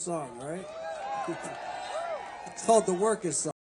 song, right? It's called The Workers' Song.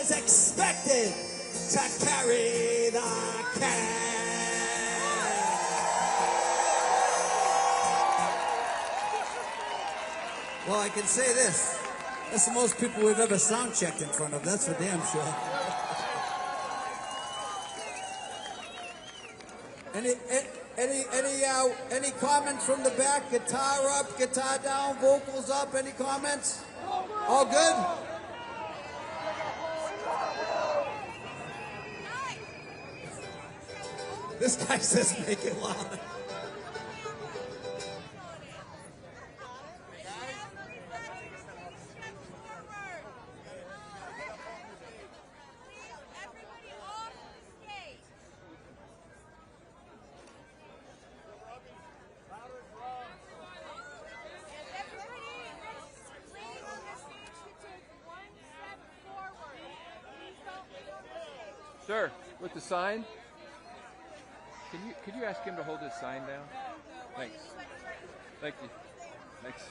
Is expected to carry the can. Well, I can say this. That's the most people we've ever sound checked in front of. That's for damn sure. Any comments from the back? Guitar up, guitar down, vocals up. Any comments? All good? This guy says make it loud. Sir, with the sign, could you ask him to hold his sign down? Thanks. Thank you. Thanks.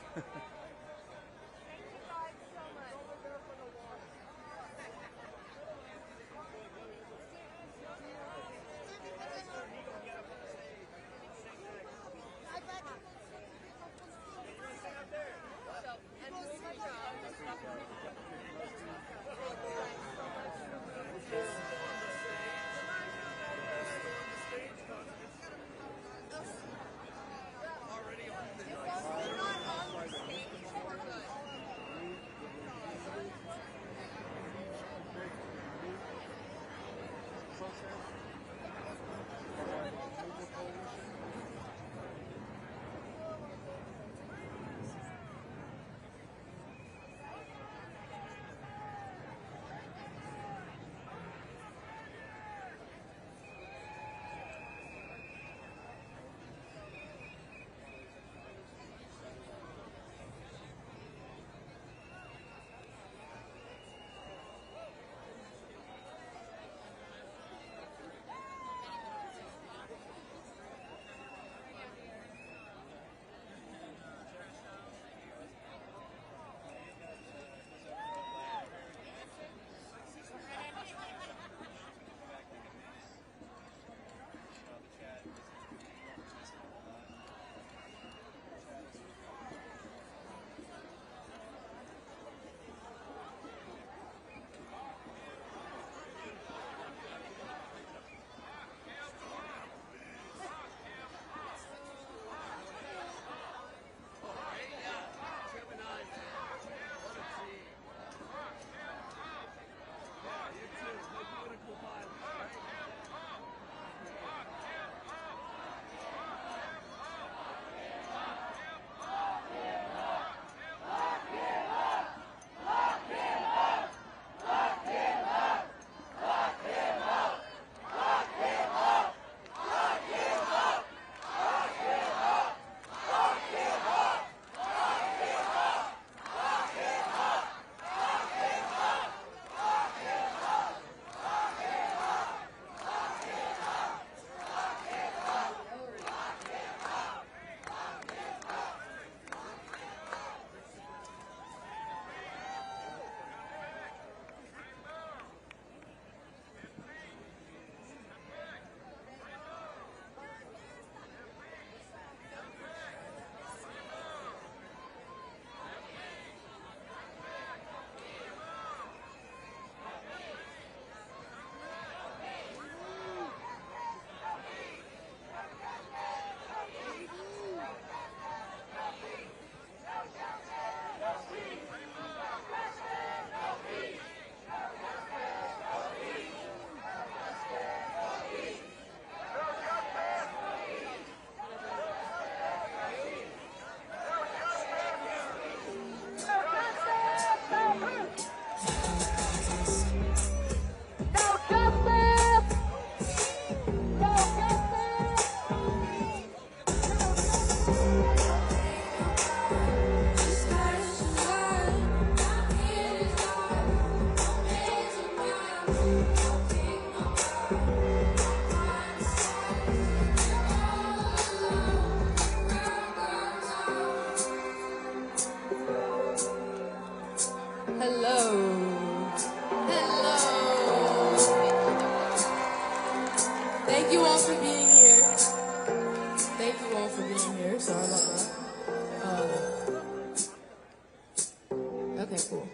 Okay, cool.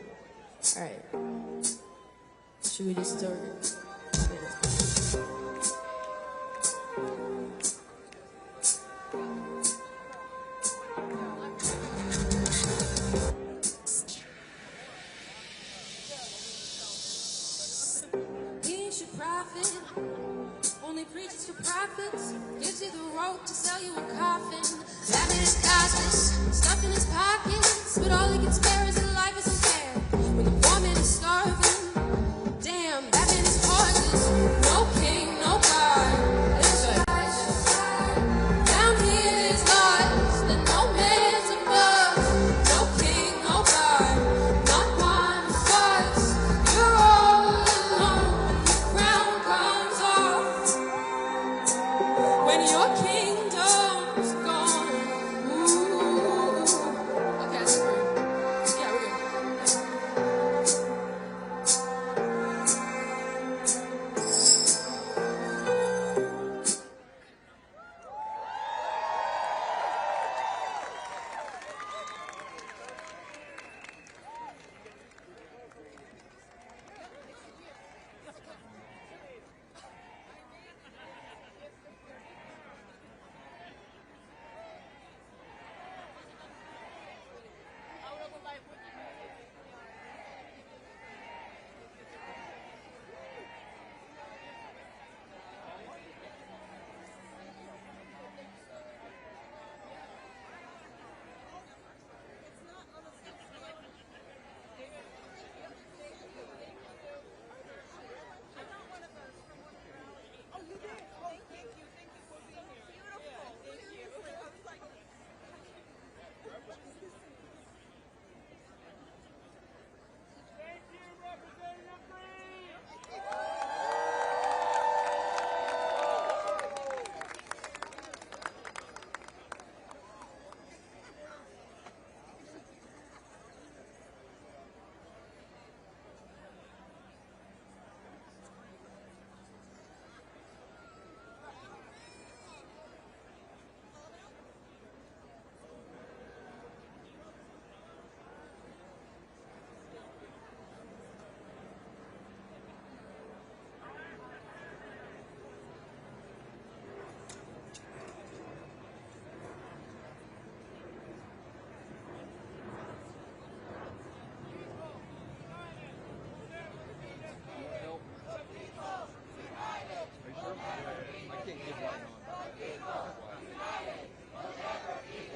All right. Should we just start? He should profit. Only preaches to prophets. Gives you the rope to sell you a coffin. That man is costless, stuff in his pockets, but all he can spare is his life isn't fair. When the poor man is starving, damn, that man is heartless. No king, no God. Down here is lost, that no man's above. No king, no God, not one fuss. You're all alone, the crown comes off. When your kingdom's gone. Ooh. Okay, that's great. Yeah, we're good.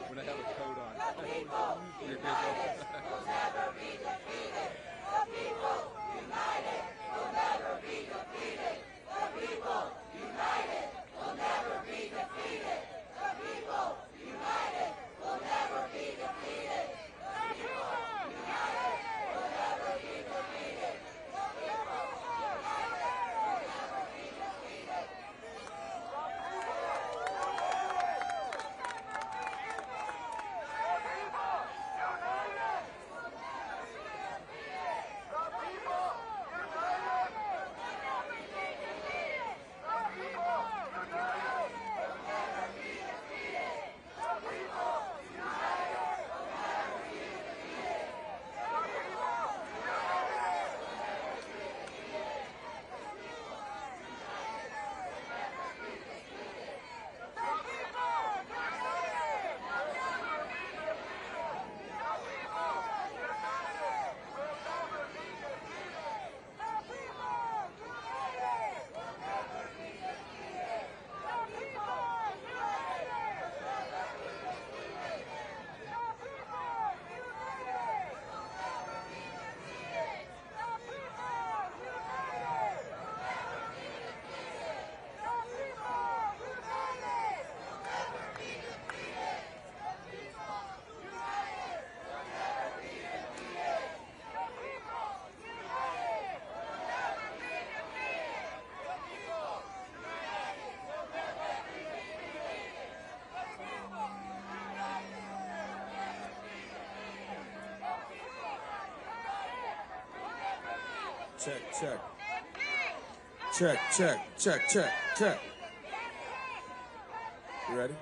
When I have a coat on. You're good. Check, check. Check, check, check, check, check. You ready?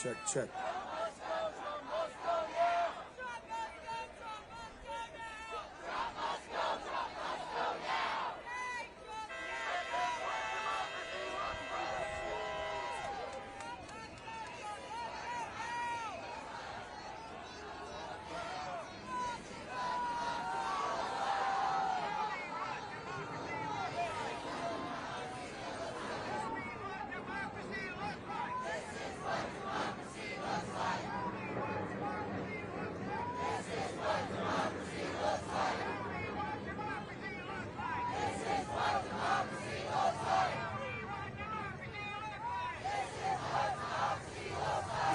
check, check.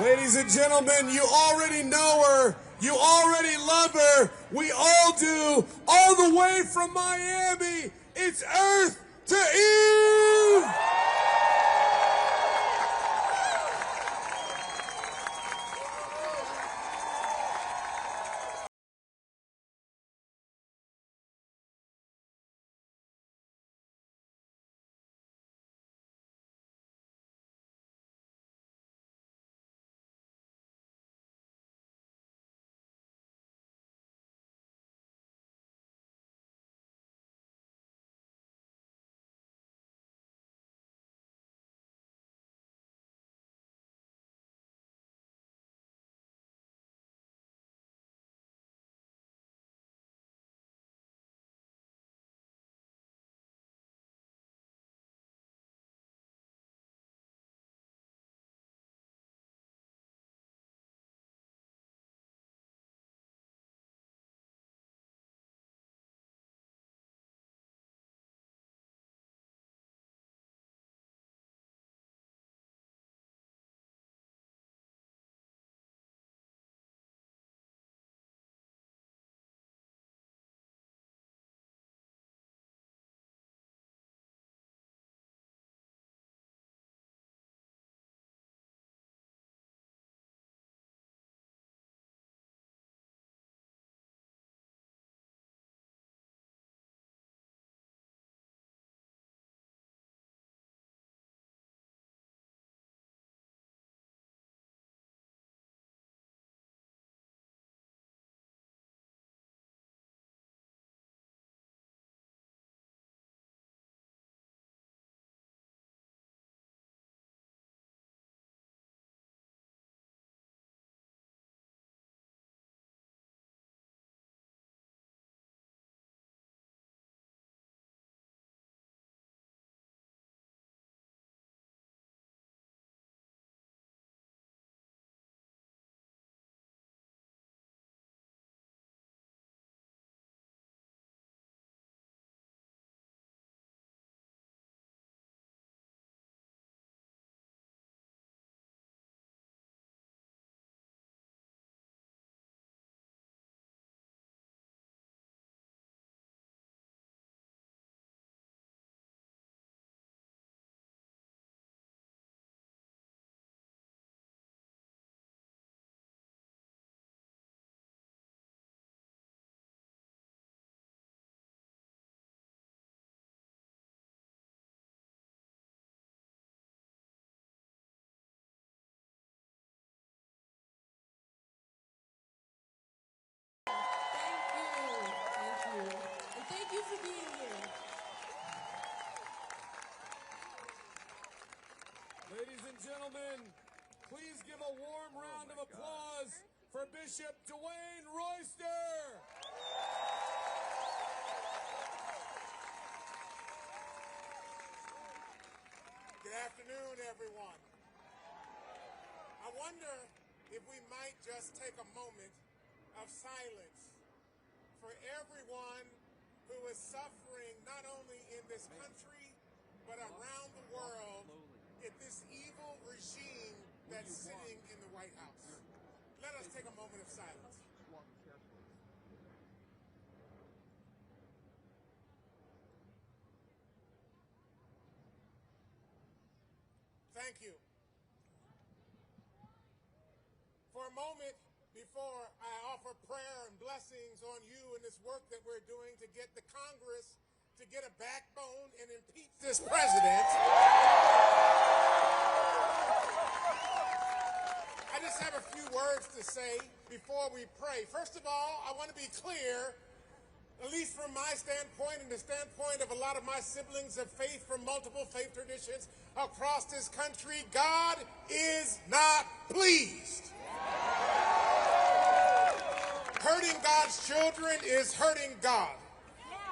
Ladies and gentlemen, you already know her. You already love her. We all do. All the way from Miami, it's Earth to Eve. Thank you for being here. Ladies and gentlemen, please give a warm round of applause for Bishop Dwayne Royster. Good afternoon, everyone. I wonder if we might just take a moment of silence for everyone who is suffering not only in this country, but around the world at this evil regime that's sitting in the White House. Let us take a moment of silence. Thank you. For a moment, before I offer prayer and blessings on you in this work that we're doing to get the Congress to get a backbone and impeach this president, words to say before we pray. First of all, I want to be clear, at least from my standpoint and the standpoint of a lot of my siblings of faith from multiple faith traditions across this country, God is not pleased. Hurting God's children is hurting God.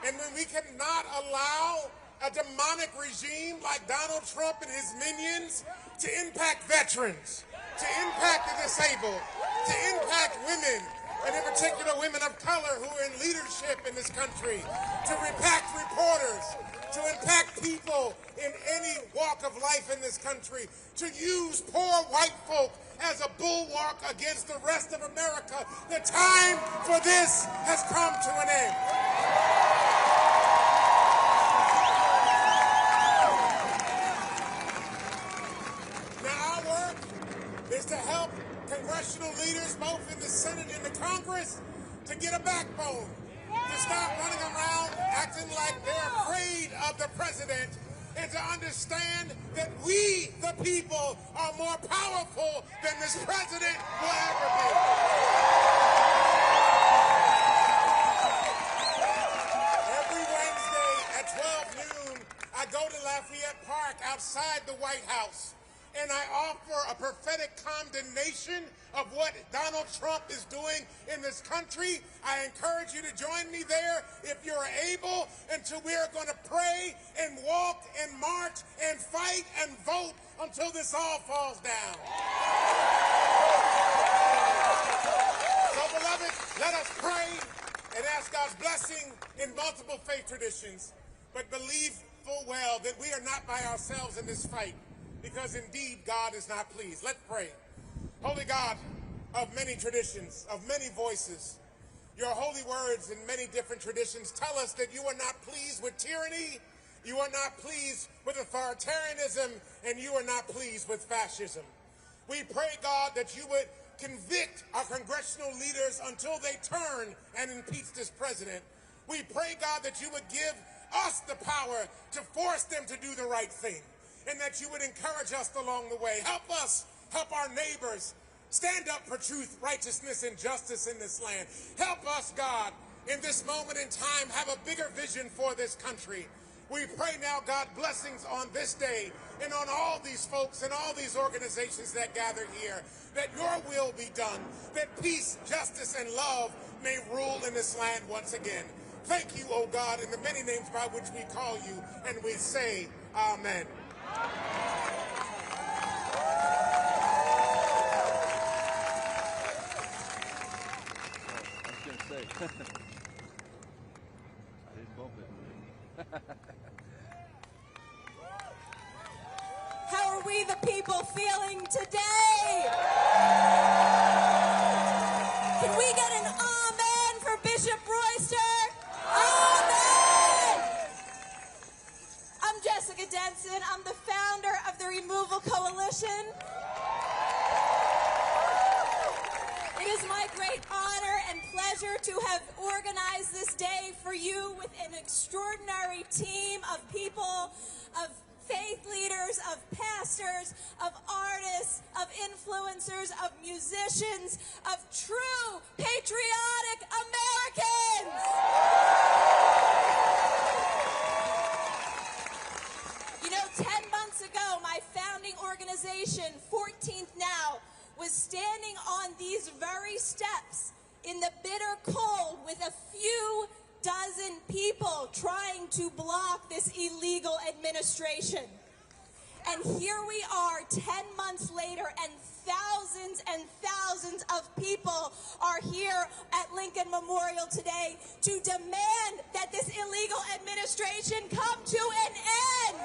And when we cannot allow a demonic regime like Donald Trump and his minions to impact veterans, to impact the disabled, to impact women, and in particular women of color who are in leadership in this country, to impact reporters, to impact people in any walk of life in this country, to use poor white folk as a bulwark against the rest of America. The time for this has come to an end. Now our work is to help congressional leaders, both in the Senate and the Congress, to get a backbone, to stop running around acting like they're afraid of the president, and to understand that we, the people, are more powerful than this president will ever be. Every Wednesday at 12 noon, I go to Lafayette Park outside the White House, and I offer a prophetic condemnation of what Donald Trump is doing in this country. I encourage you to join me there if you're able, until we are going to pray and walk and march and fight and vote until this all falls down. So, beloved, let us pray and ask God's blessing in multiple faith traditions, but believe full well that we are not by ourselves in this fight, because indeed God is not pleased. Let's pray. Holy God of many traditions, of many voices, your holy words in many different traditions tell us that you are not pleased with tyranny, you are not pleased with authoritarianism, and you are not pleased with fascism. We pray, God, that you would convict our congressional leaders until they turn and impeach this president. We pray, God, that you would give us the power to force them to do the right thing, and that you would encourage us along the way. Help us, help our neighbors stand up for truth, righteousness, and justice in this land. Help us, God, in this moment in time, have a bigger vision for this country. We pray now, God, blessings on this day and on all these folks and all these organizations that gather here, that your will be done, that peace, justice, and love may rule in this land once again. Thank you, O God, in the many names by which we call you, and we say, Amen. I didn't bump it. How are we the people feeling today? Can we get an amen for Bishop Royster? Amen! I'm Jessica Denson. I'm the founder of the Removal Coalition. It is my great honor and pleasure to have organized this day for you with an extraordinary team of people, of faith leaders, of pastors, of artists, of influencers, of musicians, of true patriotic Americans. You know, 10 months ago, my founding organization, 14th Now, was standing on these very steps in the bitter cold with a few dozen people trying to block this illegal administration. And here we are 10 months later, and thousands of people are here at Lincoln Memorial today to demand that this illegal administration come to an end.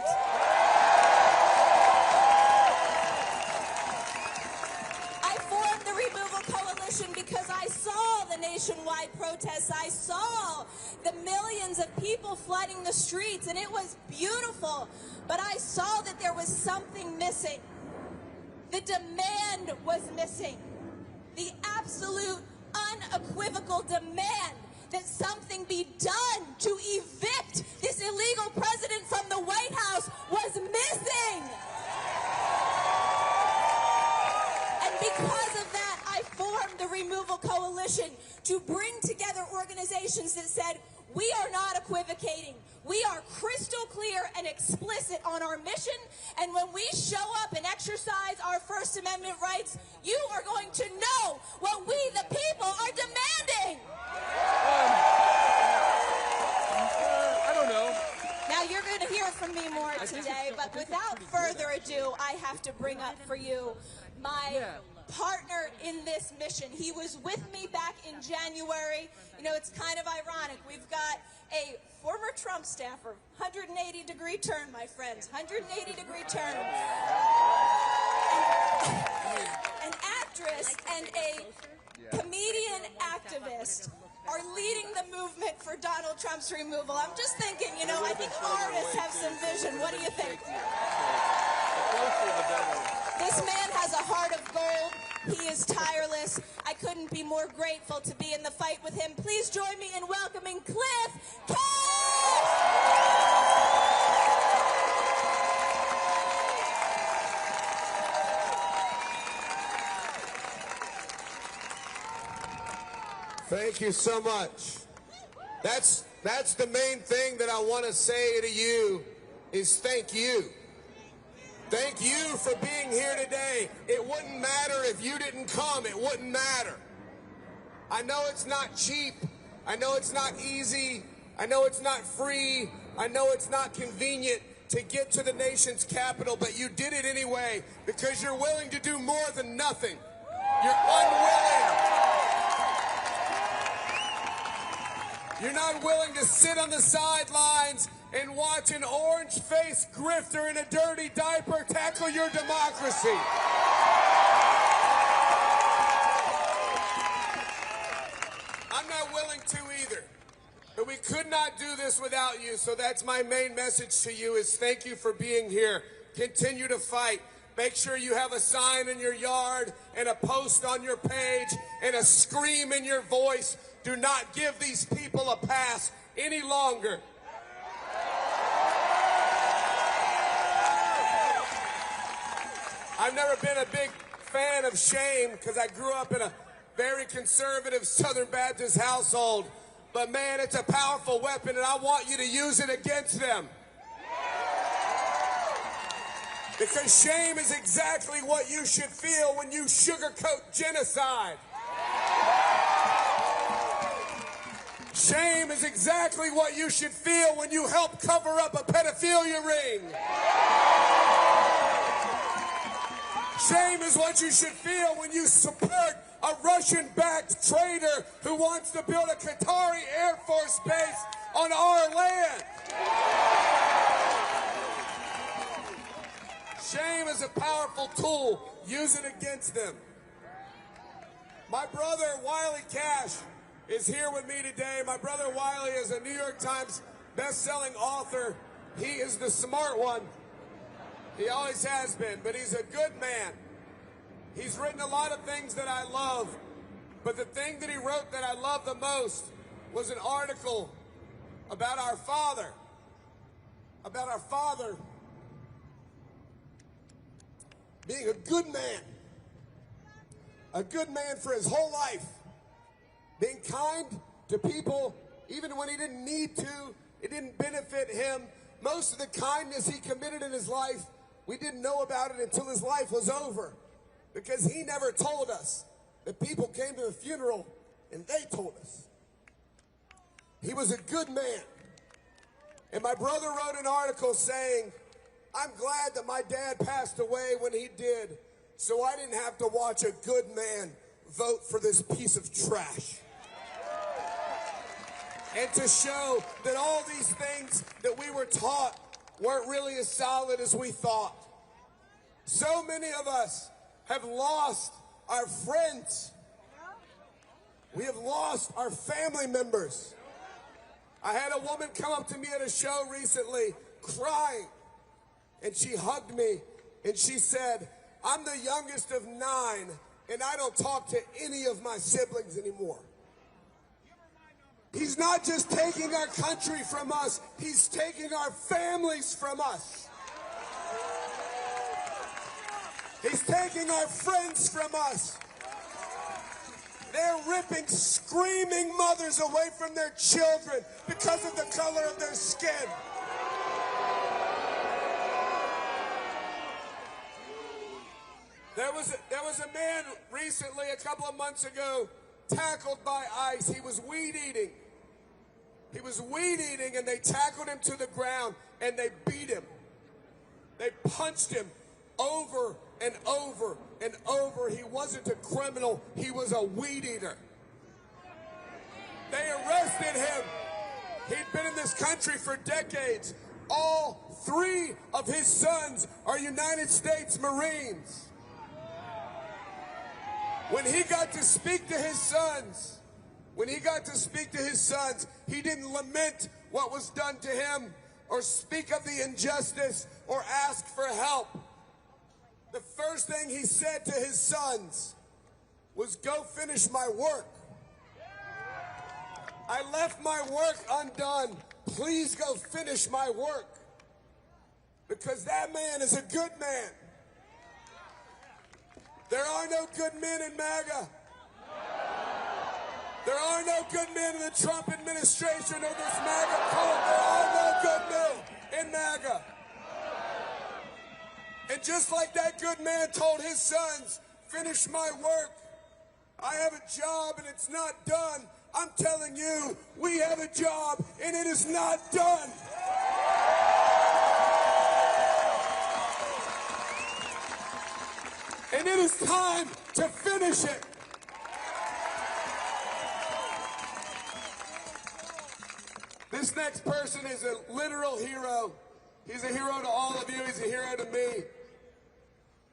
I formed the Removal Coalition because I saw the nationwide protests. I saw the millions of people flooding the streets, and it was beautiful. But I saw that there was something missing. The demand was missing. The absolute, unequivocal demand that something be done to evict this illegal president from the White House was missing. And because of that, I Removal Coalition to bring together organizations that said, we are not equivocating. We are crystal clear and explicit on our mission, and when we show up and exercise our First Amendment rights, you are going to know what we, the people, are demanding. I don't know. Now, you're going to hear from me more today, but without further ado, I have to bring up for you my partner in this mission. He was with me back in January. You know, it's kind of ironic. We've got a former Trump staffer, 180-degree turn, my friends, 180-degree turn. An actress and a comedian activist are leading the movement for Donald Trump's removal. I'm just thinking, you know, I think artists have some vision. What do you think? This man has a heart of gold. He is tireless. I couldn't be more grateful to be in the fight with him. Please join me in welcoming Cliff K. Thank you so much. That's the main thing that I want to say to you is thank you. Thank you for being here today. It wouldn't matter if you didn't come. It wouldn't matter. I know it's not cheap. I know it's not easy. I know it's not free. I know it's not convenient to get to the nation's capital, but you did it anyway because you're willing to do more than nothing. You're unwilling. You're not willing to sit on the sidelines and watch an orange-faced grifter in a dirty diaper tackle your democracy. I'm not willing to either. But we could not do this without you, so that's my main message to you is thank you for being here. Continue to fight. Make sure you have a sign in your yard and a post on your page and a scream in your voice. Do not give these people a pass any longer. I've never been a big fan of shame because I grew up in a very conservative Southern Baptist household. But man, it's a powerful weapon and I want you to use it against them. Because shame is exactly what you should feel when you sugarcoat genocide. Shame is exactly what you should feel when you help cover up a pedophilia ring. Shame is what you should feel when you support a Russian-backed traitor who wants to build a Qatari Air Force base on our land. Shame is a powerful tool. Use it against them. My brother, Wiley Cash, is here with me today. My brother Wiley is a New York Times best-selling author. He is the smart one. He always has been, but he's a good man. He's written a lot of things that I love, but the thing that he wrote that I love the most was an article about our father being a good man for his whole life, being kind to people even when he didn't need to, it didn't benefit him. Most of the kindness he committed in his life, we didn't know about it until his life was over, because he never told us. The people came to the funeral and they told us. He was a good man. And my brother wrote an article saying, I'm glad that my dad passed away when he did, so I didn't have to watch a good man vote for this piece of trash. And to show that all these things that we were taught weren't really as solid as we thought. So many of us have lost our friends. We have lost our family members. I had a woman come up to me at a show recently crying, and she hugged me and she said, I'm the youngest of 9 and I don't talk to any of my siblings anymore. He's not just taking our country from us, he's taking our families from us. He's taking our friends from us. They're ripping screaming mothers away from their children because of the color of their skin. There was a man recently, a couple of months ago, tackled by ICE. He was weed eating. He was weed eating, and they tackled him to the ground, and they beat him. They punched him over and over and over. He wasn't a criminal. He was a weed eater. They arrested him. He'd been in this country for decades. All 3 of his sons are United States Marines. When he got to speak to his sons, he didn't lament what was done to him or speak of the injustice or ask for help. The first thing he said to his sons was, "Go finish my work. I left my work undone. Please go finish my work." Because that man is a good man. There are no good men in MAGA. There are no good men in the Trump administration or this MAGA cult. There are no good men in MAGA. And just like that good man told his sons, "Finish my work. I have a job and it's not done." I'm telling you, we have a job and it is not done. And it is time to finish it. This next person is a literal hero. He's a hero to all of you. He's a hero to me.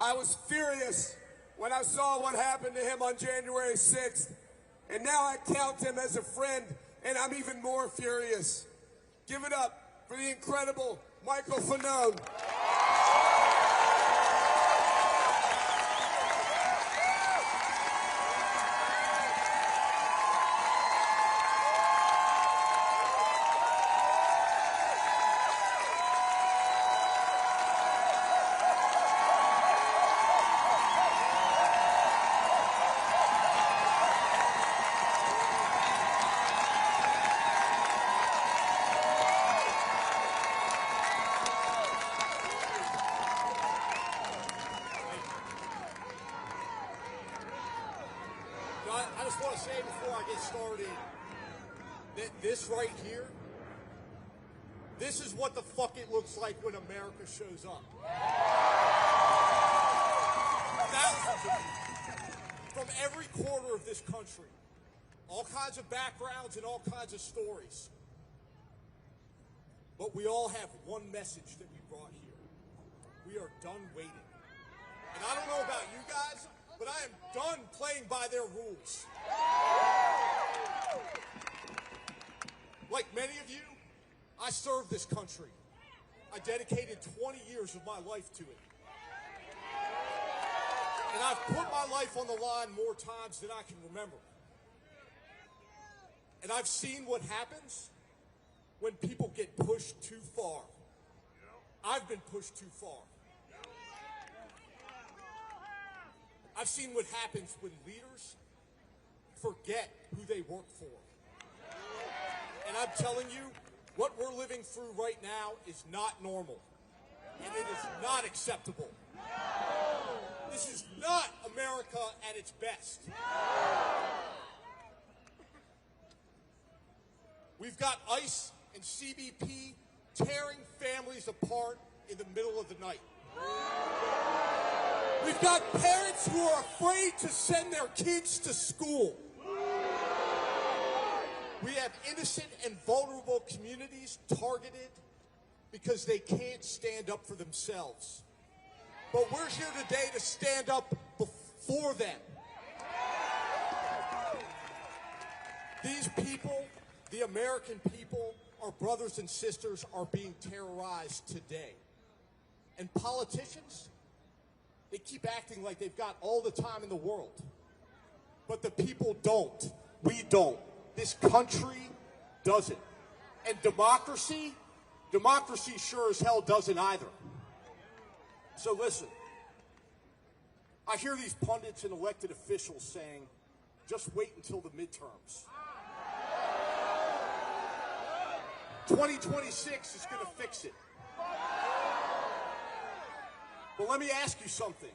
I was furious when I saw what happened to him on January 6th. And now I count him as a friend, and I'm even more furious. Give it up for the incredible Michael Fanone. I just want to say before I get started that this right here, this is what the fuck it looks like when America shows up. Thousands of people from every corner of this country, all kinds of backgrounds and all kinds of stories. But we all have one message that we brought here. We are done waiting. And I don't know about you guys, but I am done playing by their rules. Like many of you, I served this country. I dedicated 20 years of my life to it. And I've put my life on the line more times than I can remember. And I've seen what happens when people get pushed too far. I've been pushed too far. I've seen what happens when leaders forget who they work for. And I'm telling you, what we're living through right now is not normal. And it is not acceptable. This is not America at its best. We've got ICE and CBP tearing families apart in the middle of the night. We've got parents who are afraid to send their kids to school. We have innocent and vulnerable communities targeted because they can't stand up for themselves. But we're here today to stand up for them. These people, the American people, our brothers and sisters, are being terrorized today. And politicians, they keep acting like they've got all the time in the world. But the people don't. We don't. This country doesn't. And democracy sure as hell doesn't either. So listen, I hear these pundits and elected officials saying just wait until the midterms. 2026 is going to fix it. But let me ask you something.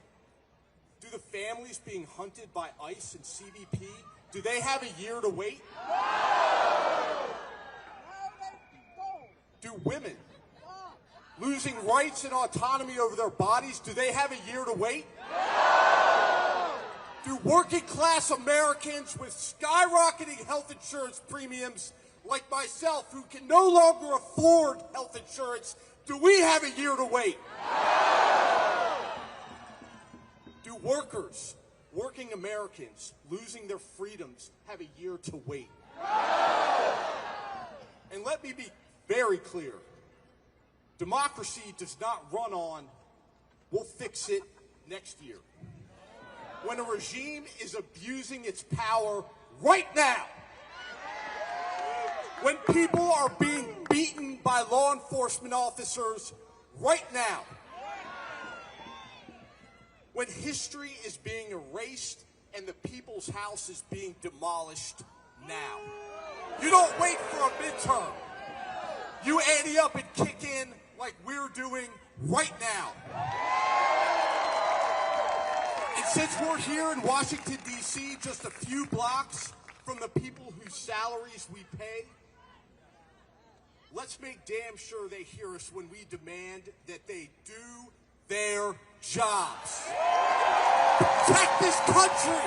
Do the families being hunted by ICE and CBP, do they have a year to wait? Do women losing rights and autonomy over their bodies, do they have a year to wait? Do working class Americans with skyrocketing health insurance premiums like myself who can no longer afford health insurance, do we have a year to wait? Do workers, working Americans losing their freedoms have a year to wait? And let me be very clear. Democracy does not run on, we'll fix it next year. When a regime is abusing its power right now, when people are being beaten by law enforcement officers right now, when history is being erased and the people's house is being demolished now. You don't wait for a midterm. You ante up and kick in like we're doing right now. And since we're here in Washington, D.C., just a few blocks from the people whose salaries we pay, let's make damn sure they hear us when we demand that they do their jobs. Protect this country.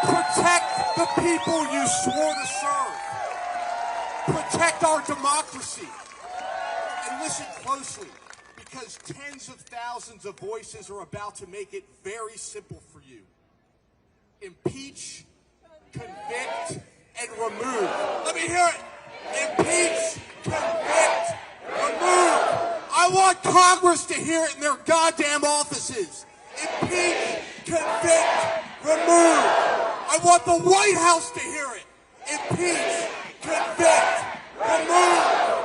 Protect the people you swore to serve. Protect our democracy. And listen closely, because tens of thousands of voices are about to make it very simple for you. Impeach, convict, and remove. Let me hear it. Impeach, convict, remove. I want Congress to hear it in their goddamn offices. Impeach, convict, remove. I want the White House to hear it. Impeach, convict, remove.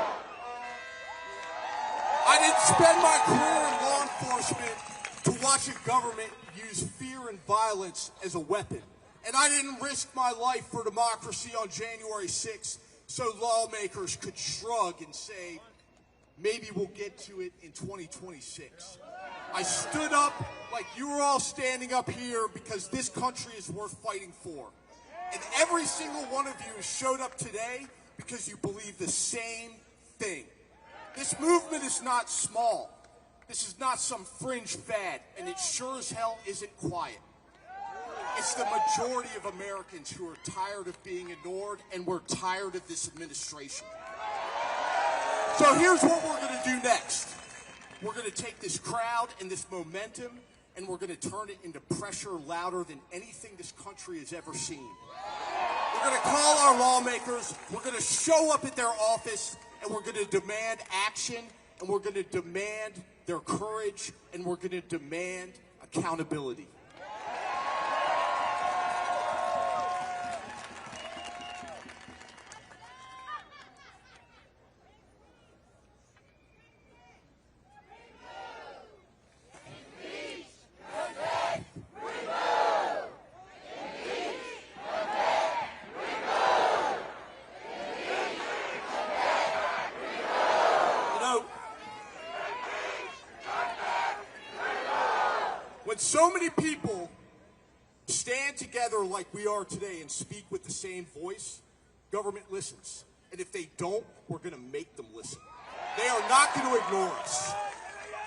I didn't spend my career in law enforcement to watch a government use fear and violence as a weapon. And I didn't risk my life for democracy on January 6th so lawmakers could shrug and say, maybe we'll get to it in 2026. I stood up like you were all standing up here because this country is worth fighting for. And every single one of you showed up today because you believe the same thing. This movement is not small. This is not some fringe fad, and it sure as hell isn't quiet. It's the majority of Americans who are tired of being ignored, and we're tired of this administration. So here's what we're going to do next. We're going to take this crowd and this momentum, and we're going to turn it into pressure louder than anything this country has ever seen. We're going to call our lawmakers, we're going to show up at their office, and we're going to demand action, and we're going to demand their courage, and we're going to demand accountability. When so many people stand together like we are today and speak with the same voice, government listens. And if they don't, we're going to make them listen. They are not going to ignore us.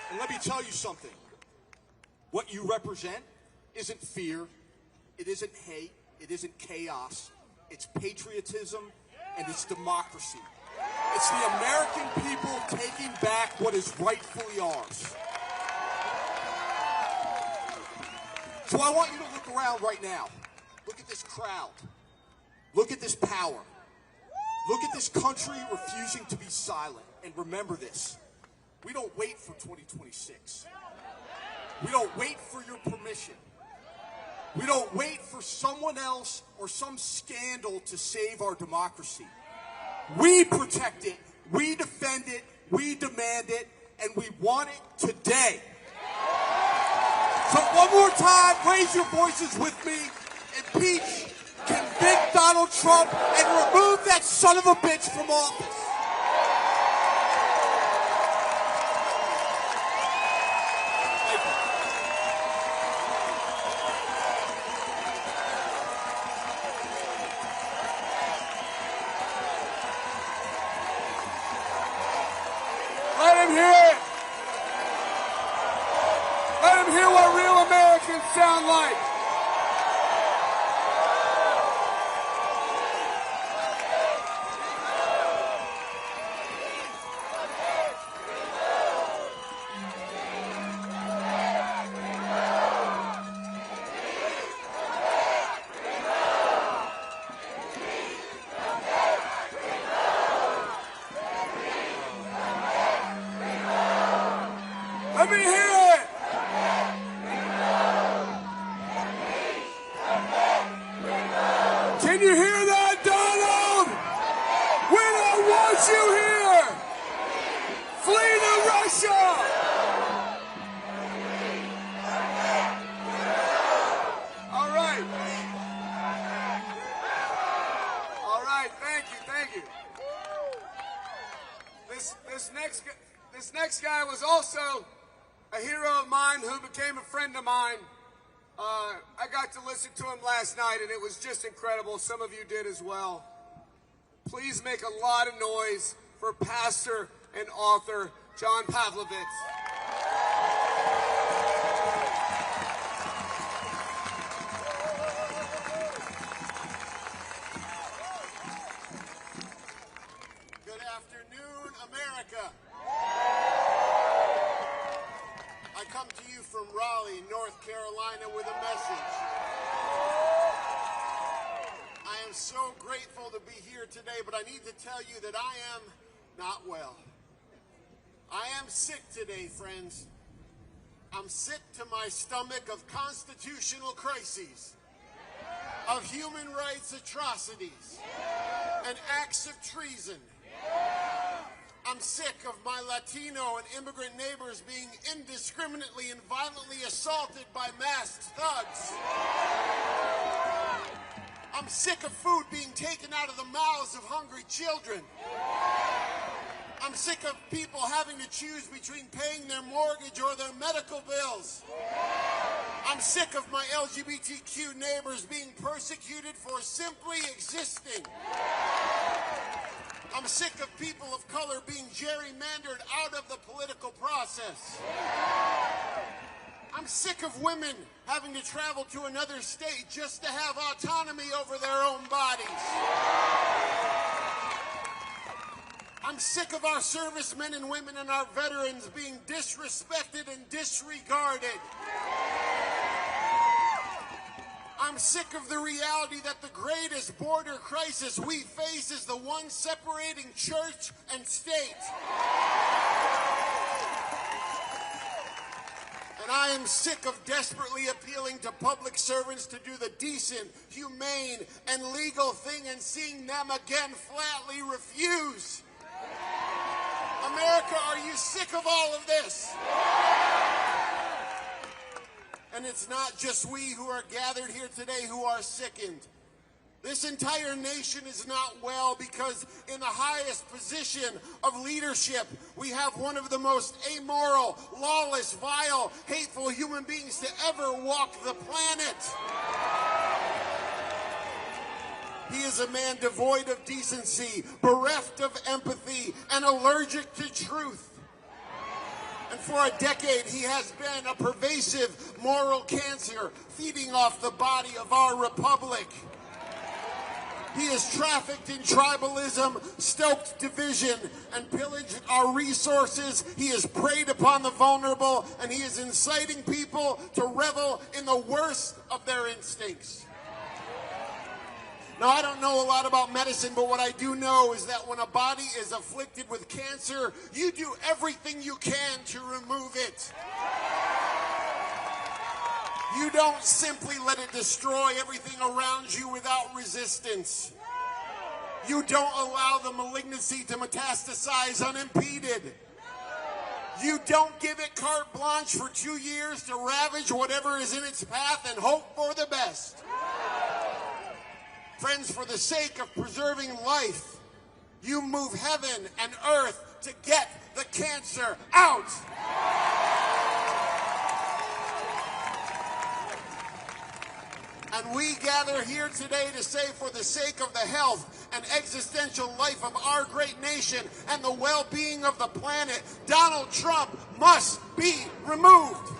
And let me tell you something. What you represent isn't fear. It isn't hate. It isn't chaos. It's patriotism and it's democracy. It's the American people taking back what is rightfully ours. So I want you to look around right now. Look at this crowd. Look at this power. Look at this country refusing to be silent. And remember this. We don't wait for 2026. We don't wait for your permission. We don't wait for someone else or some scandal to save our democracy. We protect it. We defend it. We demand it. And we want it today. So one more time, raise your voices with me impeach, convict Donald Trump, and remove that son of a bitch from office. Let him hear it. Let him hear what real Americans sound like. Let me hear it! Can you hear that, Donald? We don't want you here! Flee to Russia! All right. All right, thank you. This next guy was also a hero of mine who became a friend of mine. I got to listen to him last night, and it was just incredible. Some of you did as well. Please make a lot of noise for pastor and author John Pavlovitz. Good afternoon, America. I come to you from Raleigh, North Carolina, with a message. I am so grateful to be here today, but I need to tell you that I am not well. I am sick today, friends. I'm sick to my stomach of constitutional crises, of human rights atrocities, and acts of treason. I'm sick of my Latino and immigrant neighbors being indiscriminately and violently assaulted by masked thugs. I'm sick of food being taken out of the mouths of hungry children. I'm sick of people having to choose between paying their mortgage or their medical bills. I'm sick of my LGBTQ neighbors being persecuted for simply existing. I'm sick of people of color being gerrymandered out of the political process. I'm sick of women having to travel to another state just to have autonomy over their own bodies. I'm sick of our servicemen and women and our veterans being disrespected and disregarded. I'm sick of the reality that the greatest border crisis we face is the one separating church and state. And I am sick of desperately appealing to public servants to do the decent, humane, and legal thing and seeing them again flatly refuse. America, are you sick of all of this? And it's not just we who are gathered here today who are sickened. This entire nation is not well because in the highest position of leadership, we have one of the most amoral, lawless, vile, hateful human beings to ever walk the planet. He is a man devoid of decency, bereft of empathy, and allergic to truth. And for a decade, he has been a pervasive moral cancer feeding off the body of our republic. He has trafficked in tribalism, stoked division, and pillaged our resources. He has preyed upon the vulnerable, and he is inciting people to revel in the worst of their instincts. Now, I don't know a lot about medicine, but what I do know is that when a body is afflicted with cancer, you do everything you can to remove it. You don't simply let it destroy everything around you without resistance. You don't allow the malignancy to metastasize unimpeded. You don't give it carte blanche for 2 years to ravage whatever is in its path and hope for the best. Friends, for the sake of preserving life, you move heaven and earth to get the cancer out. And we gather here today to say, for the sake of the health and existential life of our great nation and the well-being of the planet, Donald Trump must be removed.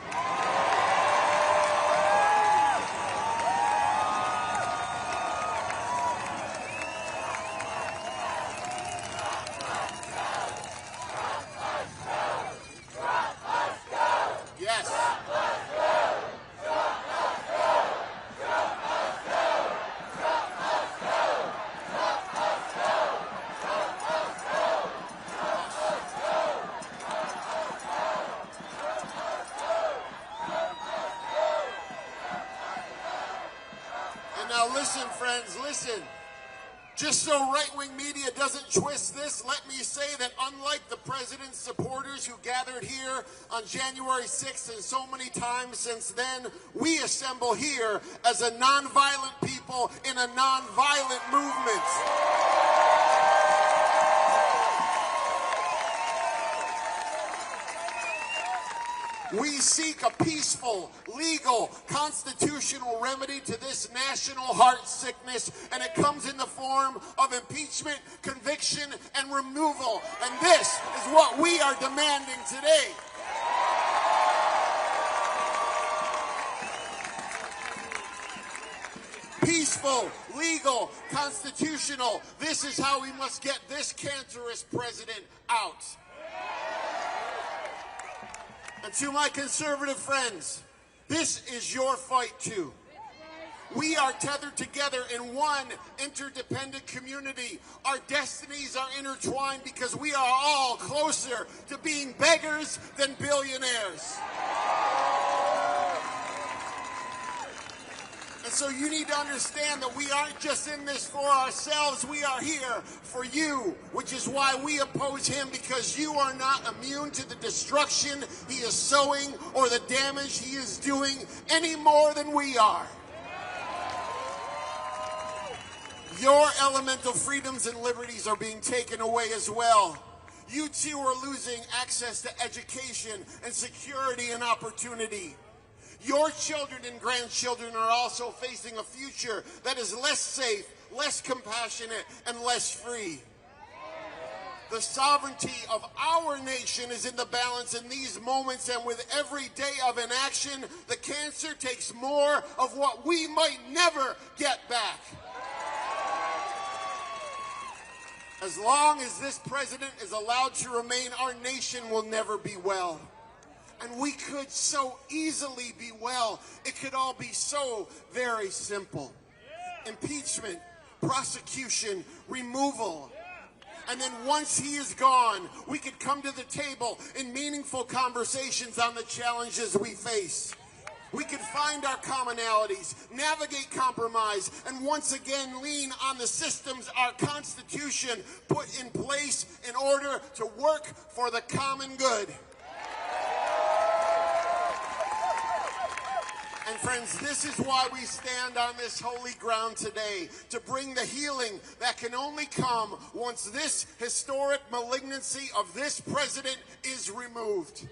Now listen, friends, listen. Just so right-wing media doesn't twist this, let me say that unlike the president's supporters who gathered here on January 6th and so many times since then, we assemble here as a nonviolent people in a nonviolent movement. We seek a peaceful, legal, constitutional remedy to this national heart sickness, and it comes in the form of impeachment, conviction, and removal. And this is what we are demanding today. Peaceful, legal, constitutional. This is how we must get this cancerous president out. And to my conservative friends, this is your fight too. We are tethered together in one interdependent community. Our destinies are intertwined because we are all closer to being beggars than billionaires. And so you need to understand that we aren't just in this for ourselves, we are here for you, which is why we oppose him, because you are not immune to the destruction he is sowing or the damage he is doing any more than we are. Your elemental freedoms and liberties are being taken away as well. You too are losing access to education and security and opportunity. Your children and grandchildren are also facing a future that is less safe, less compassionate, and less free. The sovereignty of our nation is in the balance in these moments, and with every day of inaction, the cancer takes more of what we might never get back. As long as this president is allowed to remain, our nation will never be well. And we could so easily be well. It could all be so very simple. Impeachment, prosecution, removal. And then once he is gone, we could come to the table in meaningful conversations on the challenges we face. We could find our commonalities, navigate compromise, and once again lean on the systems our Constitution put in place in order to work for the common good. And friends, this is why we stand on this holy ground today, to bring the healing that can only come once this historic malignancy of this president is removed.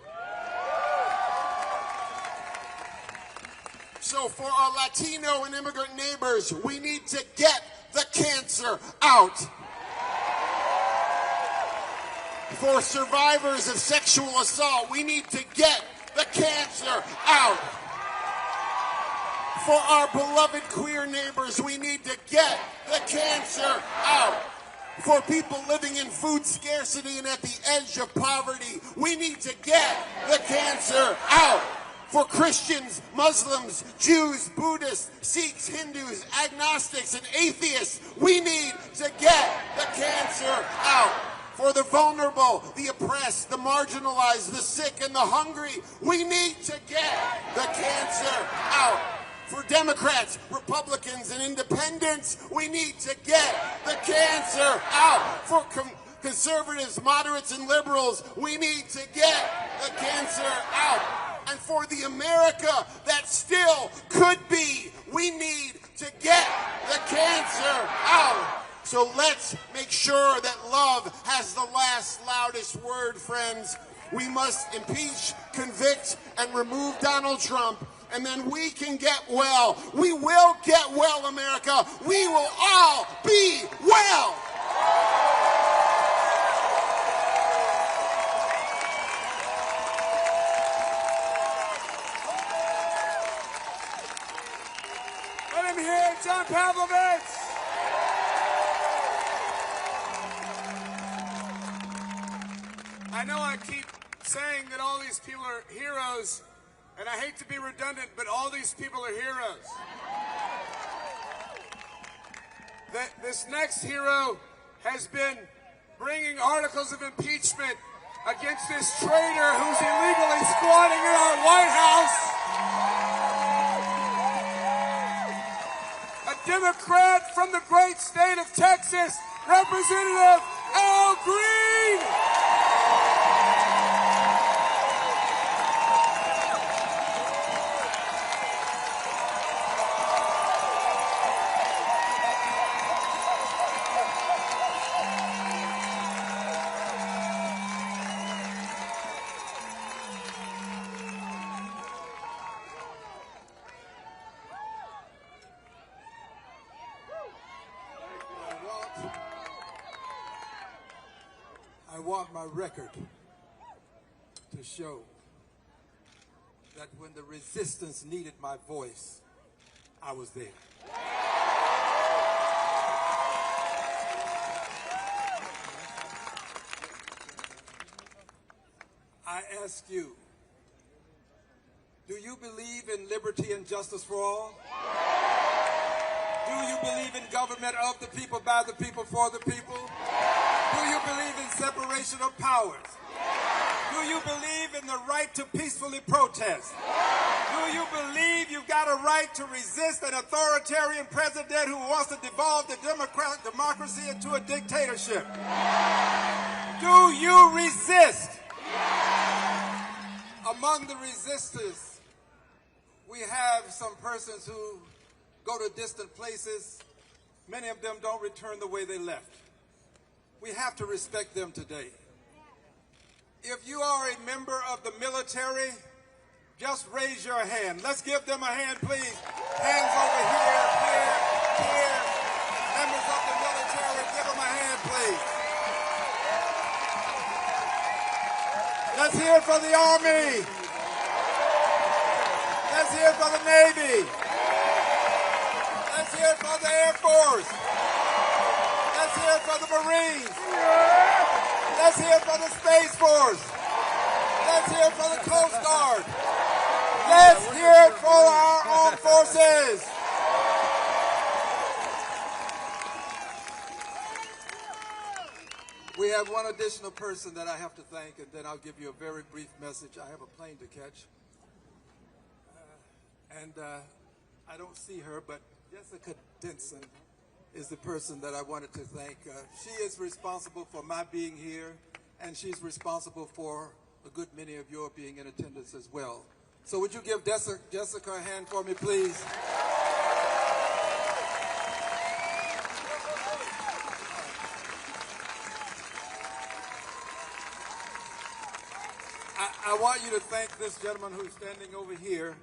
So for our Latino and immigrant neighbors, we need to get the cancer out. For survivors of sexual assault, we need to get the cancer out. For our beloved queer neighbors, we need to get the cancer out. For people living in food scarcity and at the edge of poverty, we need to get the cancer out. For Christians, Muslims, Jews, Buddhists, Sikhs, Hindus, agnostics, and atheists, we need to get the cancer out. For the vulnerable, the oppressed, the marginalized, the sick, and the hungry, we need to get the cancer out. For Democrats, Republicans, and independents, we need to get the cancer out. For conservatives, moderates, and liberals, we need to get the cancer out. And for the America that still could be, we need to get the cancer So let's make sure that love has the last, loudest word, friends. We must impeach, convict, and remove Donald Trump, and then we can get well. We will get well, America. We will all be well. Let him hear it, John Pavlovitz. I know I keep saying that all these people are heroes, and I hate to be redundant, but all these people are heroes. This next hero has been bringing articles of impeachment against this traitor who's illegally squatting in our White House. A Democrat from the great state of Texas, Representative Al Green. I want my record to show that when the resistance needed my voice, I was there. I ask you, do you believe in liberty and justice for all? Do you believe in government of the people, by the people, for the people? Do you believe in separation of powers? Do you believe in the right to peacefully protest? Do you believe you've got a right to resist an authoritarian president who wants to devolve the democracy into a dictatorship? Do you resist? Among the resistors, we have some persons who go to distant places. Many of them don't return the way they left. We have to respect them today. If you are a member of the military, just raise your hand. Let's give them a hand, please. Hands over here, here, here. Members of the military, give them a hand, please. Let's hear it for the Army. Let's hear it for the Navy. Let's hear it for the Air Force. Let's hear it for the Marines. Let's hear it for the Space Force. Let's hear it for the Coast Guard. Let's hear it for our armed forces. We have one additional person that I have to thank, and then I'll give you a very brief message. I have a plane to catch. I don't see her, but Jessica Denson is the person that I wanted to thank. She is responsible for my being here, and she's responsible for a good many of your being in attendance as well. So would you give Jessica a hand for me, please? I want you to thank this gentleman who's standing over here.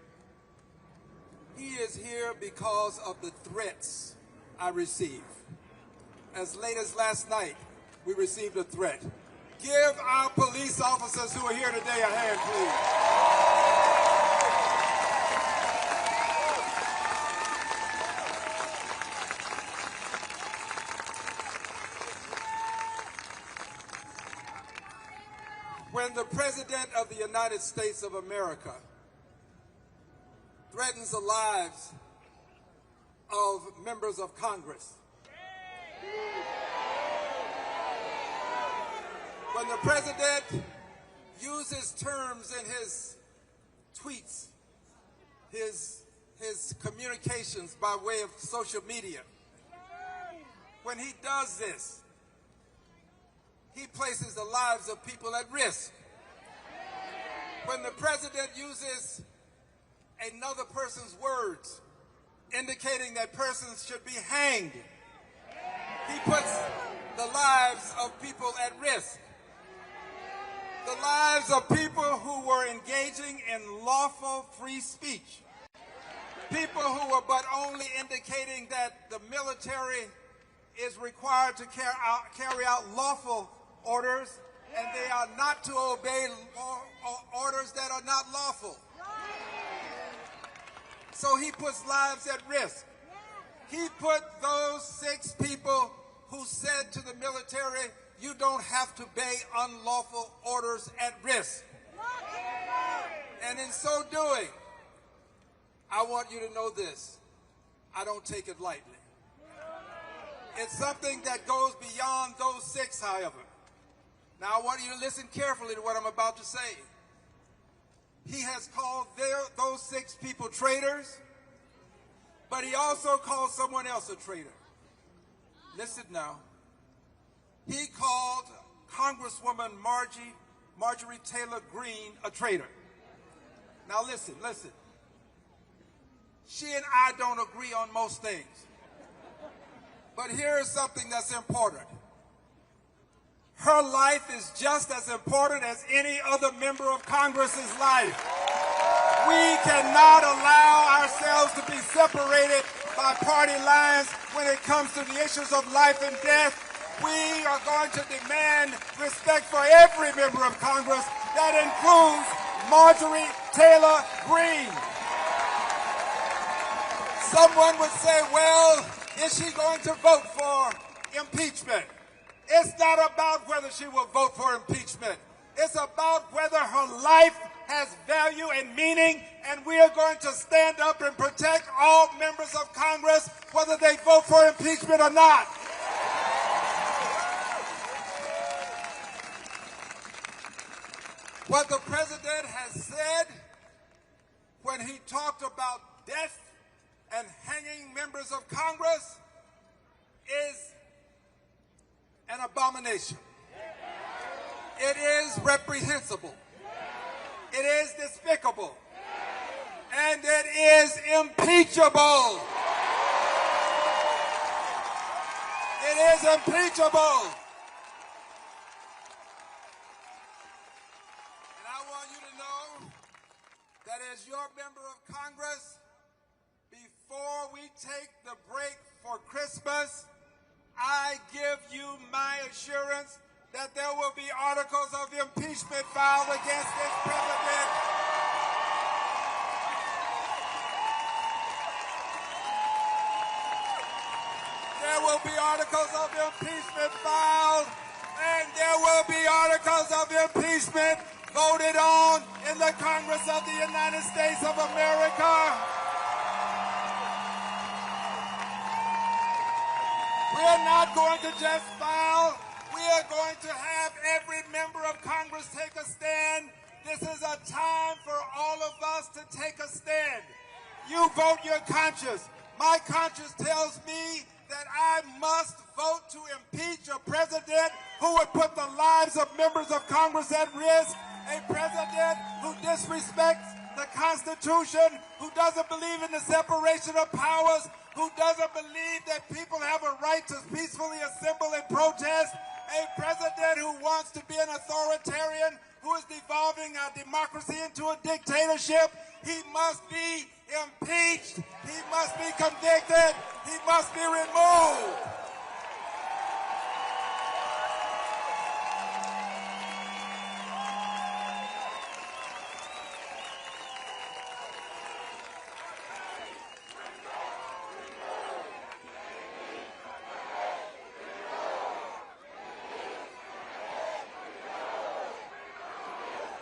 He is here because of the threats I receive. As late as last night, we received a threat. Give our police officers who are here today a hand, please. When the President of the United States of America threatens the lives of members of Congress, when the President uses terms in his tweets, his communications by way of social media, when he does this, he places the lives of people at risk. When the President uses another person's words, indicating that persons should be hanged, He puts the lives of people at risk. The lives of people who were engaging in lawful free speech. People who were but only indicating that the military is required to carry out lawful orders, and they are not to obey orders that are not lawful. So he puts lives at risk. He put those 6 people who said to the military, you don't have to obey unlawful orders at risk. And in so doing, I want you to know this. I don't take it lightly. It's something that goes beyond those 6, however. Now, I want you to listen carefully to what I'm about to say. He has called those 6 people traitors, but he also called someone else a traitor. Listen now. He called Congresswoman Marjorie Taylor Greene a traitor. Now listen. She and I don't agree on most things. But here is something that's important. Her life is just as important as any other member of Congress's life. We cannot allow ourselves to be separated by party lines when it comes to the issues of life and death. We are going to demand respect for every member of Congress. That includes Marjorie Taylor Greene. Someone would say, well, is she going to vote for impeachment? It's not about whether she will vote for impeachment. It's about whether her life has value and meaning, and we are going to stand up and protect all members of Congress, whether they vote for impeachment or not. What the president has said when he talked about death and hanging members of Congress is an abomination. It is reprehensible. It is despicable. And it is impeachable. It is impeachable. And I want you to know that as your member of Congress, before we take the break for Christmas, I give you my assurance that there will be articles of impeachment filed against this president. There will be articles of impeachment filed, and there will be articles of impeachment voted on in the Congress of the United States of America. We are not going to just file. We are going to have every member of Congress take a stand. This is a time for all of us to take a stand. You vote your conscience. My conscience tells me that I must vote to impeach a president who would put the lives of members of Congress at risk, a president who disrespects the Constitution, who doesn't believe in the separation of powers, who doesn't believe that people have a right to peacefully assemble and protest, a president who wants to be an authoritarian, who is devolving our democracy into a dictatorship. He must be impeached. He must be convicted. He must be removed.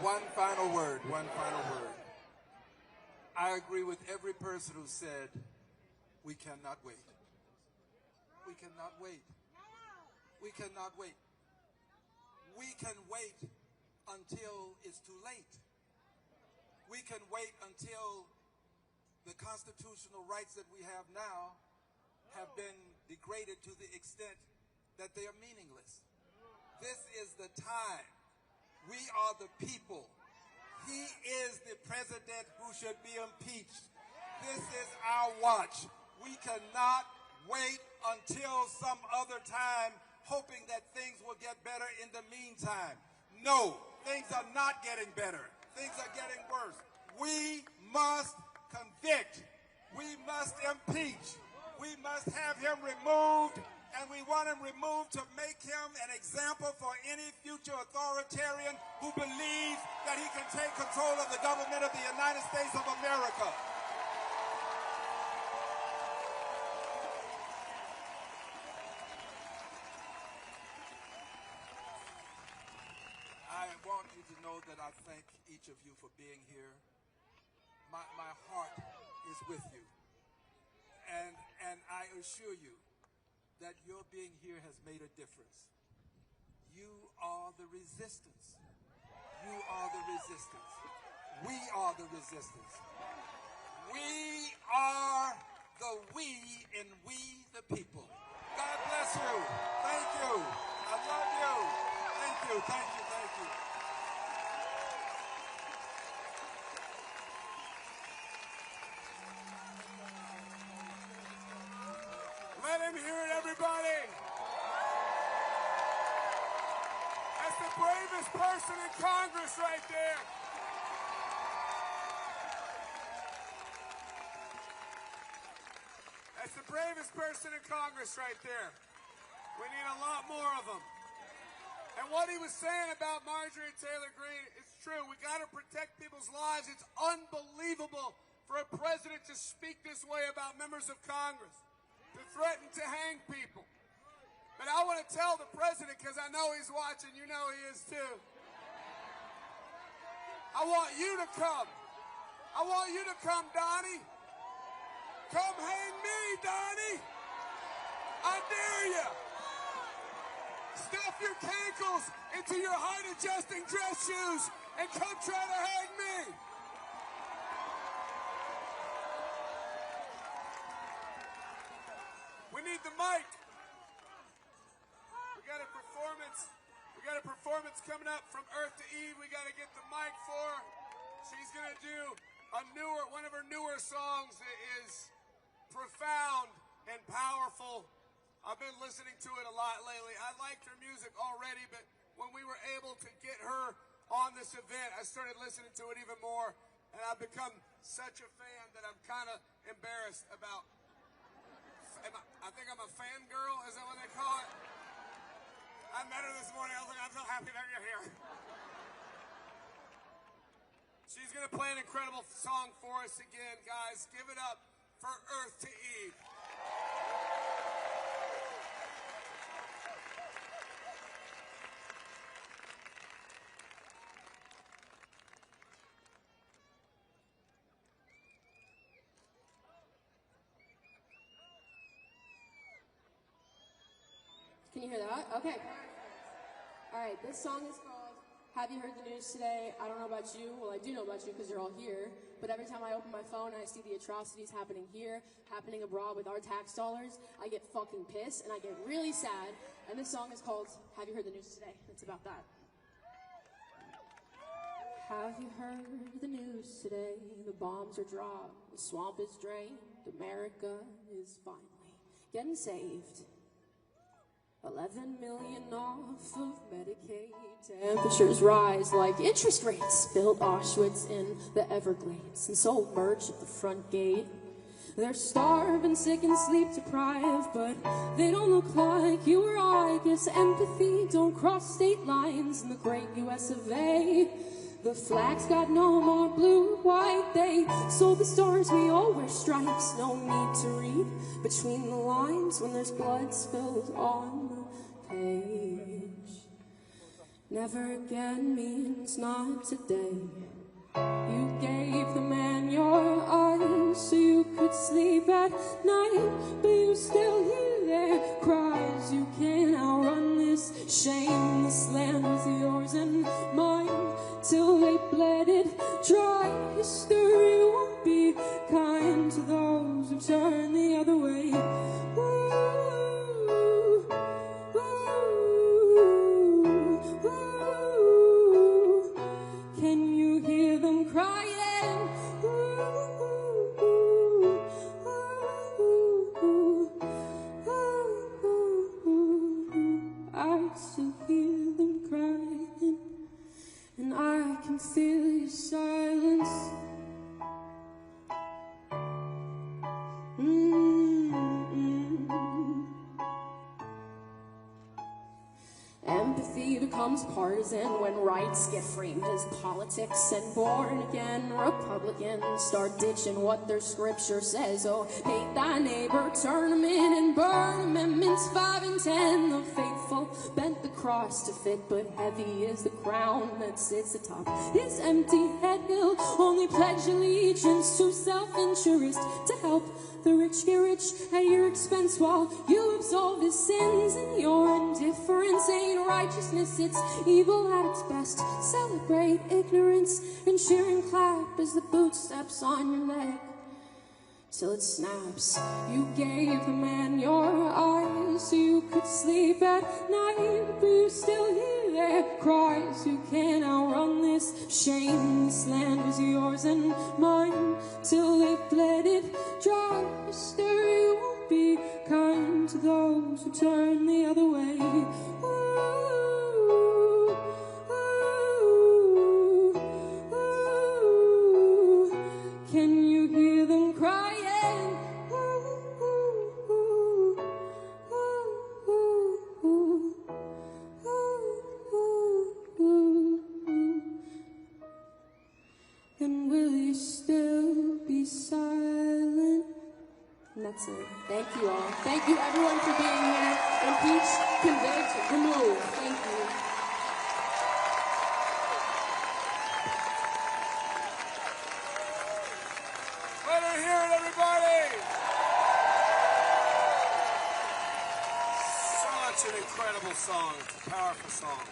One final word. I agree with every person who said, we cannot wait. We cannot wait. We cannot wait. We can wait until it's too late. We can wait until the constitutional rights that we have now have been degraded to the extent that they are meaningless. This is the time. We are the people. He is the president who should be impeached. This is our watch. We cannot wait until some other time, hoping that things will get better in the meantime. No, things are not getting better. Things are getting worse. We must convict. We must impeach. We must have him removed, and we want him removed to make him an example for any future authoritarian who believes that he can take control of the government of the United States of America. I want you to know that I thank each of you for being here. My heart is with you. And I assure you that your being here has made a difference. You are the resistance. You are the resistance. We are the resistance. We are the we in we the people. God bless you. Thank you. I love you. Thank you, thank you, thank you. Let him hear it, everybody. That's the bravest person in Congress right there. That's the bravest person in Congress right there. We need a lot more of them. And what he was saying about Marjorie Taylor Greene is true. We got to protect people's lives. It's unbelievable for a president to speak this way about members of Congress, to threaten to hang people. But I want to tell the president, because I know he's watching, you know he is too. I want you to come. I want you to come, Donnie. Come hang me, Donnie. I dare you. Stuff your cankles into your height-adjusting dress shoes and come try to hang me. We need the mic. We got a performance coming up from Earth to Eve. We got to get the mic for her. She's gonna do one of her newer songs that is profound and powerful. I've been listening to it a lot lately. I liked her music already, but when we were able to get her on this event, I started listening to it even more, and I've become such a fan that I'm kind of embarrassed about. I think I'm a fangirl, is that what they call it? I met her this morning. I was like, I'm so happy that you're here. She's going to play an incredible song for us again, guys. Give it up for Earth to Eve. Can you hear that? Okay. All right, this song is called Have You Heard the News Today? I don't know about you. Well, I do know about you because you're all here. But every time I open my phone and I see the atrocities happening here, happening abroad with our tax dollars, I get fucking pissed and I get really sad. And this song is called Have You Heard the News Today? It's about that. Have you heard the news today? The bombs are dropped, the swamp is drained, America is finally getting saved. 11 million off of Medicaid. Temperatures rise like interest rates. Built Auschwitz in the Everglades and sold merch at the front gate. They're starving, sick, and sleep deprived, but they don't look like you or I. Guess empathy don't cross state lines in the great US of A. The flag's got no more blue, white. They sold the stars, we all wear stripes. No need to read between the lines when there's blood spilled on the page. Never again means not today. You gave the man your eyes so you could sleep at night, but you still hear their cries. You can't outrun this shame. This land was yours and mine till they bled it dry. History won't be kind to those who turn the other way. Ooh, ooh, ooh. Can you hear them crying? Ooh, ooh, ooh, ooh, ooh. becomes partisan when rights get framed as politics, and born again Republicans start ditching what their scripture says. Oh, hate thy neighbor, turn them in and burn. Amendments 5 and 10. The faithful bent the cross to fit, but heavy is the crown that sits atop his empty head. He'll only pledge allegiance to self-interest, to help the rich get rich at your expense while you absolve his sins. And your indifference ain't righteousness, it's evil at its best. Celebrate ignorance and cheer and clap as the boot steps on your leg till it snaps. You gave the man your eyes so you could sleep at night, but you still hear their cries. You can't outrun this shame. This land was yours and mine till they bled it dry. Mister, you won't be kind to those who turn the other way. Ooh, ooh, ooh. Can you hear them crying? And will you still be silent? And that's it. Thank you all. Thank you everyone for being here. Impeach, convict, remove. Thank you. Let her hear it, everybody! Such an incredible song. It's a powerful song.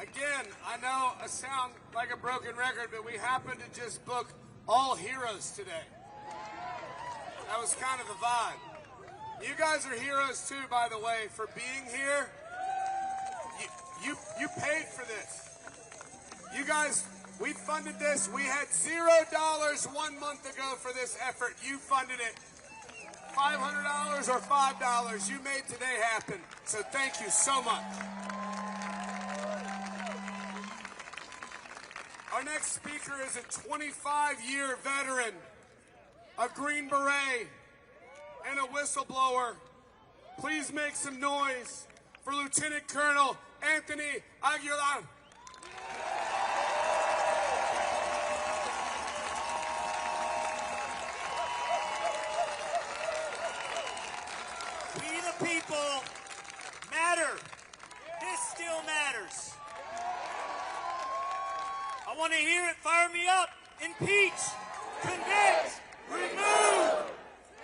Again, I know I sound like a broken record, but we happen to just book all heroes today. That was kind of the vibe. You guys are heroes too, by the way, for being here. You paid for this. You guys, we funded this. We had $0 1 month ago for this effort. You funded it. $500 or $5. You made today happen. So thank you so much. Our next speaker is a 25-year veteran, a Green Beret, and a whistleblower. Please make some noise for Lieutenant Colonel Anthony Aguilan. We the people matter. This still matters. I want to hear it. Fire me up. Impeach, convict, remove.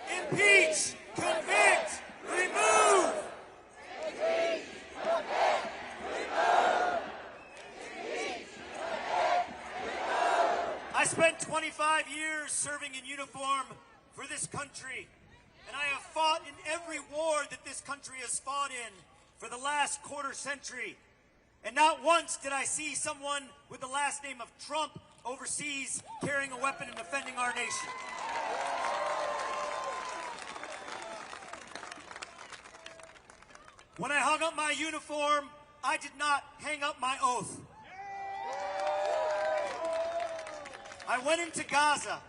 Impeach, convict, remove. Impeach, convict, remove. Impeach, convict, remove. I spent 25 years serving in uniform for this country, and I have fought in every war that this country has fought in for the last quarter century. And not once did I see someone with the last name of Trump overseas carrying a weapon and defending our nation. When I hung up my uniform, I did not hang up my oath. I went into Gaza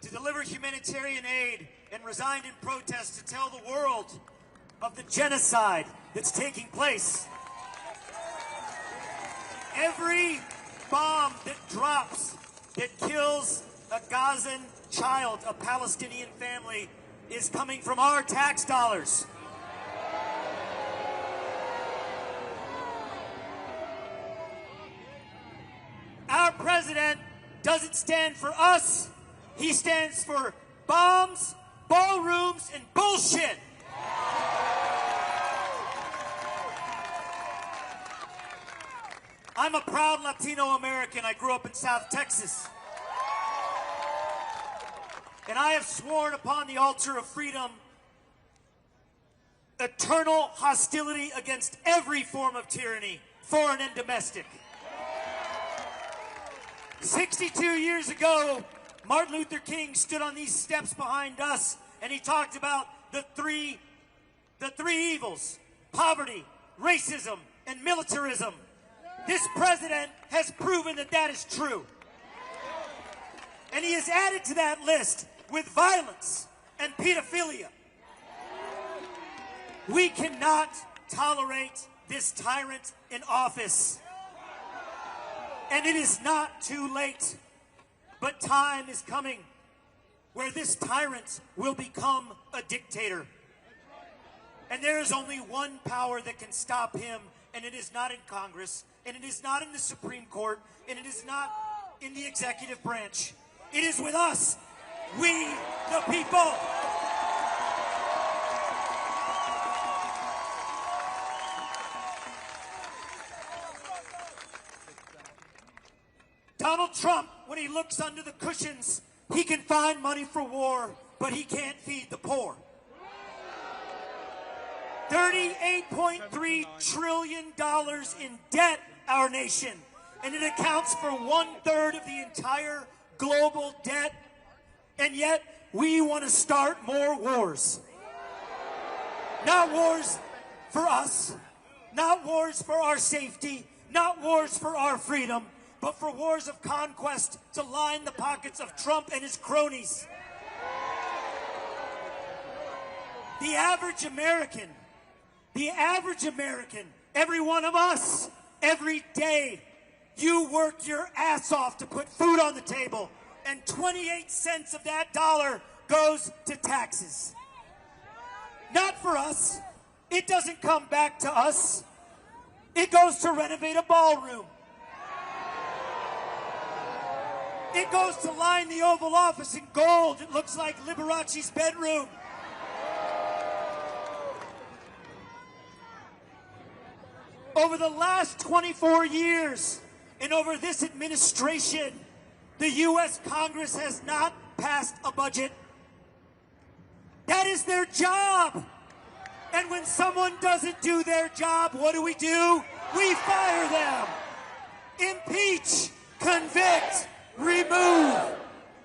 to deliver humanitarian aid and resigned in protest to tell the world of the genocide that's taking place. Every bomb that drops that kills a Gazan child, a Palestinian family, is coming from our tax dollars. Our president doesn't stand for us. He stands for bombs, ballrooms, and bullshit. I'm a proud Latino American. I grew up in South Texas. And I have sworn upon the altar of freedom eternal hostility against every form of tyranny, foreign and domestic. 62 years ago, Martin Luther King stood on these steps behind us, and he talked about the three evils: poverty, racism, and militarism. This president has proven that that is true. And he has added to that list with violence and pedophilia. We cannot tolerate this tyrant in office. And it is not too late, but time is coming where this tyrant will become a dictator. And there is only one power that can stop him, and it is not in Congress, and it is not in the Supreme Court, and it is not in the executive branch. It is with us, we the people. Donald Trump, when he looks under the cushions, he can find money for war, but he can't feed the poor. $38.3 trillion in debt, our nation, and it accounts for 1/3 of the entire global debt, and yet we want to start more wars. Not wars for us, not wars for our safety, not wars for our freedom, but for wars of conquest to line the pockets of Trump and his cronies. The average American, every one of us, every day, you work your ass off to put food on the table, and 28 cents of that dollar goes to taxes. Not for us. It doesn't come back to us. It goes to renovate a ballroom. It goes to line the Oval Office in gold. It looks like Liberace's bedroom. Over the last 24 years, and over this administration, the U.S. Congress has not passed a budget. That is their job. And when someone doesn't do their job, what do? We fire them. Impeach, convict, remove.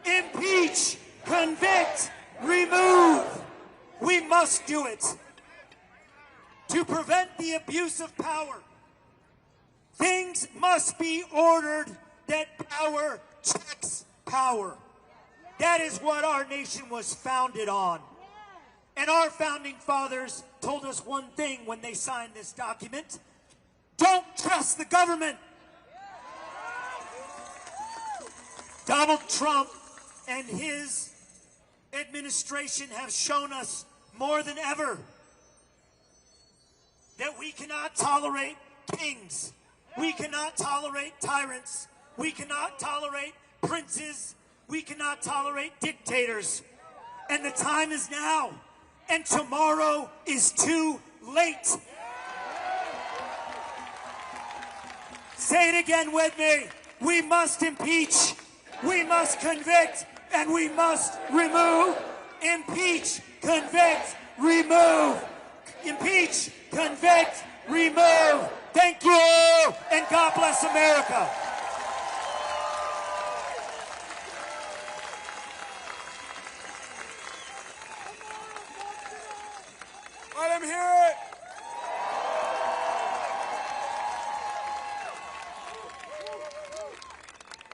Impeach, convict, remove. We must do it. To prevent the abuse of power, things must be ordered that power checks power. That is what our nation was founded on. And our founding fathers told us one thing when they signed this document: don't trust the government. Donald Trump and his administration have shown us more than ever that we cannot tolerate kings. We cannot tolerate tyrants. We cannot tolerate princes. We cannot tolerate dictators. And the time is now. And tomorrow is too late. Say it again with me. We must impeach. We must convict. And we must remove. Impeach, convict, remove. Impeach, convict, remove. Thank you, and God bless America. Let him hear it.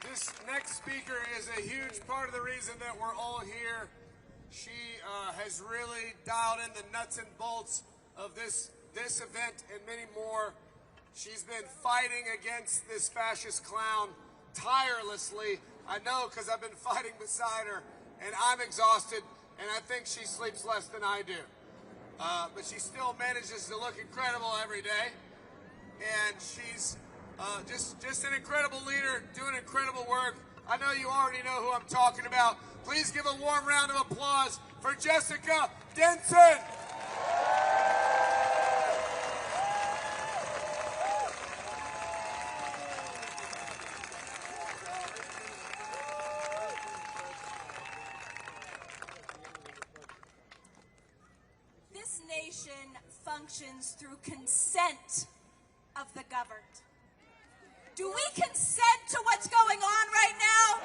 This next speaker is a huge part of the reason that we're all here. She has really dialed in the nuts and bolts of this event and many more. She's been fighting against this fascist clown tirelessly. I know because I've been fighting beside her, and I'm exhausted, and I think she sleeps less than I do. But she still manages to look incredible every day, and she's just an incredible leader, doing incredible work. I know you already know who I'm talking about. Please give a warm round of applause for Jessica Denson. This nation functions through consent of the governed. Do we consent to what's going on right now?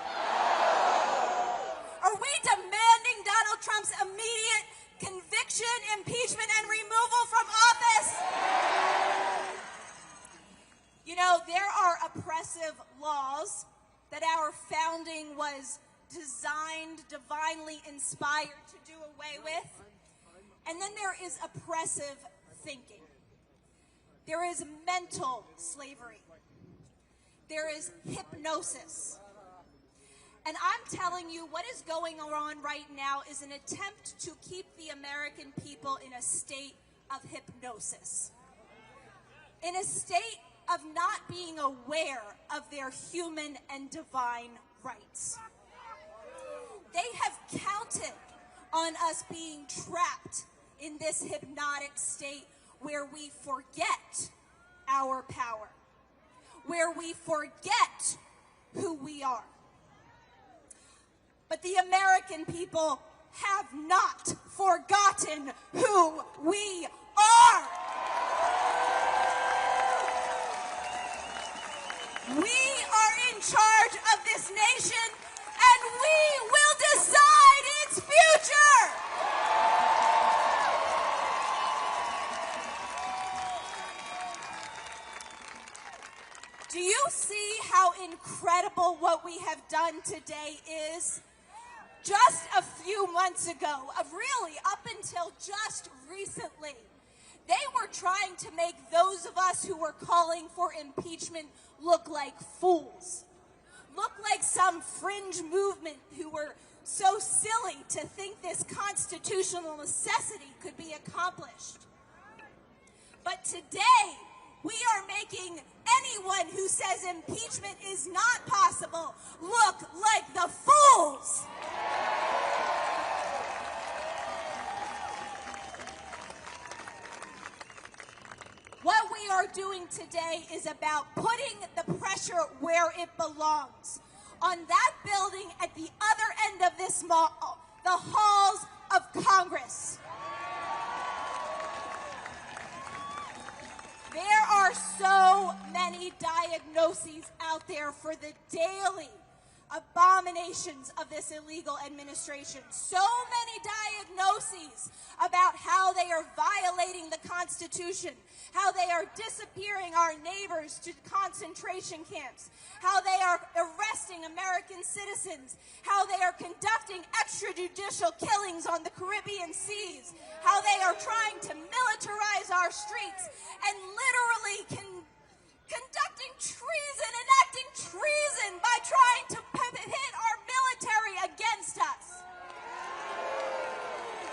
Are we demanding Donald Trump's immediate conviction, impeachment, and removal from office? You know, there are oppressive laws that our founding was designed, divinely inspired to do away with. And then there is oppressive thinking. There is mental slavery. There is hypnosis. And I'm telling you, what is going on right now is an attempt to keep the American people in a state of hypnosis. In a state of not being aware of their human and divine rights. They have counted on us being trapped in this hypnotic state where we forget our power, where we forget who we are. But the American people have not forgotten who we are. We are in charge of this nation, and we will decide its future. Do you see how incredible what we have done today is? Just a few months ago, really up until just recently, they were trying to make those of us who were calling for impeachment look like fools. Look like some fringe movement who were so silly to think this constitutional necessity could be accomplished. But today, we are making anyone who says impeachment is not possible look like the fools. What we are doing today is about putting the pressure where it belongs. On that building at the other end of this mall, the halls of Congress. There are so many diagnoses out there for the daily abominations of this illegal administration. So many diagnoses about how they are violating the Constitution, how they are disappearing our neighbors to concentration camps, how they are arresting American citizens, how they are conducting extrajudicial killings on the Caribbean seas, how they are trying to militarize our streets and literally conducting treason, enacting treason by trying to hit our military against us.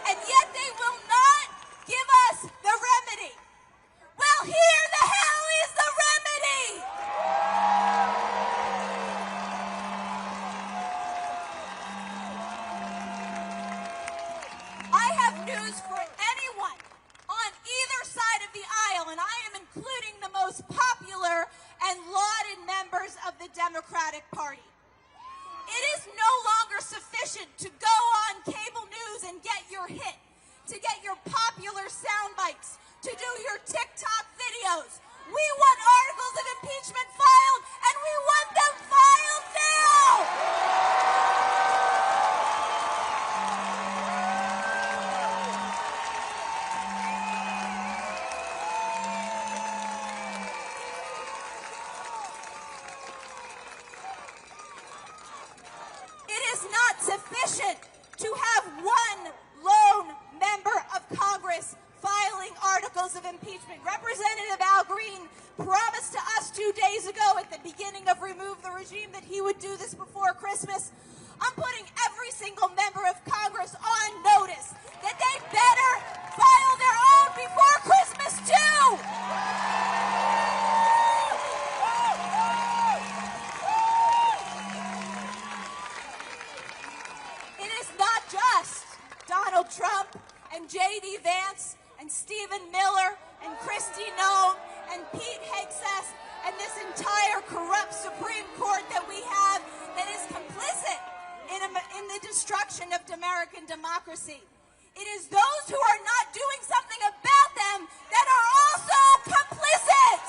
And yet they will not give us the remedy. Well, here the hell is the remedy! I have news for anyone on either side of the aisle, and I am including the most popular and lauded members of the Democratic Party. It is no longer sufficient to go on cable news and get your hit, to get your popular sound bites, to do your TikTok videos. We want articles of impeachment filed, and we want them filed now! It is not sufficient to have one lone member of Congress filing articles of impeachment. Representative Al Green promised to us 2 days ago at the beginning of Remove the Regime that he would do this before Christmas. I'm putting every single member of Congress on notice that they better file their own before Christmas too! It is not just Donald Trump and J.D. Vance and Stephen Miller and Kristi Noem and Pete Hegseth and this entire corrupt Supreme Court that we have that is complicit in the destruction of American democracy. It is those who are not doing something about them that are also complicit!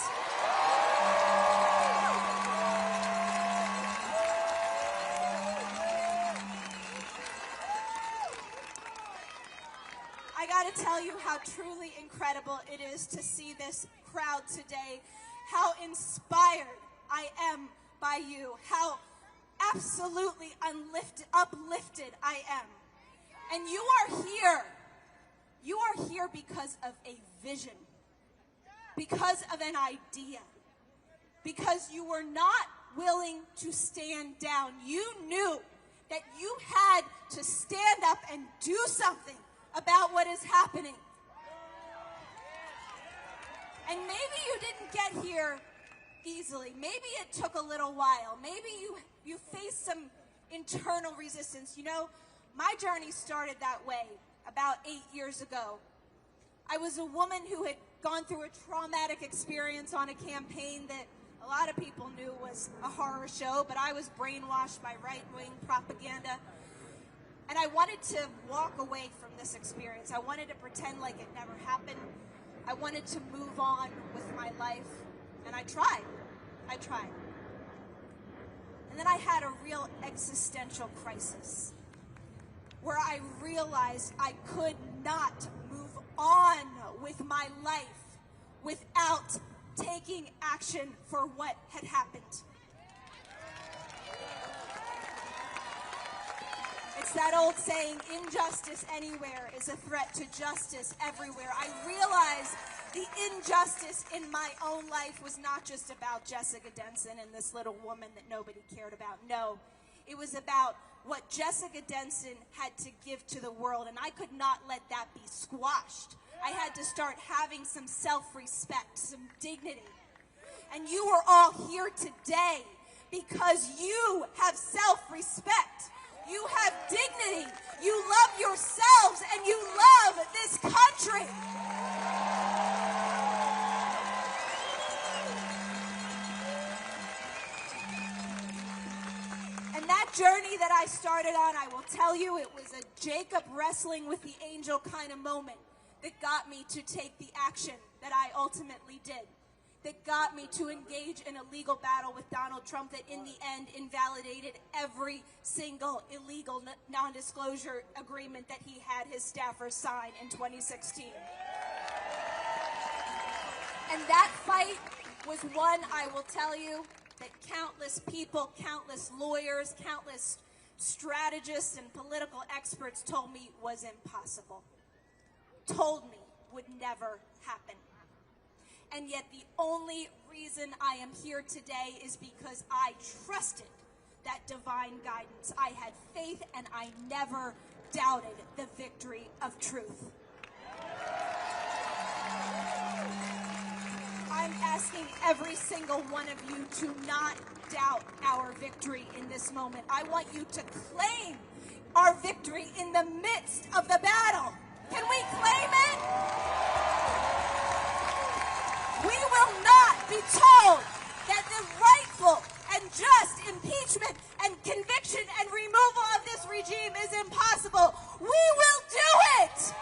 I gotta tell you how truly incredible it is to see this crowd today, how inspired I am by you, how absolutely uplifted I am. And you are here because of a vision. because of an idea, because you were not willing to stand down. You knew that you had to stand up and do something about what is happening. And maybe you didn't get here easily. Maybe it took a little while. Maybe you faced some internal resistance. You know, my journey started that way about 8 years ago. I was a woman who had gone through a traumatic experience on a campaign that a lot of people knew was a horror show, but I was brainwashed by right-wing propaganda. And I wanted to walk away from this experience. I wanted to pretend like it never happened. I wanted to move on with my life. And I tried. And then I had a real existential crisis where I realized I could not move on with my life without taking action for what had happened. It's that old saying, injustice anywhere is a threat to justice everywhere. I realized the injustice in my own life was not just about Jessica Denson and this little woman that nobody cared about. No, it was about what Jessica Denson had to give to the world, and I could not let that be squashed. I had to start having some self-respect, some dignity. And you are all here today because you have self-respect. You have dignity. You love yourselves and you love this country. And that journey that I started on, I will tell you, it was a Jacob wrestling with the angel kind of moment that got me to take the action that I ultimately did, that got me to engage in a legal battle with Donald Trump that in the end invalidated every single illegal non-disclosure agreement that he had his staffers sign in 2016. And that fight was one, I will tell you, that countless people, countless lawyers, countless strategists and political experts told me was impossible. Told me would never happen. And yet the only reason I am here today is because I trusted that divine guidance. I had faith and I never doubted the victory of truth. I'm asking every single one of you to not doubt our victory in this moment. I want you to claim our victory in the midst of the battle. Can we claim it? We will not be told that the rightful and just impeachment and conviction and removal of this regime is impossible. We will do it!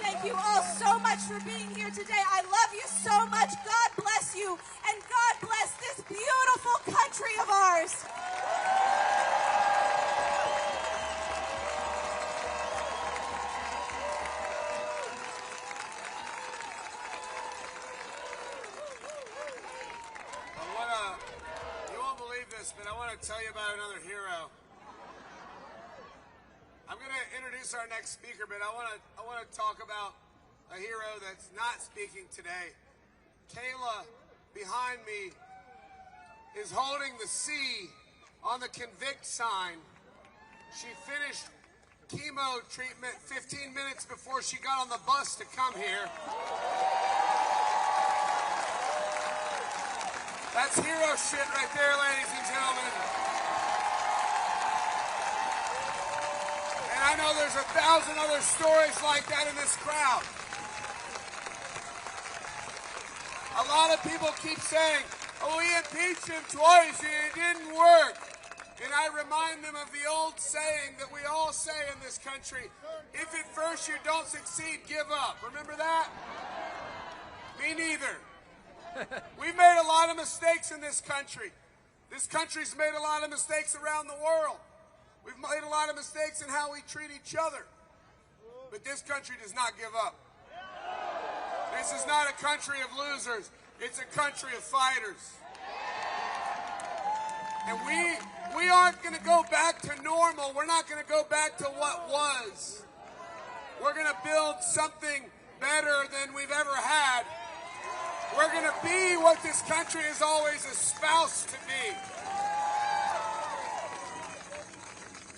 Thank you all so much for being here today. I love you so much. God bless you, and God bless this beautiful country of ours. But I want to tell you about another hero. I'm going to introduce our next speaker, but I want to talk about a hero that's not speaking today. Kayla, behind me, is holding the C on the convict sign. She finished chemo treatment 15 minutes before she got on the bus to come here. That's hero shit right there, ladies and gentlemen. And I know there's 1,000 other stories like that in this crowd. A lot of people keep saying, oh, we impeached him twice and it didn't work. And I remind them of the old saying that we all say in this country, if at first you don't succeed, give up. Remember that? Me neither. We've made a lot of mistakes in this country. This country's made a lot of mistakes around the world. We've made a lot of mistakes in how we treat each other. But this country does not give up. This is not a country of losers. It's a country of fighters. And we aren't going to go back to normal. We're not going to go back to what was. We're going to build something better than we've ever had. We're going to be what this country has always espoused to be.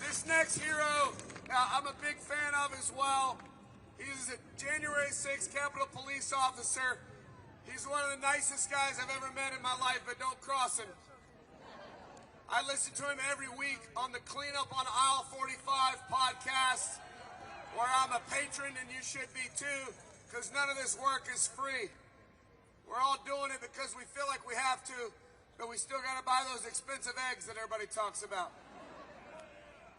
This next hero, I'm a big fan of as well. He's a January 6th Capitol Police officer. He's one of the nicest guys I've ever met in my life, but don't cross him. I listen to him every week on the Cleanup on Aisle 45 podcast, where I'm a patron, and you should be too, because none of this work is free. We're all doing it because we feel like we have to, but we still got to buy those expensive eggs that everybody talks about.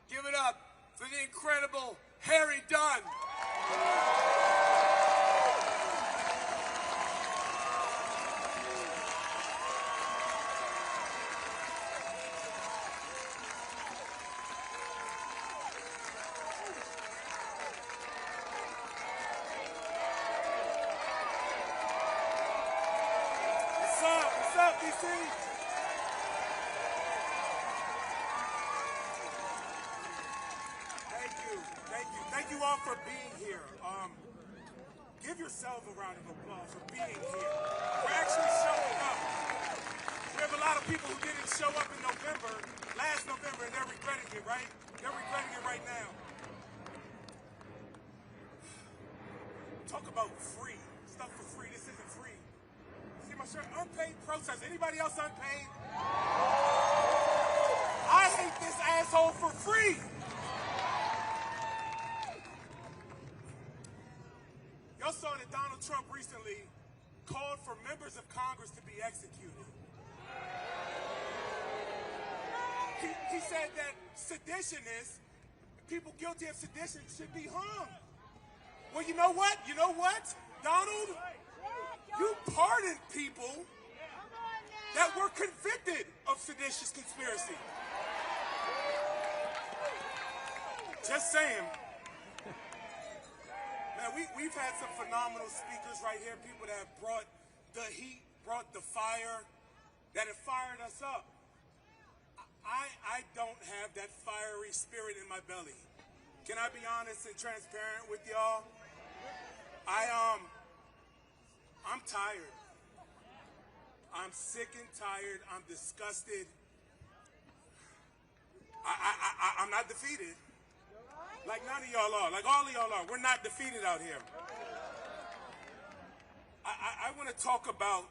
Give it up for the incredible Harry Dunn. What's up, DC? Thank you all for being here. Give yourselves a round of applause for being here, for actually showing up. We have a lot of people who didn't show up in November, last November, and they're regretting it, right? They're regretting it right now. Talk about free. Stuff for free. This isn't free. See my shirt? Unpaid protest. Anybody else unpaid? I hate this asshole for free. Y'all saw that Donald Trump recently called for members of Congress to be executed. He said that seditionists, people guilty of sedition, should be hung. Well, you know what? You know what, Donald? You pardoned people that were convicted of seditious conspiracy. Just saying. Man, we've had some phenomenal speakers right here, people that have brought the heat, brought the fire, that have fired us up. I don't have that fiery spirit in my belly. Can I be honest and transparent with y'all? I'm tired. I'm sick and tired. I'm disgusted. I'm not defeated. Like none of y'all are. Like all of y'all are. We're not defeated out here. I want to talk about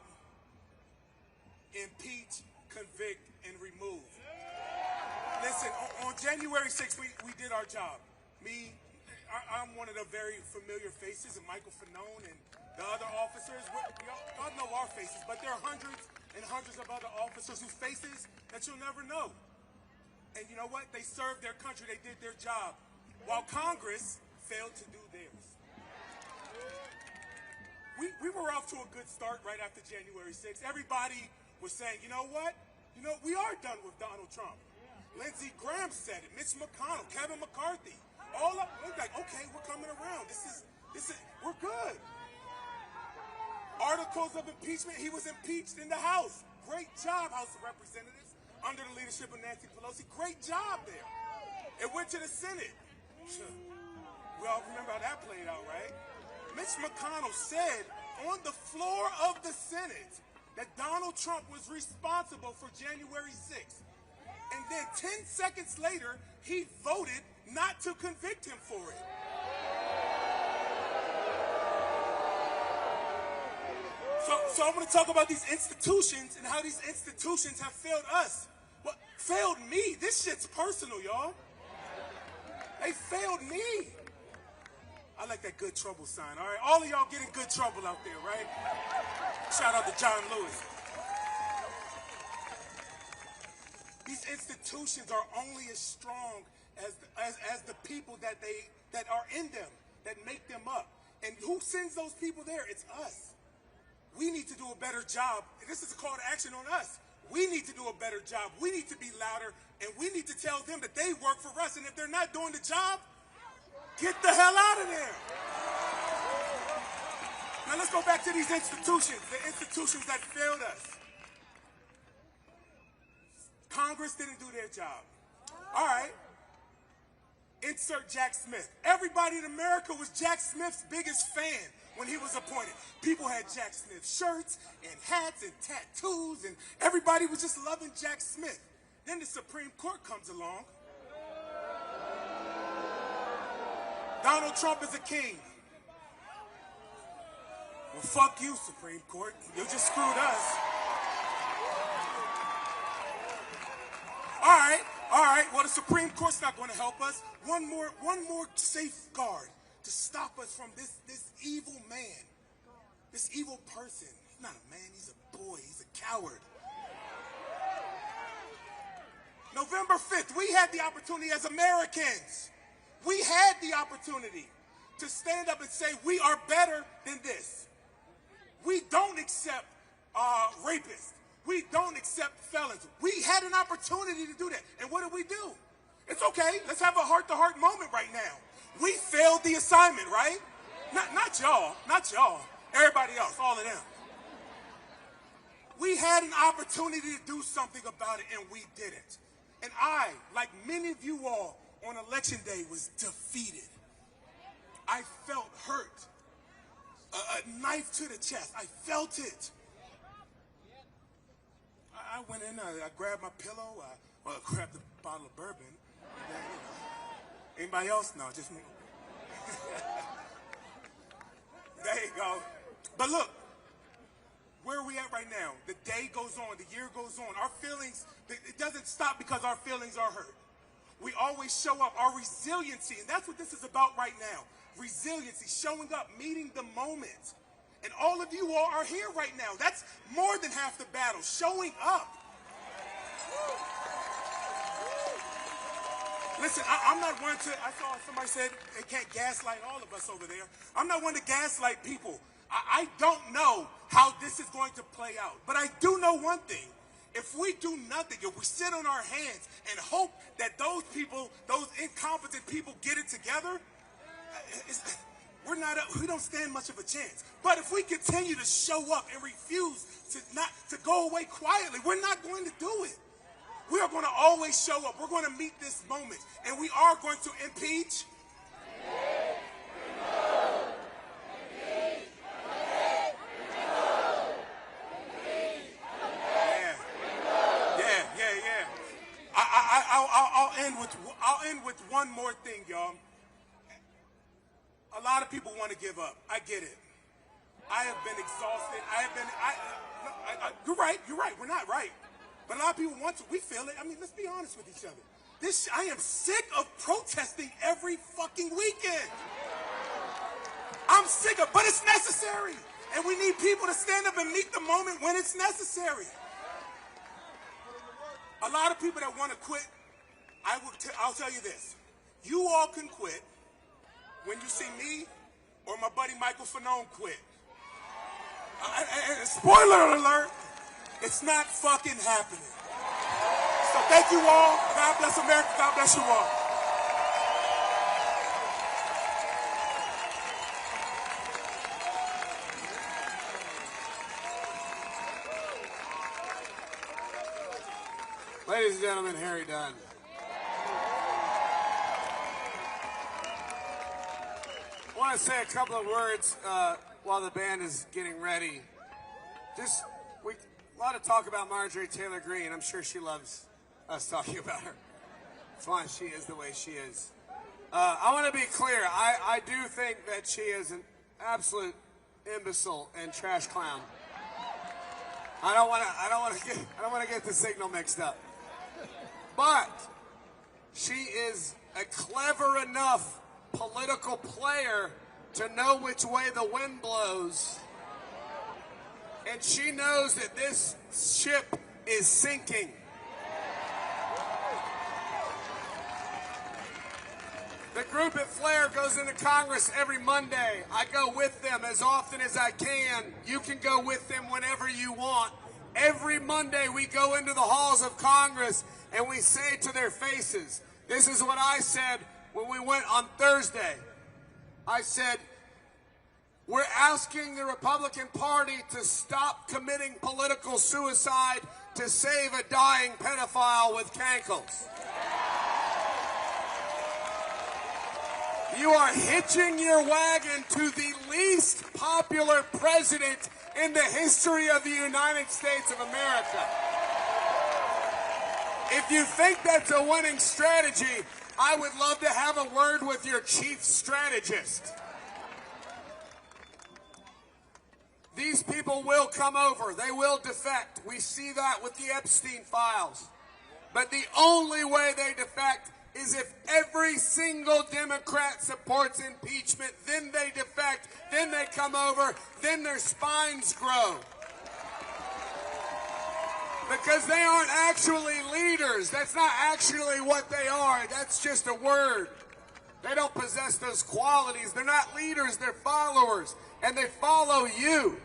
impeach, convict, and remove. Listen, on January 6th, we did our job. I'm one of the very familiar faces, and Michael Fanone and the other officers. Y'all know our faces, but there are hundreds and hundreds of other officers whose faces that you'll never know. And you know what? They served their country. They did their job, while Congress failed to do theirs. We were off to a good start right after January 6th. Everybody was saying, you know what? You know, we are done with Donald Trump. Lindsey Graham said it. Mitch McConnell, Kevin McCarthy. All up, we're like, okay, we're coming around. This is, we're good. Articles of impeachment. He was impeached in the House. Great job, House of Representatives, under the leadership of Nancy Pelosi. Great job there. It went to the Senate. We all remember how that played out, right? Mitch McConnell said on the floor of the Senate that Donald Trump was responsible for January 6th. And then 10 seconds later, he voted not to convict him for it. So I'm going to talk about these institutions and how these institutions have failed us. Well, failed me. This shit's personal, y'all. They failed me. I like that good trouble sign, all right? All of y'all getting good trouble out there, right? Shout out to John Lewis. These institutions are only as strong as the people that are in them, that make them up. And who sends those people there? It's us. We need to do a better job. This is a call to action on us. We need to do a better job. We need to be louder, and we need to tell them that they work for us. And if they're not doing the job, get the hell out of there. Now let's go back to these institutions, the institutions that failed us. Congress didn't do their job. All right. insert Jack Smith. Everybody in America was Jack Smith's biggest fan when he was appointed. People had Jack Smith shirts and hats and tattoos, and everybody was just loving Jack Smith. Then the Supreme Court comes along. Donald Trump is a king. Well, fuck you, Supreme Court. You just screwed us. All right. Well, the Supreme Court's not going to help us. One more safeguard to stop us from this evil man, this evil person. He's not a man. He's a boy. He's a coward. November 5th, we had the opportunity as Americans. We had the opportunity to stand up and say we are better than this. We don't accept rapists. We don't accept felons. We had an opportunity to do that. And what did we do? It's okay. Let's have a heart-to-heart moment right now. We failed the assignment, right? Not y'all. Not y'all. Everybody else, all of them. We had an opportunity to do something about it, and we didn't. And I, like many of you all, on election day was defeated. I felt hurt. A knife to the chest. I felt it. I went in, I grabbed my pillow, I grabbed a bottle of bourbon. And then, anybody else? No, just me. There you go. But look, where are we at right now? The day goes on, the year goes on. Our feelings, it doesn't stop because our feelings are hurt. We always show up, our resiliency, and that's what this is about right now. Resiliency, showing up, meeting the moment. And all of you all are here right now. That's more than half the battle, showing up. Listen, I'm not one to, I saw somebody said they can't gaslight all of us over there. I'm not one to gaslight people. I don't know how this is going to play out. But I do know one thing. If we do nothing, if we sit on our hands and hope that those people, those incompetent people get it together, we don't stand much of a chance. But if we continue to show up and refuse to go away quietly, we're not going to do it. We are going to always show up. We're going to meet this moment. And we are going to impeach. I'll end with one more thing, y'all. A lot of people want to give up. I get it. I have been exhausted. You're right. We're not right. But a lot of people want to. We feel it. I mean, let's be honest with each other. I am sick of protesting every fucking weekend. I'm sick of, but it's necessary. And we need people to stand up and meet the moment when it's necessary. A lot of people that want to quit, I'll tell you this. You all can quit when you see me or my buddy Michael Fanone quit. Spoiler alert, it's not fucking happening. So thank you all. God bless America. God bless you all. Ladies and gentlemen, Harry Dunn. I want to say a couple of words while the band is getting ready. A lot of talk about Marjorie Taylor Greene. I'm sure she loves us talking about her. That's why she is the way she is. I want to be clear. I do think that she is an absolute imbecile and trash clown. I don't want to get the signal mixed up. But she is a clever enough political player to know which way the wind blows. And she knows that this ship is sinking. The group at Flair goes into Congress every Monday. I go with them as often as I can. You can go with them whenever you want. Every Monday we go into the halls of Congress and we say to their faces, this is what I said when we went on Thursday. I said, we're asking the Republican Party to stop committing political suicide to save a dying pedophile with cankles. You are hitching your wagon to the least popular president in the history of the United States of America. If you think that's a winning strategy, I would love to have a word with your chief strategist. These people will come over. They will defect. We see that with the Epstein files. But the only way they defect is if every single Democrat supports impeachment, then they defect, then they come over, then their spines grow. Because they aren't actually leaders. That's not actually what they are. That's just a word. They don't possess those qualities. They're not leaders, they're followers. And they follow you.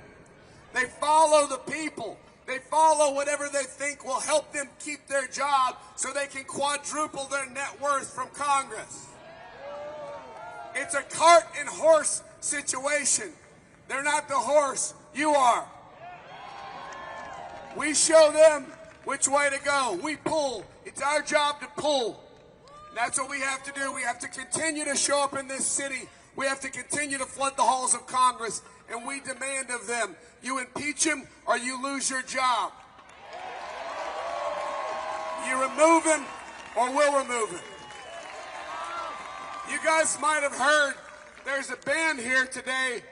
They follow the people. They follow whatever they think will help them keep their job so they can quadruple their net worth from Congress. It's a cart and horse situation. They're not the horse. You are. We show them which way to go. We pull. It's our job to pull. And that's what we have to do. We have to continue to show up in this city. We have to continue to flood the halls of Congress. And we demand of them, you impeach him or you lose your job. You remove him or we'll remove him. You guys might have heard there's a band here today.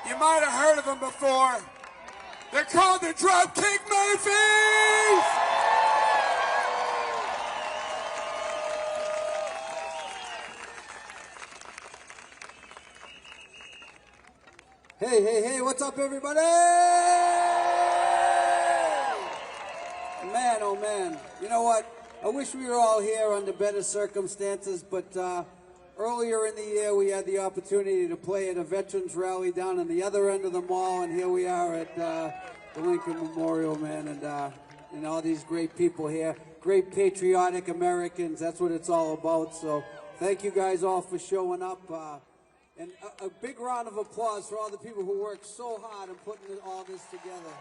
You might have heard of them before. They're called the Dropkick Murphys! Hey, hey, hey, what's up, everybody? Man, oh man. You know what? I wish we were all here under better circumstances, but earlier in the year we had the opportunity to play at a veterans rally down on the other end of the mall, and here we are at the Lincoln Memorial, man, and all these great people here. Great patriotic Americans, that's what it's all about. So thank you guys all for showing up. And a big round of applause for all the people who worked so hard in putting all this together.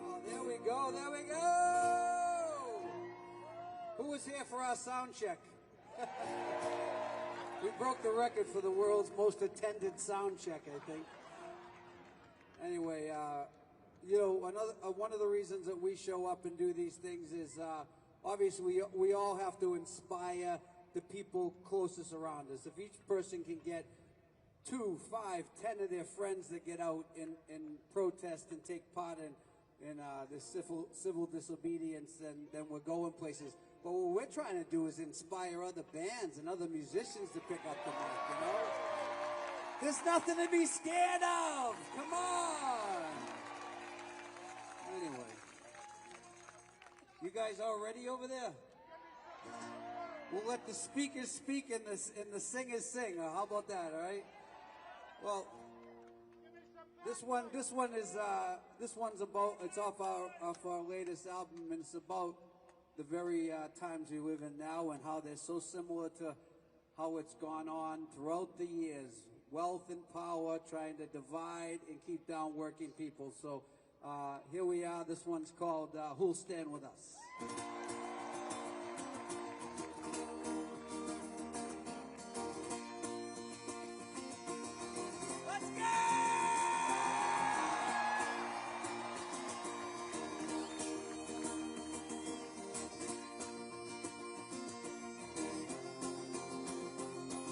Oh, there we go, there we go! Who was here for our sound check? We broke the record for the world's most attended sound check, I think. Anyway, you know, one of the reasons that we show up and do these things is obviously we all have to inspire the people closest around us. If each person can get 2, 5, 10 of their friends that get out and protest and take part in this civil disobedience, then we're going places. But what we're trying to do is inspire other bands and other musicians to pick up the mic, you know? There's nothing to be scared of! Come on! Anyway, you guys all ready over there? We'll let the speakers speak and the singers sing. How about that? All right. Well, this one's about. It's off our latest album, and it's about the very times we live in now and how they're so similar to how it's gone on throughout the years. Wealth and power trying to divide and keep down working people. So. Here we are. This one's called Who'll Stand With Us? Let's go!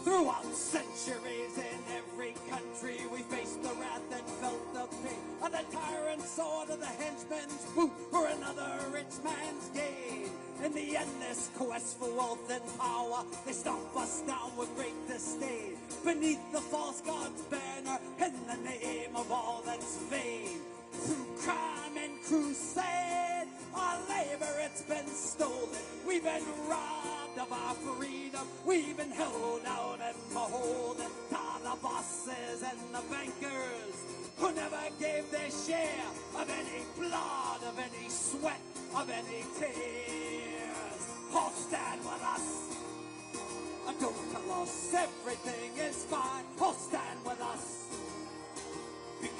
Throughout centuries in every country we faced the wrath and felt the pain of the tyrant's sword of the henchman's boot for another rich man's gain. In the endless quest for wealth and power, they stomp us down with great disdain. Beneath the false god's banner, in the name of all that's vain. Through crime and crusade, our labor it's been stolen. We've been robbed of our freedom. We've been held out and beholden to the bosses and the bankers who never gave their share of any blood, of any sweat, of any tears. Oh, stand with us. Don't tell us everything is fine. Oh, stand with us.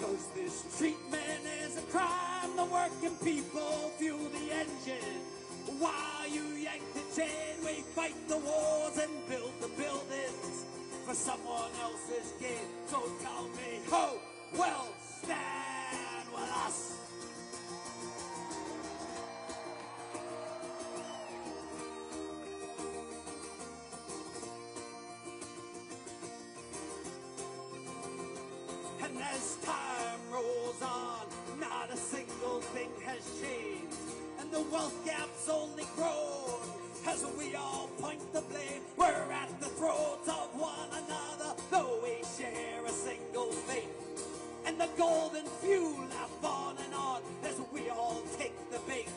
Because this treatment is a crime. The working people fuel the engine. While you yank the chain, we fight the wars and build the buildings for someone else's gain. So tell me who will stand with us? And as time rolls on, not a single thing has changed. And the wealth gap's only grown as we all point the blame. We're at the throats of one another, though we share a single fate. And the golden few laugh on and on as we all take the bait.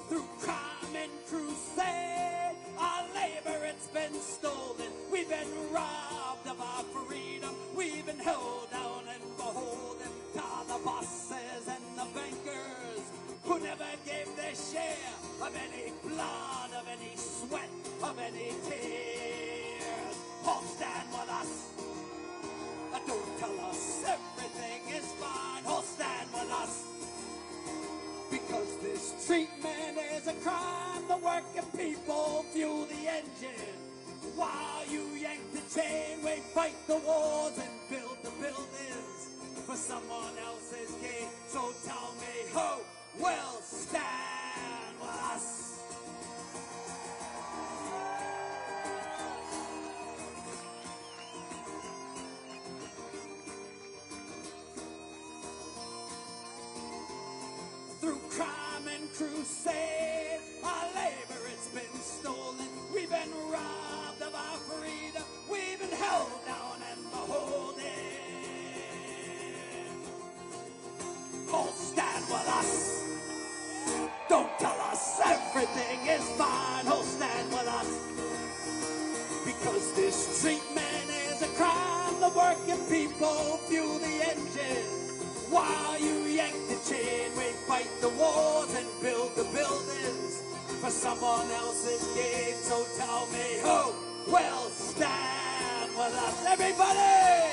Through crime and crusade, our labor, it's been stolen. We've been robbed of our freedom. We've been held down and beholden to the bosses and the bankers who never gave their share of any blood, of any sweat, of any tears. All stand with us. Don't tell us everything is fine. All stand with us. Because this treatment is a crime. The working people fuel the engine. While you yank the chain, we fight the wars and build the buildings for someone else's gain. So tell me who will stand with us? Through crime and crusade, our labor, it's been stolen. We've been robbed of our freedom. We've been held down and beholden. Oh, stand with us. Don't tell us everything is fine. Oh, stand with us. Because this treatment is a crime. The working people fuel the engine. While you yank the chain, we fight the wars and build the buildings for someone else's gain. So tell me who will stand with us? Everybody,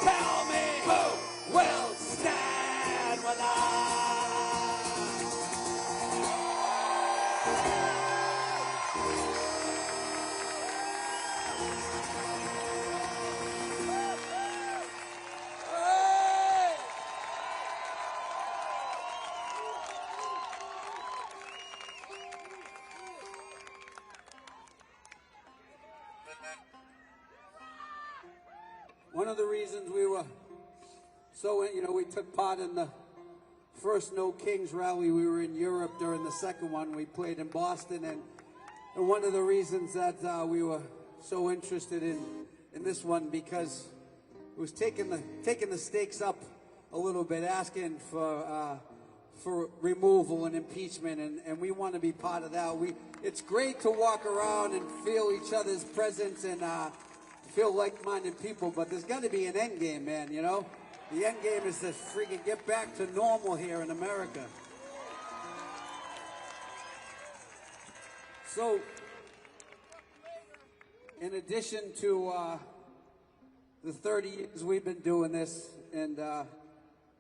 tell me who will stand with us? One of the reasons we were so, we took part in the first No Kings rally. We were in Europe during the second one. We played in Boston, and one of the reasons that we were so interested in this one, because it was taking the stakes up a little bit, asking for removal and impeachment, and we want to be part of that. It's great to walk around and feel each other's presence and feel like-minded people, but there's got to be an end game, man, you know? The end game is to freaking get back to normal here in America. So, in addition to the 30 years we've been doing this and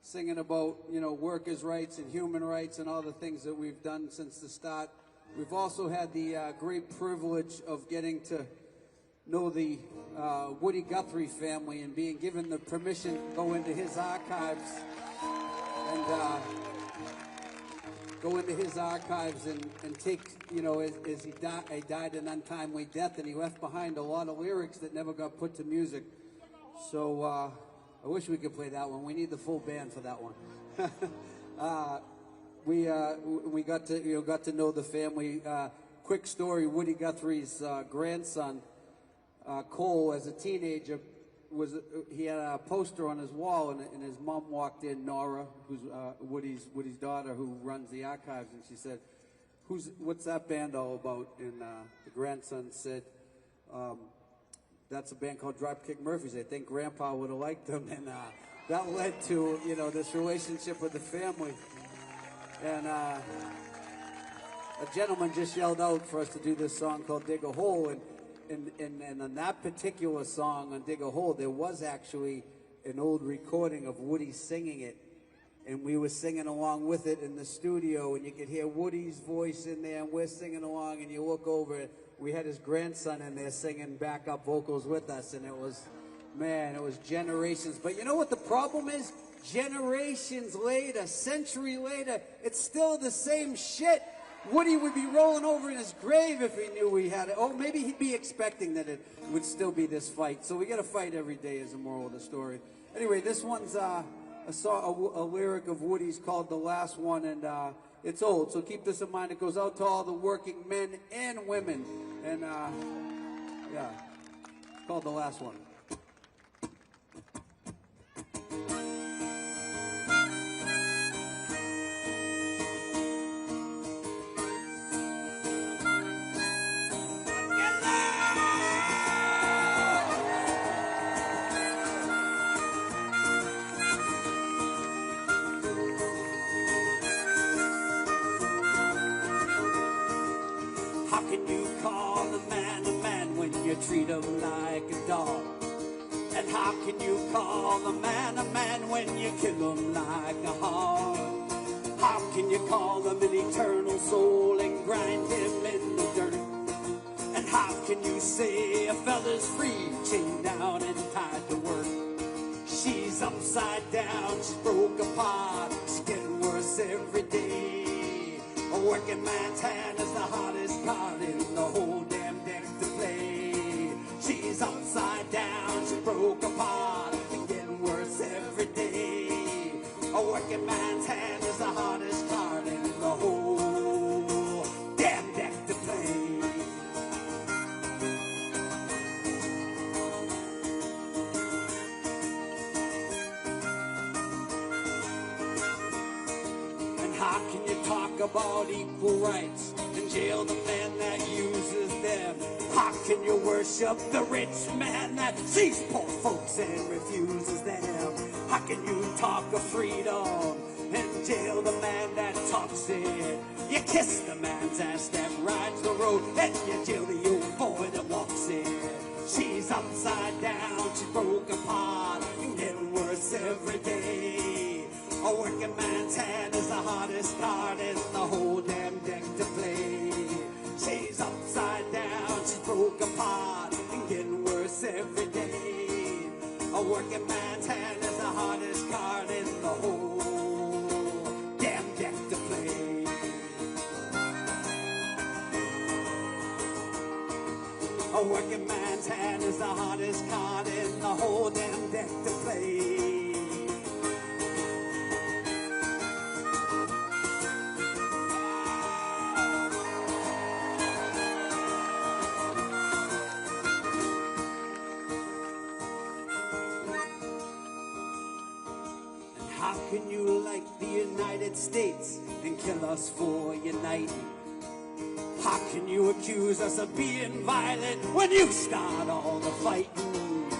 singing about, workers' rights and human rights and all the things that we've done since the start, we've also had the great privilege of getting to know the Woody Guthrie family and being given the permission to go into his archives and take, as he died an untimely death, and he left behind a lot of lyrics that never got put to music. So I wish we could play that one. We need the full band for that one. We got to know the family. Quick story: Woody Guthrie's grandson, Cole, as a teenager, he had a poster on his wall, and his mom walked in, Nora, who's Woody's daughter, who runs the archives, and she said, "What's that band all about?" And the grandson said, "That's a band called Dropkick Murphys. I think Grandpa would have liked them," and that led to this relationship with the family. And a gentleman just yelled out for us to do this song called "Dig a Hole," and on that particular song, on Dig a Hole, there was actually an old recording of Woody singing it, and we were singing along with it in the studio, and you could hear Woody's voice in there, and we're singing along, and you look over, we had his grandson in there singing backup vocals with us, and it was, man, it was generations. But you know what the problem is? Generations later, century later, it's still the same shit. Woody would be rolling over in his grave if he knew we had it. Oh, maybe he'd be expecting that it would still be this fight. So we got to fight every day is the moral of the story. Anyway, this one's a lyric of Woody's called The Last One, and it's old, so keep this in mind. It goes out to all the working men and women, and yeah, it's called The Last One. Treat him like a dog. And how can you call a man when you kill him like a hog? How can you call him an eternal soul and grind him in the dirt? And how can you say a fella's free, chained down and tied to work? She's upside down, she's broke apart, she's getting worse every day. A working man's hand is the hardest card in the whole damn deck to play. She's upside down, she broke apart, and getting worse every day. A working man's hand is the hardest card in the whole damn deck to play. And how can you talk about equal rights and jail the man that uses them? How can you worship the rich man that sees poor folks and refuses them? How can you talk of freedom and jail the man that talks it? You kiss the man's ass that rides the road, and you jail the old boy that walks it. She's upside down, she's broke apart, and getting worse every day. A working man's hand is the hardest card in the whole damn deck to play. She's upside down, she's broke apart, and getting worse every day. A working man's hand is the hardest card in the whole damn deck to play. A working man's hand is the hardest card in the whole damn deck to play. How can you like the United States and kill us for uniting? How can you accuse us of being violent when you start all the fighting?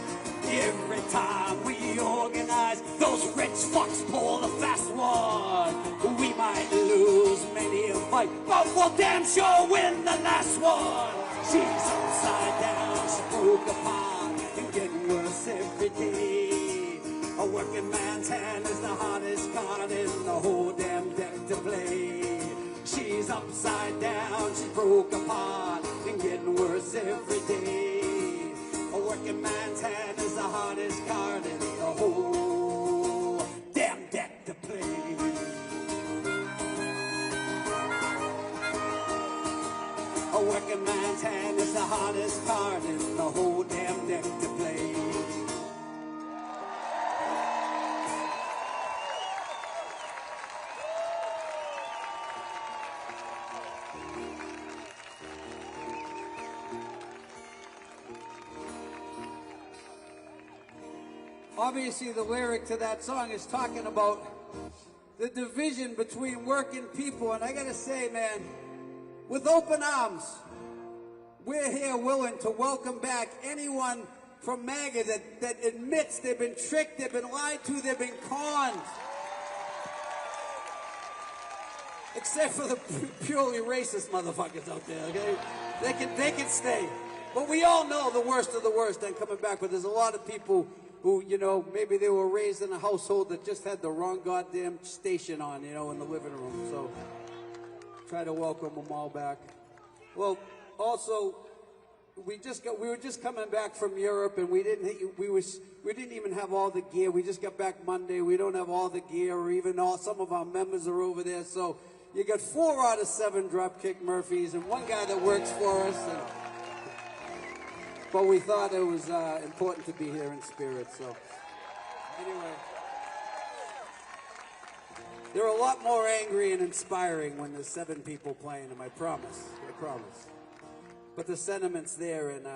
Every time we organize, those rich fucks pull the fast one. We might lose many a fight, but we'll damn sure win the last one. She's upside down, she's broke apart, and getting worse every day. A working man's hand is the hardest card in the whole damn deck to play. She's upside down, she's broke apart, and getting worse every day. A working man's hand is the hardest card in the whole damn deck to play. A working man's hand is the hardest card in the whole damn deck to play. Obviously, the lyric to that song is talking about the division between working people. And I gotta say, man, with open arms, we're here willing to welcome back anyone from MAGA that admits they've been tricked, they've been lied to, they've been conned. Except for the purely racist motherfuckers out there, okay? They can stay. But we all know the worst of the worst ain't coming back, but there's a lot of people who, you know, maybe they were raised in a household that just had the wrong goddamn station on, you know, in the living room. So try to welcome them all back. Well, also, we were just coming back from Europe, and we didn't even have all the gear. We just got back Monday. We don't have all the gear, or even some of our members are over there. So you got 4 out of 7 Dropkick Murphys, and 1 guy that works for us. But we thought it was important to be here in spirit. So anyway, they're a lot more angry and inspiring when there's 7 people playing them. I promise. I promise. But the sentiment's there, and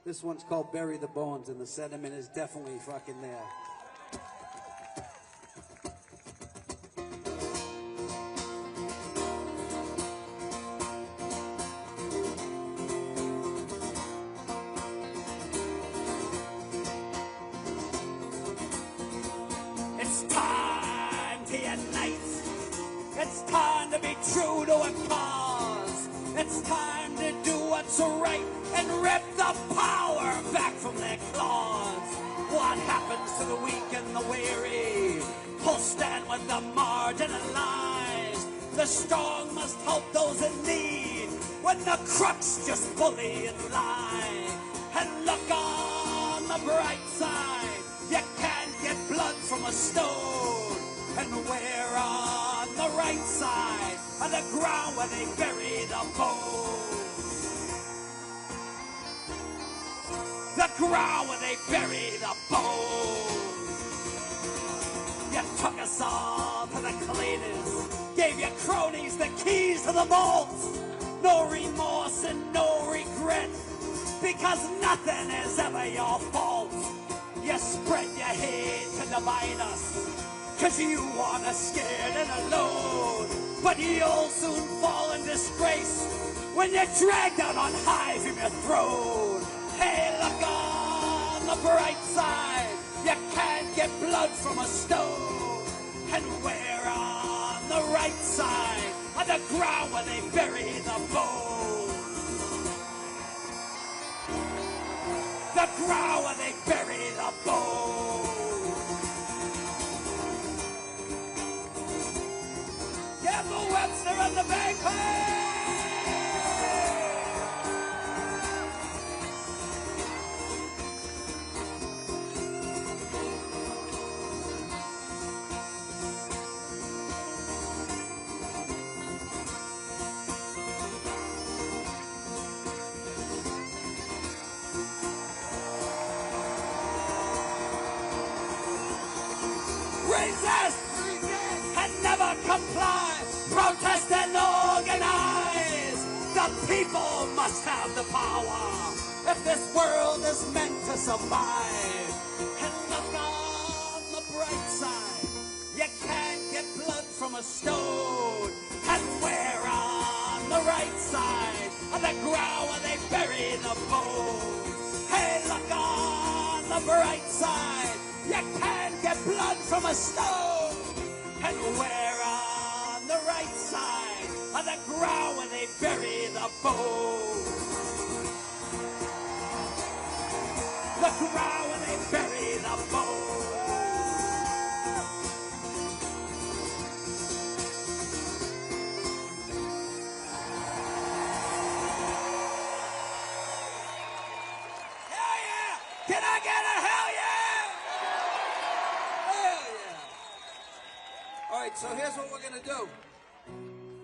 this one's called Bury the Bones, and the sentiment is definitely fucking there. It's time to unite. It's time to be true to a cause. It's time to do what's right and rip the power back from their claws. What happens to the weak and the weary? Who'll stand with the marginalized? The strong must help those in need when the crooks just bully and lie. And look on the bright side, you can't get blood from a stone. And we're on the right side of the ground where they bury the bones. The ground where they bury the bones. You took us all to the cleaners, gave your cronies the keys to the vaults. No remorse and no regret, because nothing is ever your fault. You spread your hate to divide us, 'cause you want us scared and alone. But you'll soon fall in disgrace when you're dragged out on high from your throne. Hey, look on the bright side, you can't get blood from a stone. And we're on the right side of the ground where they bury the bones. The ground where they bury the bones. Gamble Webster on the bagpipe! Resist and never comply. Protest and organize. The people must have the power if this world is meant to survive. And look on the bright side, you can't get blood from a stone. And we're on the right side of the ground where they bury the bones. Hey, look on the bright side, you can't get blood from a stone. And we're on the right side of the ground where they bury the bones. The ground where they bury the bones. Hell yeah! Can I get a hell yeah? Hell yeah! All right, so here's what we're gonna do.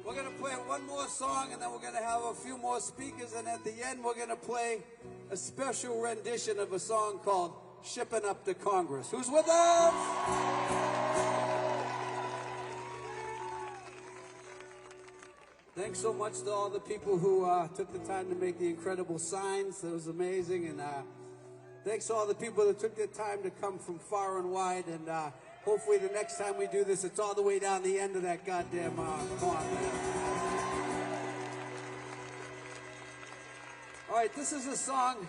We're gonna play one more song, and then we're gonna have a few more speakers, and at the end we're gonna play a special rendition of a song called Shipping Up to Congress. Who's with us? Thanks so much to all the people who took the time to make the incredible signs. That was amazing. And thanks to all the people that took the time to come from far and wide. And hopefully the next time we do this, it's all the way down the end of that goddamn pond. All right, this is a song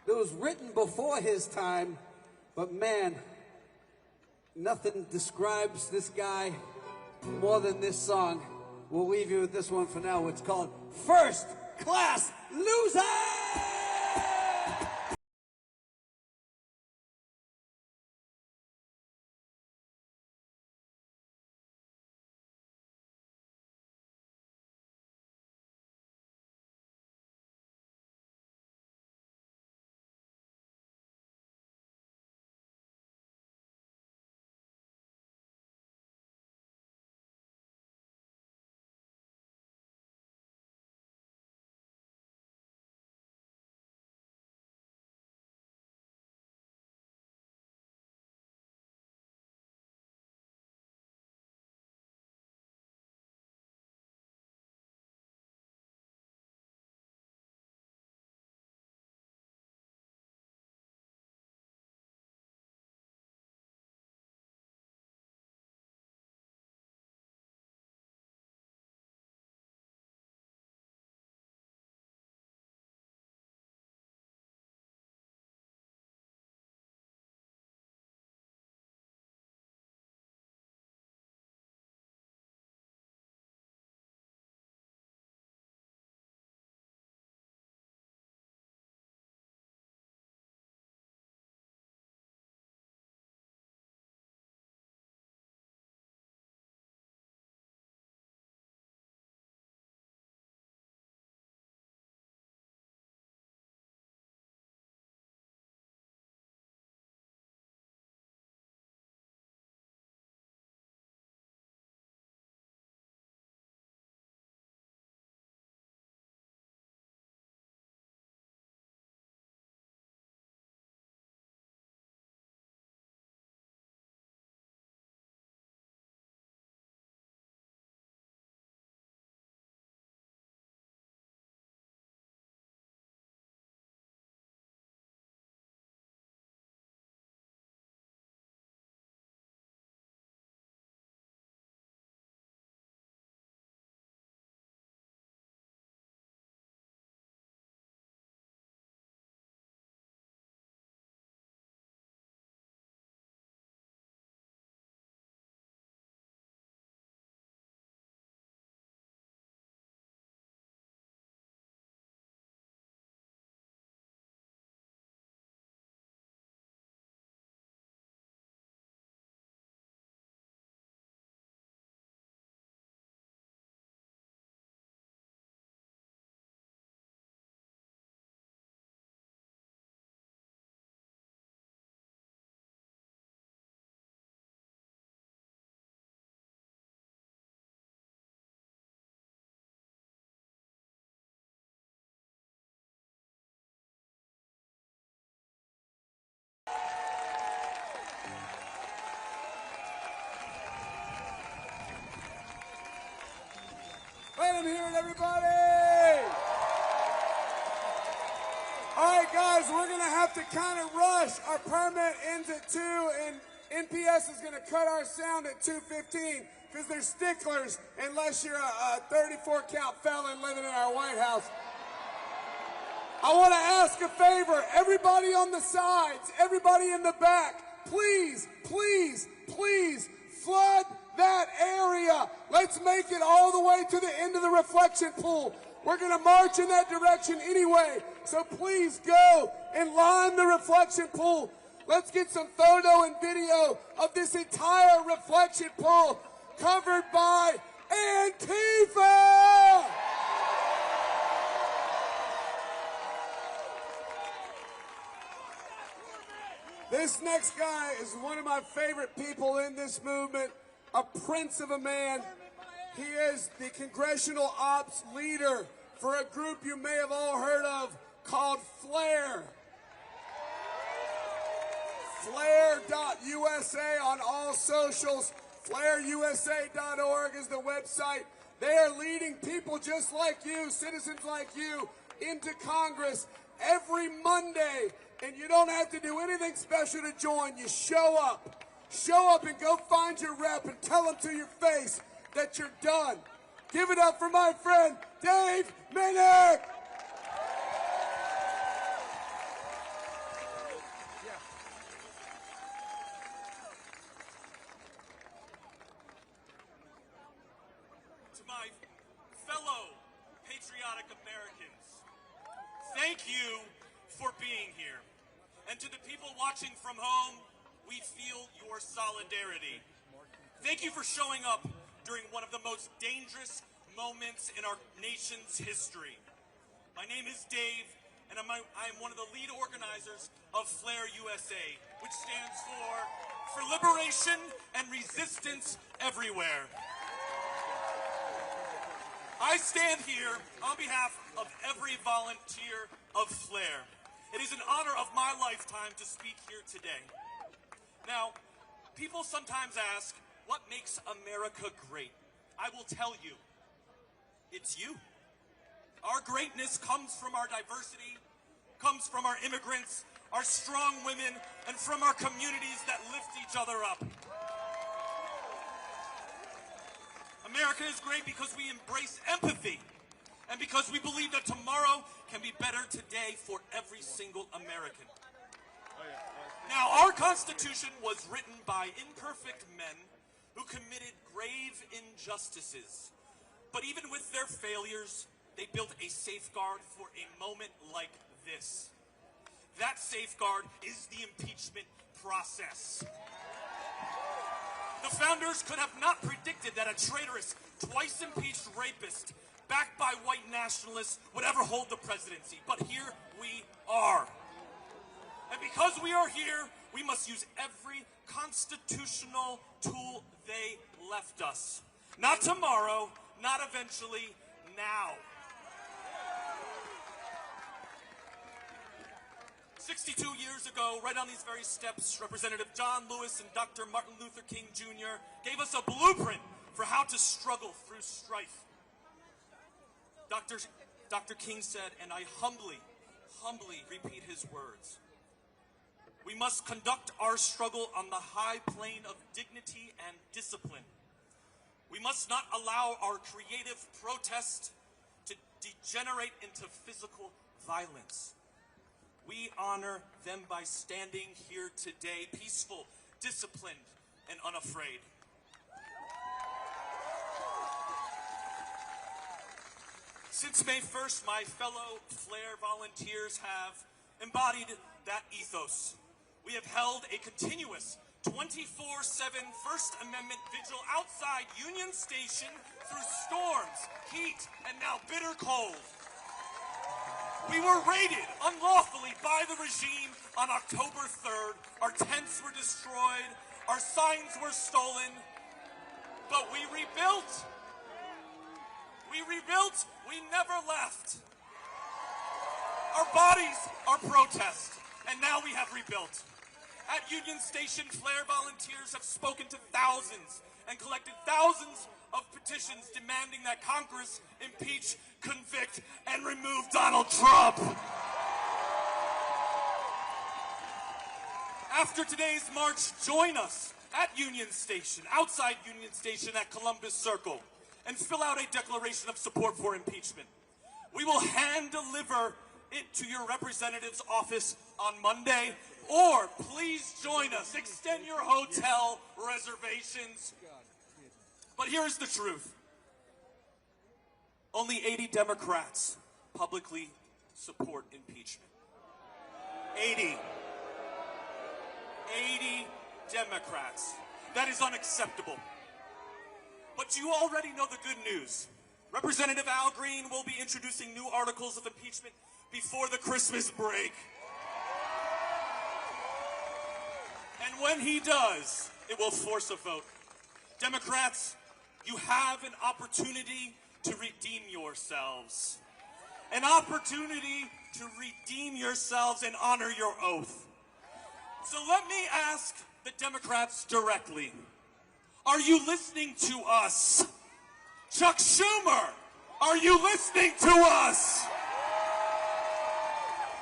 that was written before his time, but man, nothing describes this guy more than this song. We'll leave you with this one for now. It's called First Class Loser! Let him hear it, everybody! All right, guys, we're going to have to kind of rush. Our permit ends at 2, and NPS is going to cut our sound at 2:15 because they're sticklers unless you're a 34-count felon living in our White House. I want to ask a favor. Everybody on the sides, everybody in the back, please, please, please flood that area. Let's make it all the way to the end of the reflection pool. We're going to march in that direction anyway. So please go and line the reflection pool. Let's get some photo and video of this entire reflection pool covered by Antifa! This next guy is one of my favorite people in this movement, a prince of a man. He is the congressional ops leader for a group you may have all heard of called FLARE. FLARE.USA on all socials. FLAREUSA.org is the website. They are leading people just like you, citizens like you, into Congress every Monday. And you don't have to do anything special to join. You show up. Show up and go find your rep and tell them to your face that you're done. Give it up for my friend, Dave Minnick! To my fellow patriotic Americans, thank you for being here. And to the people watching from home, we feel your solidarity. Thank you for showing up during one of the most dangerous moments in our nation's history. My name is Dave, and I am one of the lead organizers of FLARE USA, which stands for Liberation and Resistance Everywhere. I stand here on behalf of every volunteer of FLARE. It is an honor of my lifetime to speak here today. Now, people sometimes ask, what makes America great? I will tell you, it's you. Our greatness comes from our diversity, comes from our immigrants, our strong women, and from our communities that lift each other up. America is great because we embrace empathy, and because we believe that tomorrow can be better today for every single American. Now, our Constitution was written by imperfect men who committed grave injustices. But even with their failures, they built a safeguard for a moment like this. That safeguard is the impeachment process. The founders could have not predicted that a traitorous, twice impeached rapist backed by white nationalists would ever hold the presidency. But here we are. And because we are here, we must use every constitutional tool they left us. Not tomorrow, not eventually, now. 62 years ago, right on these very steps, Representative John Lewis and Dr. Martin Luther King Jr. gave us a blueprint for how to struggle through strife. Dr. King said, and I humbly repeat his words, we must conduct our struggle on the high plane of dignity and discipline. We must not allow our creative protest to degenerate into physical violence. We honor them by standing here today, peaceful, disciplined, and unafraid. Since May 1st, my fellow FLARE volunteers have embodied that ethos. We have held a continuous 24/7 First Amendment vigil outside Union Station through storms, heat, and now bitter cold. We were raided unlawfully by the regime on October 3rd. Our tents were destroyed, our signs were stolen, but we rebuilt. We rebuilt, we never left. Our bodies are protest, and now we have rebuilt. At Union Station, FLARE volunteers have spoken to thousands and collected thousands of petitions demanding that Congress impeach, convict, and remove Donald Trump. After today's march, join us at Union Station, outside Union Station at Columbus Circle, and fill out a declaration of support for impeachment. We will hand-deliver it to your representative's office on Monday, or please join us. Extend your hotel reservations. But here's the truth. Only 80 Democrats publicly support impeachment. 80 Democrats. That is unacceptable. But you already know the good news. Representative Al Green will be introducing new articles of impeachment before the Christmas break. And when he does, it will force a vote. Democrats, you have an opportunity to redeem yourselves. An opportunity to redeem yourselves and honor your oath. So let me ask the Democrats directly. Are you listening to us? Chuck Schumer, are you listening to us?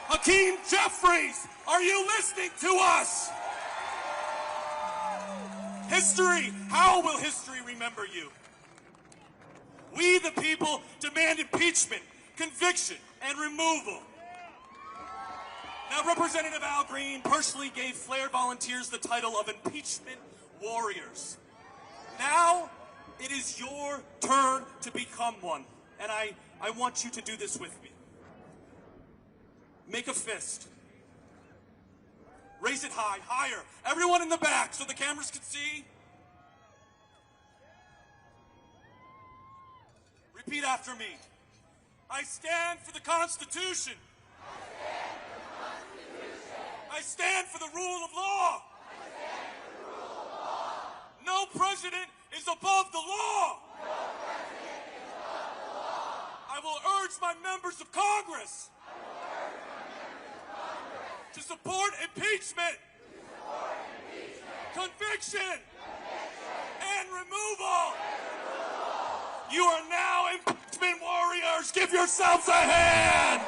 Hakeem Jeffries, are you listening to us? History, how will history remember you? We, the people, demand impeachment, conviction, and removal. Now, Representative Al Green personally gave Flair volunteers the title of impeachment warriors. Now, it is your turn to become one, and I want you to do this with me. Make a fist. Raise it high, higher. Everyone in the back so the cameras can see. Repeat after me. I stand for the Constitution. I stand for the rule of law. No president is above the law. I will urge my members of Congress to support impeachment, conviction, and removal. You are now impeachment warriors. Give yourselves a hand.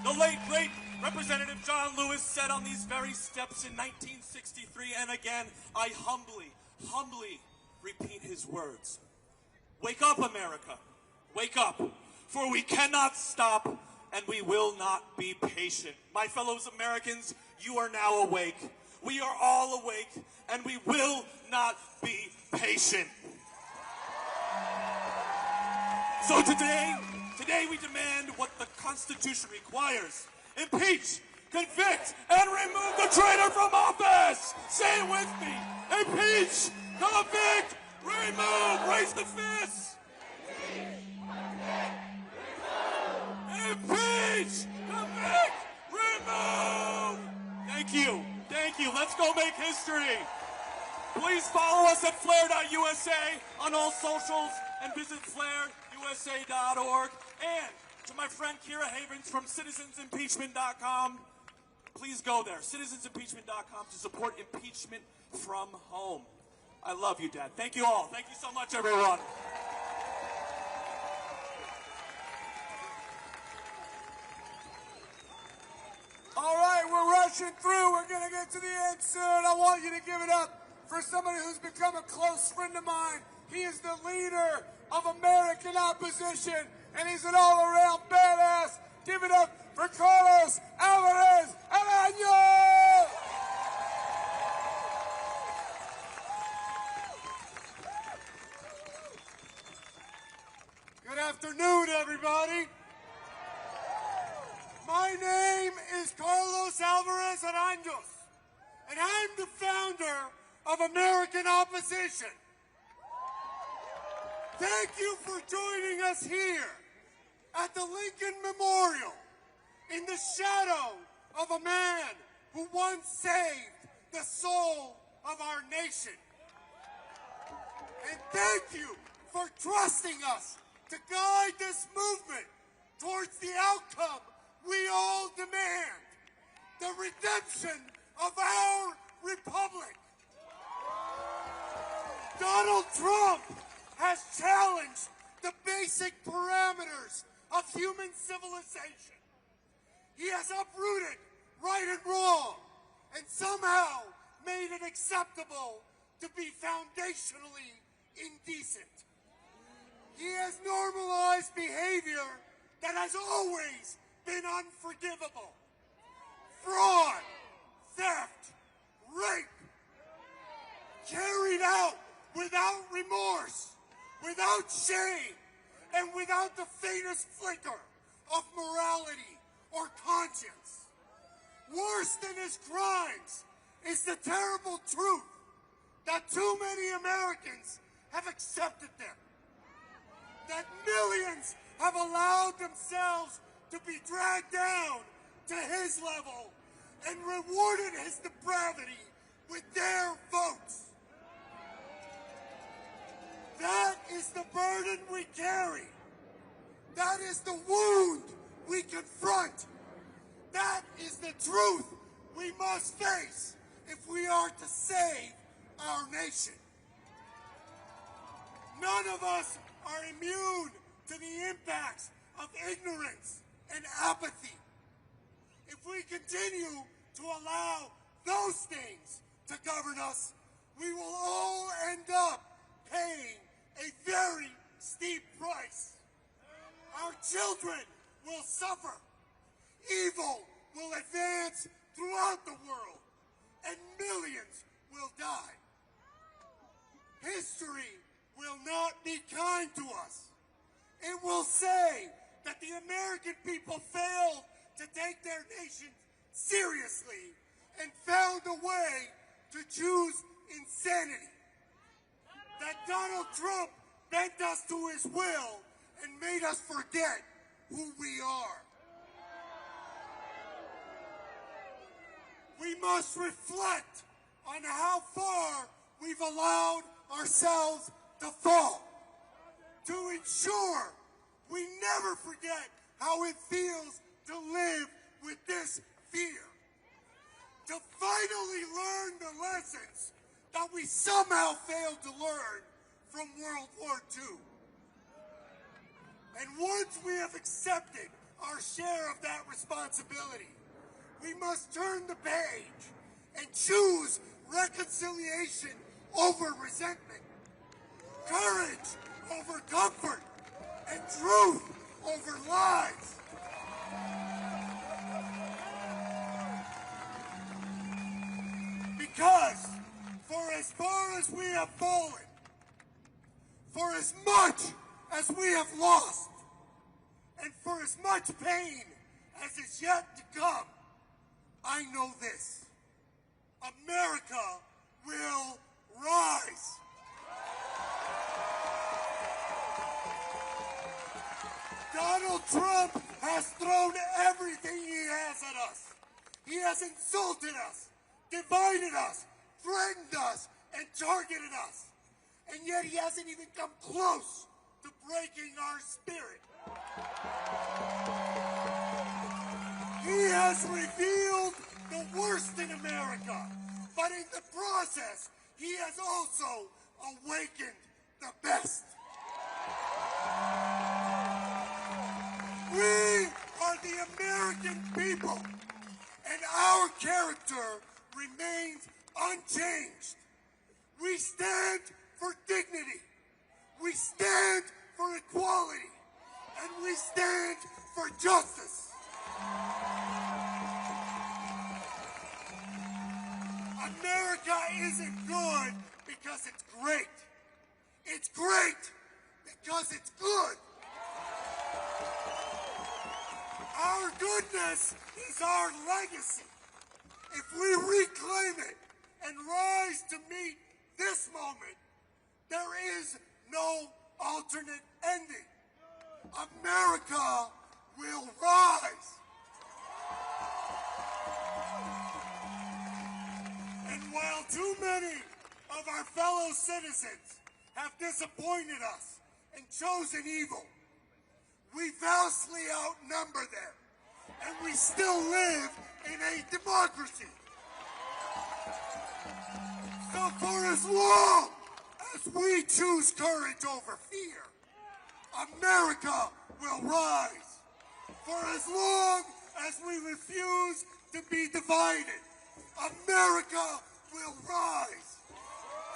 The late, great Representative John Lewis said on these very steps in 1963, and again, I humbly repeat his words. Wake up, America. Wake up. For we cannot stop, and we will not be patient. My fellow Americans, you are now awake. We are all awake, and we will not be patient. So today we demand what the Constitution requires. Impeach, convict, and remove the traitor from office. Say it with me. Impeach, convict, remove. Raise the fist. Impeach, convict, remove. Thank you. Thank you. Let's go make history. Please follow us at Flair.usa on all socials and visit FlairUSA.org. And to my friend Kira Havens from CitizensImpeachment.com, please go there. CitizensImpeachment.com to support impeachment from home. I love you, Dad. Thank you all. Thank you so much, everyone. All right, we're rushing through. We're going to get to the end soon. I want you to give it up for somebody who's become a close friend of mine. He is the leader of American opposition, and he's an all-around badass. Give it up for Carlos Alvarez Araño! Good afternoon, everybody. My name is Carlos Alvarez Araños, and I'm the founder of American Opposition. Thank you for joining us here at the Lincoln Memorial in the shadow of a man who once saved the soul of our nation. And thank you for trusting us to guide this movement towards the outcome we all demand, the redemption of our republic. Donald Trump has challenged the basic parameters of human civilization. He has uprooted right and wrong and somehow made it acceptable to be foundationally indecent. He has normalized behavior that has always been unforgivable. Fraud, theft, rape, carried out without remorse, without shame, and without the faintest flicker of morality or conscience. Worse than his crimes is the terrible truth that too many Americans have accepted them. That millions have allowed themselves to be dragged down to his level and rewarded his depravity with their votes. That is the burden we carry. That is the wound we confront. That is the truth we must face if we are to save our nation. None of us are immune to the impacts of ignorance and apathy. If we continue to allow those things to govern us, we will all end up paying a very steep price. Our children will suffer. Evil will advance throughout the world, and millions will die. History will not be kind to us. It will say that the American people failed to take their nation seriously and found a way to choose insanity. That Donald Trump bent us to his will and made us forget who we are. We must reflect on how far we've allowed ourselves to fall, to ensure we never forget how it feels to live with this fear, to finally learn the lessons that we somehow failed to learn from World War II. And once we have accepted our share of that responsibility, we must turn the page and choose reconciliation over resentment, courage over comfort, and truth over lies. Because for as far as we have fallen, for as much as we have lost, and for as much pain as is yet to come, I know this: America will rise. Donald Trump has thrown everything he has at us. He has insulted us, divided us, threatened us, and targeted us. And yet he hasn't even come close to breaking our spirit. He has revealed the worst in America, but in the process, he has also awakened the best. We are the American people, and our character remains unchanged. We stand for dignity, we stand for equality, and we stand for justice. America isn't good because it's great. It's great because it's good. Our goodness is our legacy. If we reclaim it and rise to meet this moment, there is no alternate ending. America will rise. And while too many of our fellow citizens have disappointed us and chosen evil, we vastly outnumber them, and we still live in a democracy. For as long as we choose courage over fear, America will rise. For as long as we refuse to be divided, America will rise.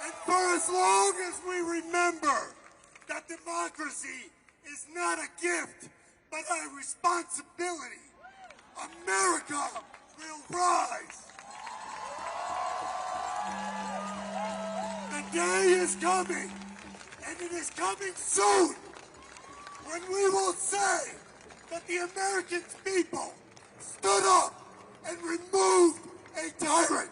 And for as long as we remember that democracy is not a gift, but a responsibility, America will rise. The day is coming, and it is coming soon, when we will say that the American people stood up and removed a tyrant.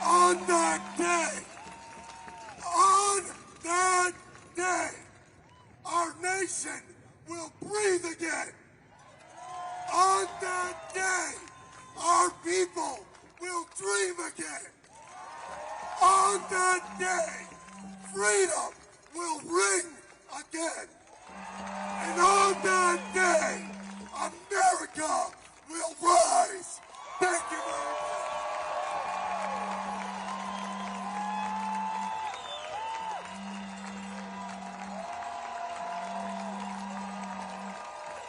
On that day, our nation will breathe again. On that day, our people will dream again. On that day, freedom will ring again. And on that day, America will rise. Thank you very much.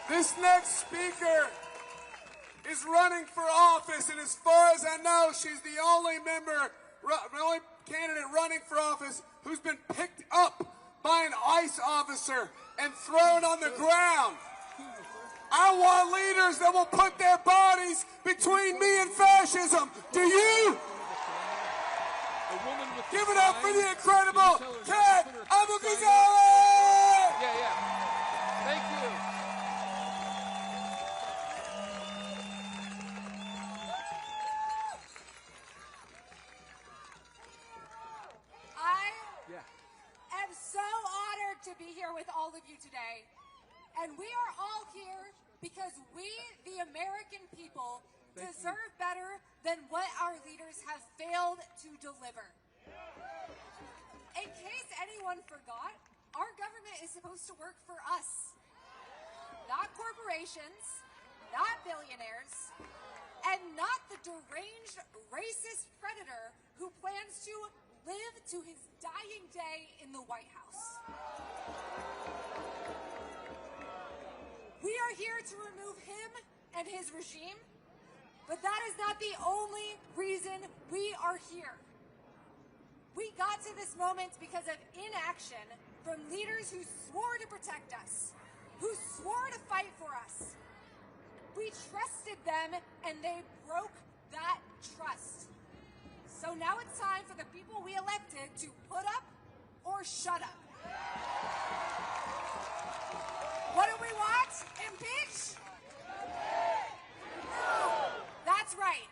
This next speaker is running for office, and as far as I know, she's the only candidate running for office who's been picked up by an ICE officer and thrown on the ground. I want leaders that will put their bodies between me and fascism. Do you? Give it up for the incredible Kat Abu-Ghazaleh! Yeah. Thank you. I am so honored to be here with all of you today. And we are all here because we, the American people, deserve better than what our leaders have failed to deliver. In case anyone forgot, our government is supposed to work for us. Not corporations, not billionaires, and not the deranged racist predator who plans to live to his dying day in the White House. We are here to remove him and his regime, but that is not the only reason we are here. We got to this moment because of inaction from leaders who swore to protect us, who swore to fight for us. We trusted them and they broke that trust. So now it's time for the people we elected to put up or shut up. What do we want? Impeach? That's right.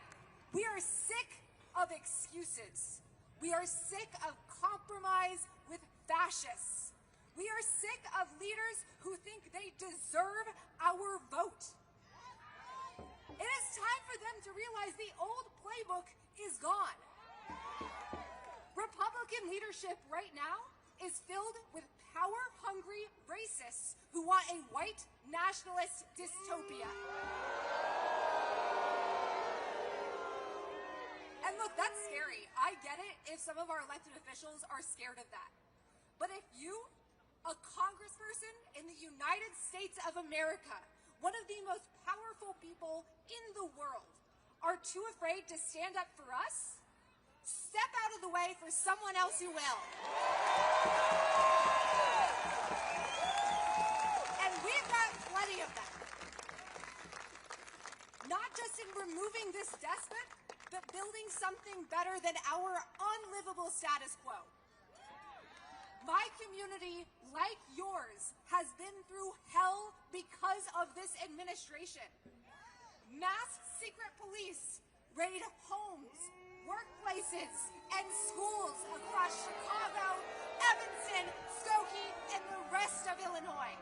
We are sick of excuses. We are sick of compromise with fascists. We are sick of leaders who think they deserve our vote. It is time for them to realize the old playbook is gone. Republican leadership right now is filled with power-hungry racists who want a white nationalist dystopia. And look, that's scary. I get it if some of our elected officials are scared of that. But if you, a congressperson in the United States of America, one of the most powerful people in the world, are too afraid to stand up for us, step out of the way for someone else who will. And we've got plenty of them. Not just in removing this despot, but building something better than our unlivable status quo. My community, like yours, has been through hell because of this administration. Masked secret police raid homes, workplaces, and schools across Chicago, Evanston, Skokie, and the rest of Illinois.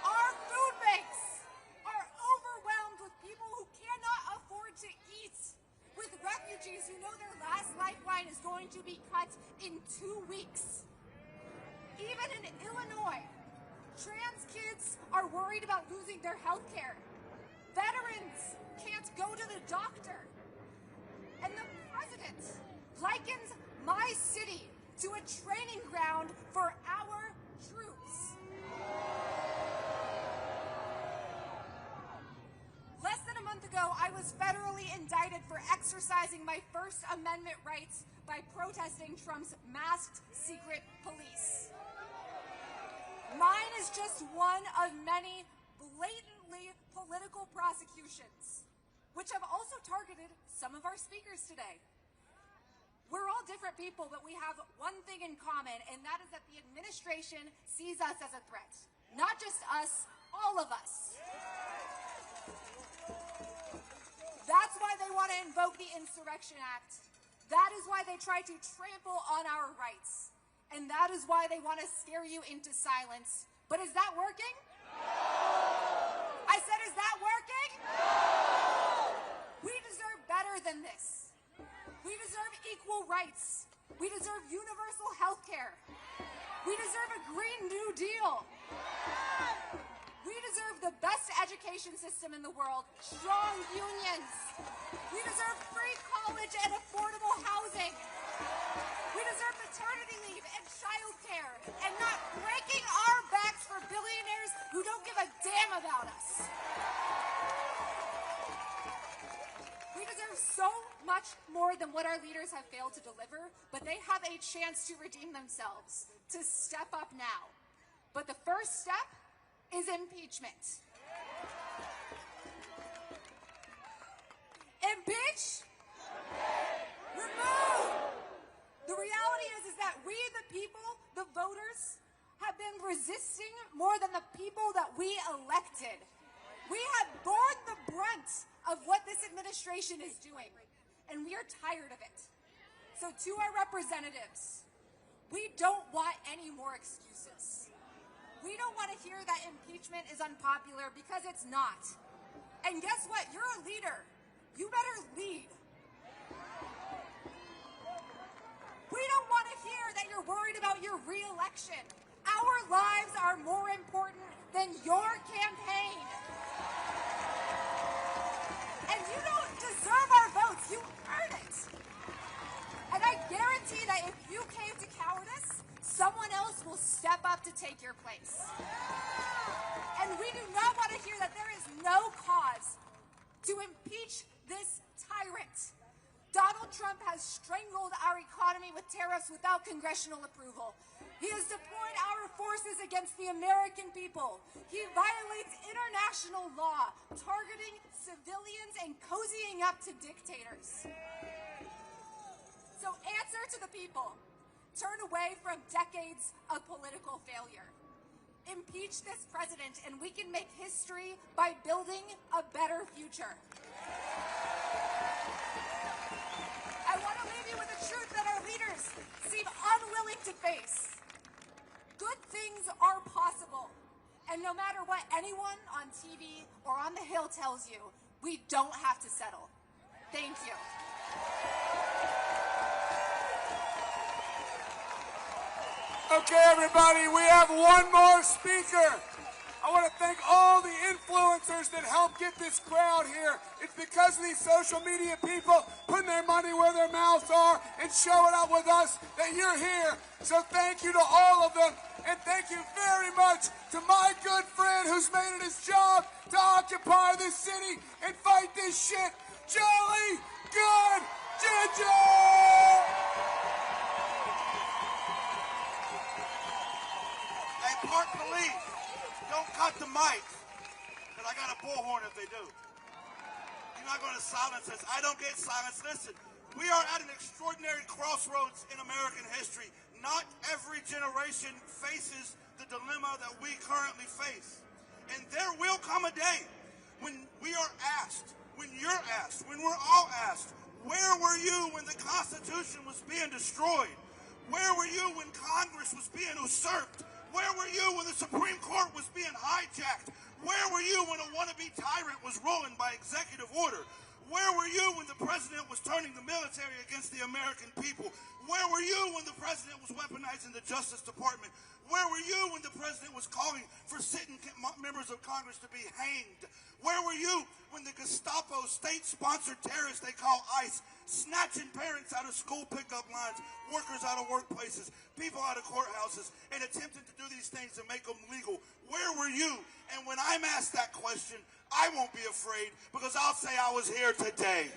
Our food banks are overwhelmed with people who cannot afford to eat, with refugees who know their last lifeline is going to be cut in 2 weeks. Even in Illinois, trans kids are worried about losing their health care. Veterans can't go to the doctor. And the president likens my city to a training ground for our troops. Less than a month ago, I was federally indicted for exercising my First Amendment rights by protesting Trump's masked secret police. Mine is just one of many blatantly political prosecutions, which have also targeted some of our speakers today. We're all different people, but we have one thing in common, and that is that the administration sees us as a threat. Not just us, all of us. That's why they want to invoke the Insurrection Act. That is why they try to trample on our rights. And that is why they want to scare you into silence. But is that working? No! I said, is that working? No! We deserve better than this. We deserve equal rights. We deserve universal health care. We deserve a Green New Deal. We deserve the best education system in the world, strong unions. We deserve free college and affordable housing. We deserve maternity leave and childcare, and not breaking our backs for billionaires who don't give a damn about us. We deserve so much more than what our leaders have failed to deliver, but they have a chance to redeem themselves, to step up now. But the first step is impeachment. Impeach? Remove! The reality is that we, the people, the voters, have been resisting more than the people that we elected. We have borne the brunt of what this administration is doing, and we are tired of it. So to our representatives, we don't want any more excuses. We don't want to hear that impeachment is unpopular, because it's not. And guess what? You're a leader. You better lead. We don't want to hear that you're worried about your re-election. Our lives are more important than your campaign. And you don't deserve our votes. You earn it. And I guarantee that if you came to cowardice, someone else will step up to take your place. And we do not want to hear that there is no cause to impeach this tyrant. Donald Trump has strangled our economy with tariffs without congressional approval. He has deployed our forces against the American people. He violates international law, targeting civilians and cozying up to dictators. So answer to the people. Turn away from decades of political failure. Impeach this president, and we can make history by building a better future. I want to leave you with a truth that our leaders seem unwilling to face. Good things are possible. And no matter what anyone on TV or on the Hill tells you, we don't have to settle. Thank you. Okay, everybody, we have one more speaker. I want to thank all the influencers that helped get this crowd here. It's because of these social media people putting their money where their mouths are and showing up with us that you're here. So thank you to all of them. And thank you very much to my good friend who's made it his job to occupy this city and fight this shit, Jolly Good Ginger! Hey, Park Police, don't cut the mic, because I got a bullhorn if they do. You're not going to silence us. I don't get silenced. Listen, we are at an extraordinary crossroads in American history. Not every generation faces the dilemma that we currently face. And there will come a day when we are asked, when you're asked, when we're all asked, where were you when the Constitution was being destroyed? Where were you when Congress was being usurped? Where were you when the Supreme Court was being hijacked? Where were you when a wannabe tyrant was ruling by executive order? Where were you when the president was turning the military against the American people? Where were you when the president was weaponizing the Justice Department? Where were you when the president was calling for sitting members of Congress to be hanged? Where were you when the Gestapo, state-sponsored terrorists they call ICE, snatching parents out of school pickup lines, workers out of workplaces, people out of courthouses, and attempting to do these things to make them legal. Where were you? And when I'm asked that question, I won't be afraid, because I'll say I was here today.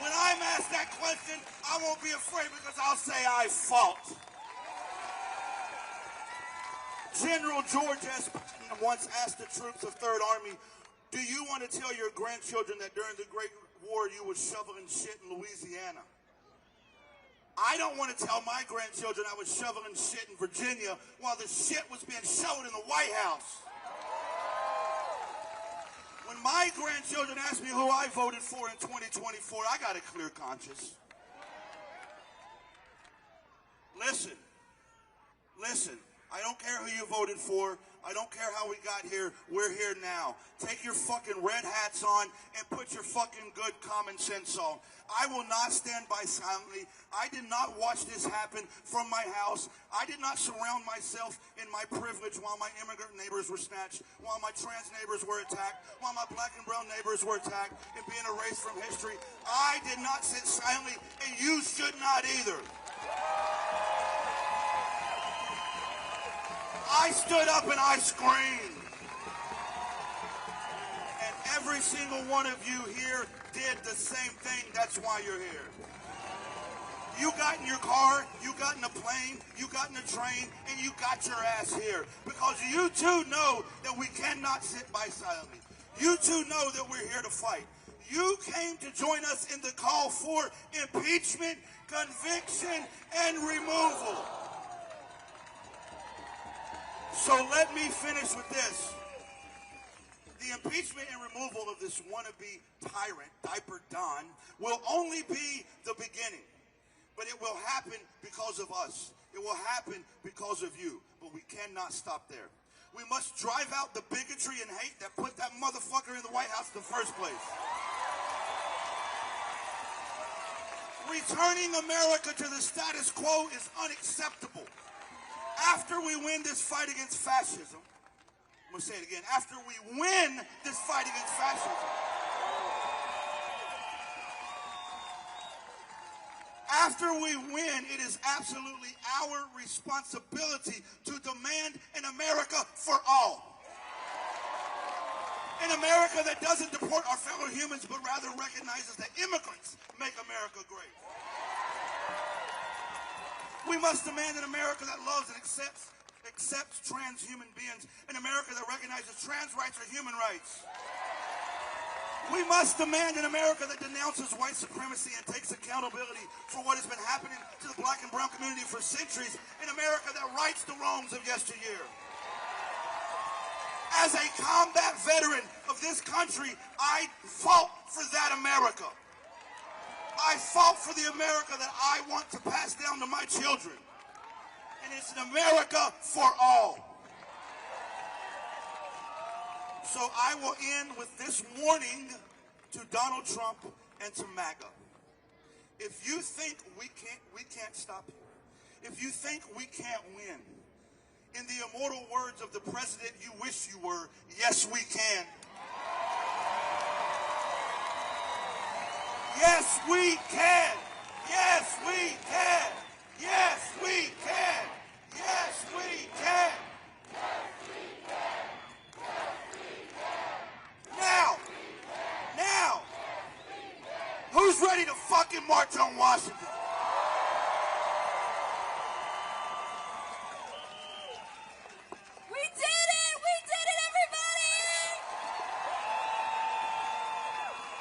When I'm asked that question, I won't be afraid, because I'll say I fought. General George S. Patton once asked the troops of Third Army, do you want to tell your grandchildren that during the Great War you were shoveling shit in Louisiana? I don't want to tell my grandchildren I was shoveling shit in Virginia while the shit was being shoveled in the White House. When my grandchildren ask me who I voted for in 2024, I got a clear conscience. Listen. I don't care who you voted for. I don't care how we got here. We're here now. Take your fucking red hats on and put your fucking good common sense on. I will not stand by silently. I did not watch this happen from my house. I did not surround myself in my privilege while my immigrant neighbors were snatched, while my trans neighbors were attacked, while my black and brown neighbors were attacked and being erased from history. I did not sit silently, and you should not either. I stood up and I screamed. And every single one of you here did the same thing. That's why you're here. You got in your car, you got in a plane, you got in a train, and you got your ass here. Because you too know that we cannot sit by silently. You too know that we're here to fight. You came to join us in the call for impeachment, conviction, and removal. So let me finish with this. The impeachment and removal of this wannabe tyrant, Diaper Dunn, will only be the beginning. But it will happen because of us. It will happen because of you. But we cannot stop there. We must drive out the bigotry and hate that put that motherfucker in the White House in the first place. Returning America to the status quo is unacceptable. After we win this fight against fascism, I'm going to say it again, after we win this fight against fascism, after we win, it is absolutely our responsibility to demand an America for all. An America that doesn't deport our fellow humans, but rather recognizes that immigrants make America great. We must demand an America that loves and accepts trans human beings, an America that recognizes trans rights are human rights. We must demand an America that denounces white supremacy and takes accountability for what has been happening to the black and brown community for centuries, an America that rights the wrongs of yesteryear. As a combat veteran of this country, I fought for that America. I fought for the America that I want to pass down to my children. And it's an America for all. So I will end with this warning to Donald Trump and to MAGA. If you think we can't stop you, if you think we can't win, in the immortal words of the president you wish you were, yes, we can. Yes, we can. Yes, we can. Yes, we can. Yes, we can. Now, who's ready to fucking march on Washington?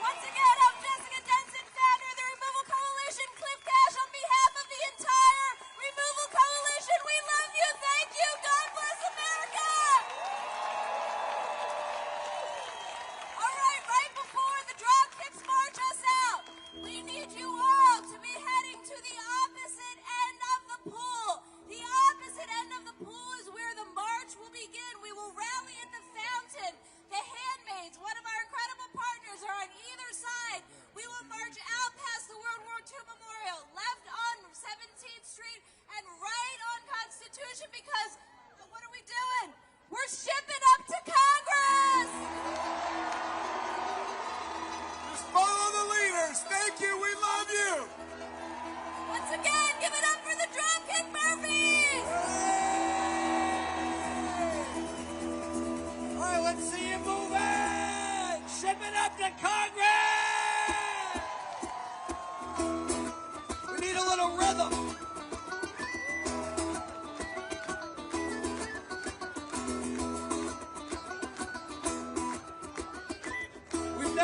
Once again, I'm Jessica Denson, founder of the Removal Coalition. Cliff Cash on behalf of the entire Removal Coalition. We love you. Thank you. God bless America. All right before the Dropkicks march us out, we need you all to be heading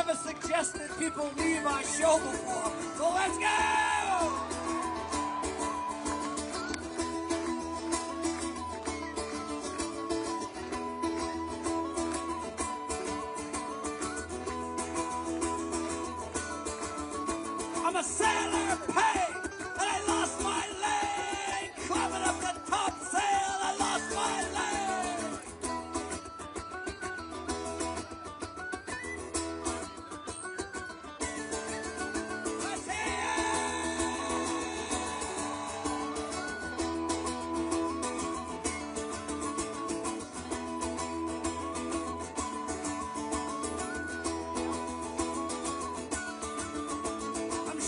never suggested people leave our show before. So let's go! I'm a sailor, pay, and I lost my leg. Climbing up the top sail, I lost my leg. Let's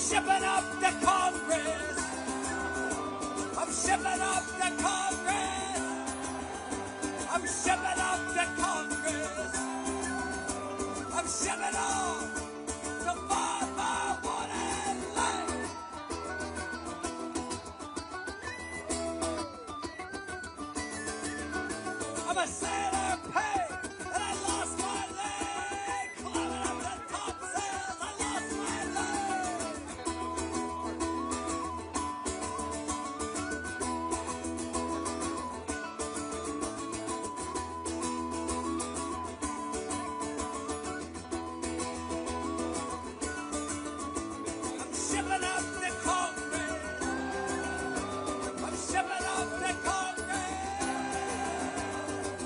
shipping up to Congress. I'm shipping up to Congress. I'm shipping up to Congress. I'm shipping off to find my wooden leg. I'm a sailor, pay, and I lost my leg. Climbing up the top sails, I lost my leg. I'm shipping up to Congress. I'm shipping up to Congress.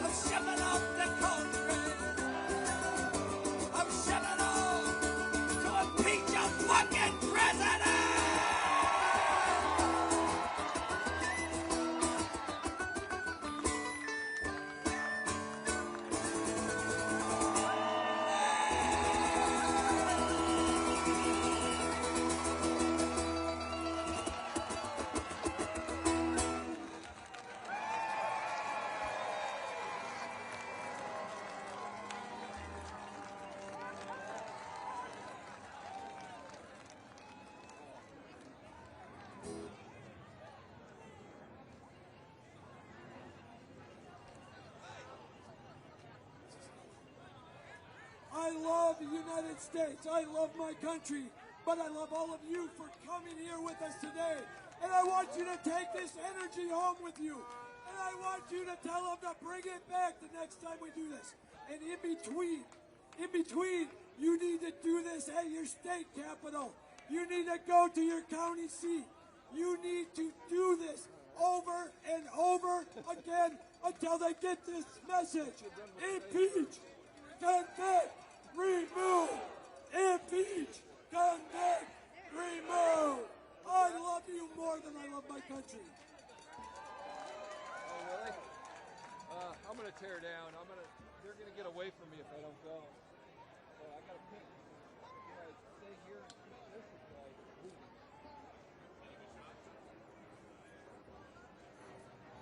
I'm shipping up to Congress. I'm shipping off to impeach a fucking president. I love the United States. I love my country. But I love all of you for coming here with us today. And I want you to take this energy home with you. And I want you to tell them to bring it back the next time we do this. And in between, you need to do this at your state capital. You need to go to your county seat. You need to do this over and over again until they get this message. Impeach, convict, remove. Impeach, convict, remove. I love you more than I love my country. Oh, really? I'm gonna tear down. They're gonna get away from me if I don't go. So I gotta pick. Do I stay here and keep this or do I leave?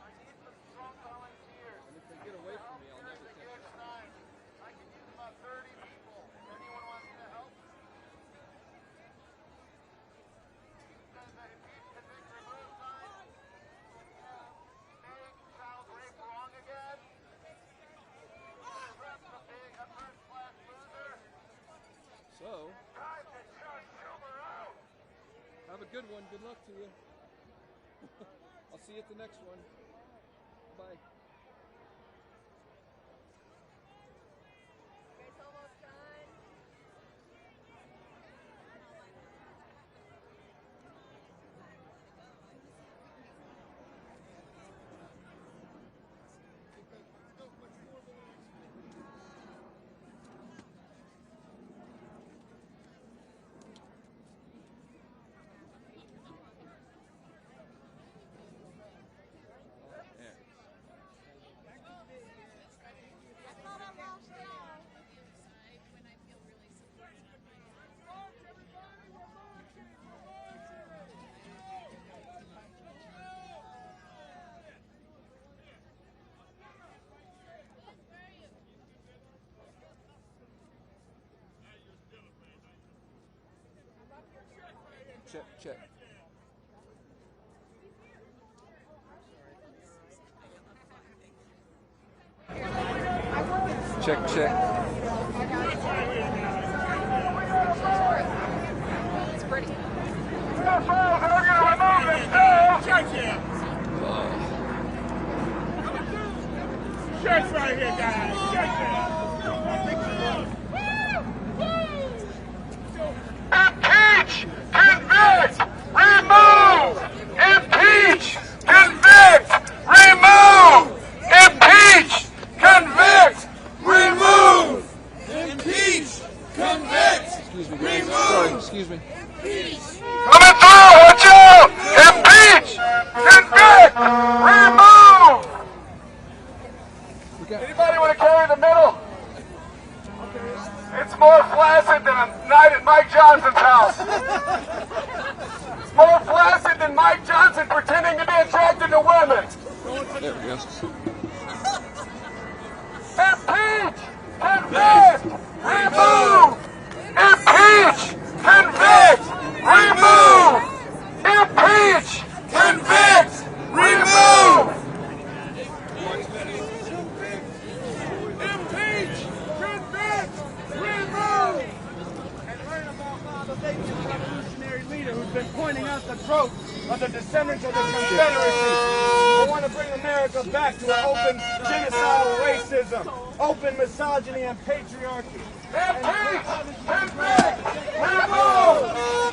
I need some strong volunteers. And if they get away from me, I'll never take it. I can use about 30 people. Anyone wants to help? Says that impeach, convict, remove sign. Make child rape wrong again. Arrest the big, a first-class loser. So, Time to just Schumer out. have a good one. Good luck to you. I'll see you at the next one. Bye. Check. Check. pedophiles are going to remove themselves. Shirts right here, guys. Shirts here. Impeach, convict, remove. Impeach, convict, remove. Impeach, convict, remove. Impeach, convict, remove. Sorry, excuse me. Coming through, watch out! Impeach, convict, remove. Anybody want to carry the middle? It's more flaccid than a night at Mike Johnson's house. It's more flaccid than Mike Johnson pretending to be attracted to women. There we go. Impeach, convict, remove. Impeach, convict, remove. Impeach, convict, remove. Impeach, convict, remove. And learn about Pavlovitz, the revolutionary leader who's been pointing out the growth of the descendants of the Confederacy. We want to bring America back to an open genocidal racism, open misogyny and patriarchy. Impeach, convict, remove.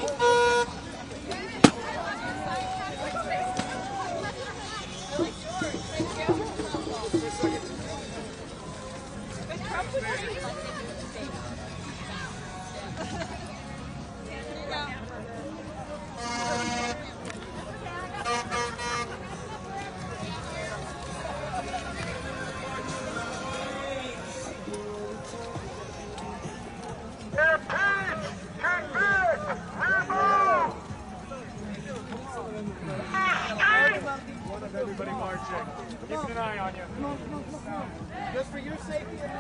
Everybody marching. Keeping an eye on you. Just for your safety and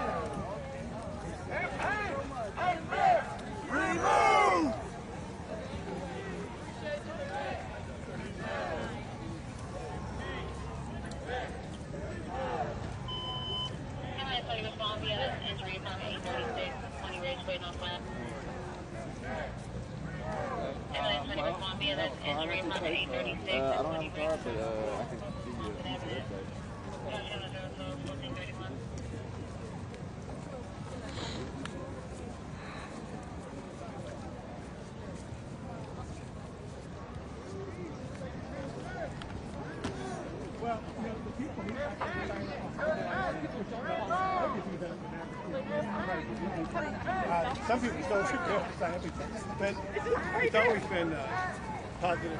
Remove! I don't have a car, but I can give you a website. well, you know, the people here. Some people still sign everything, but it's always been positive.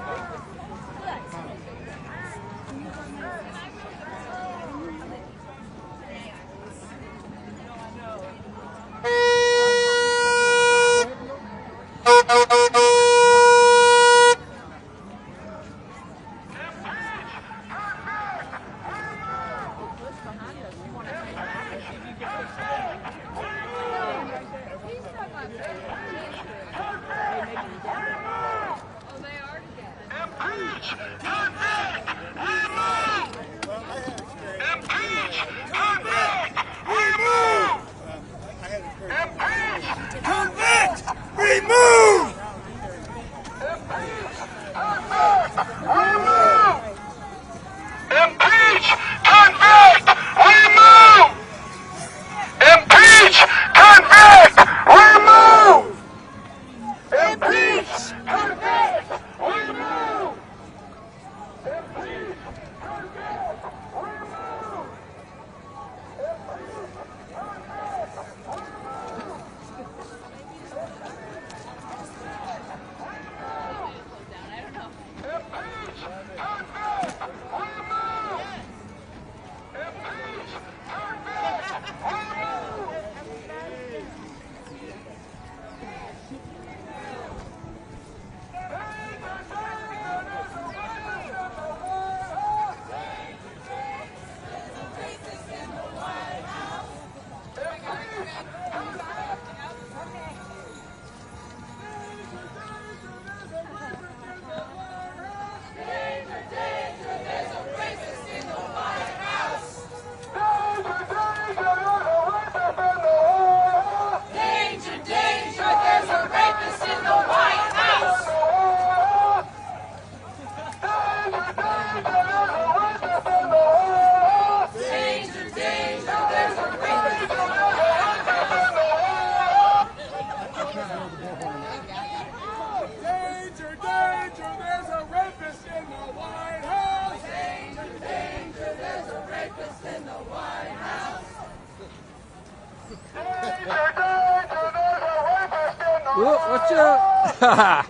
Watch out!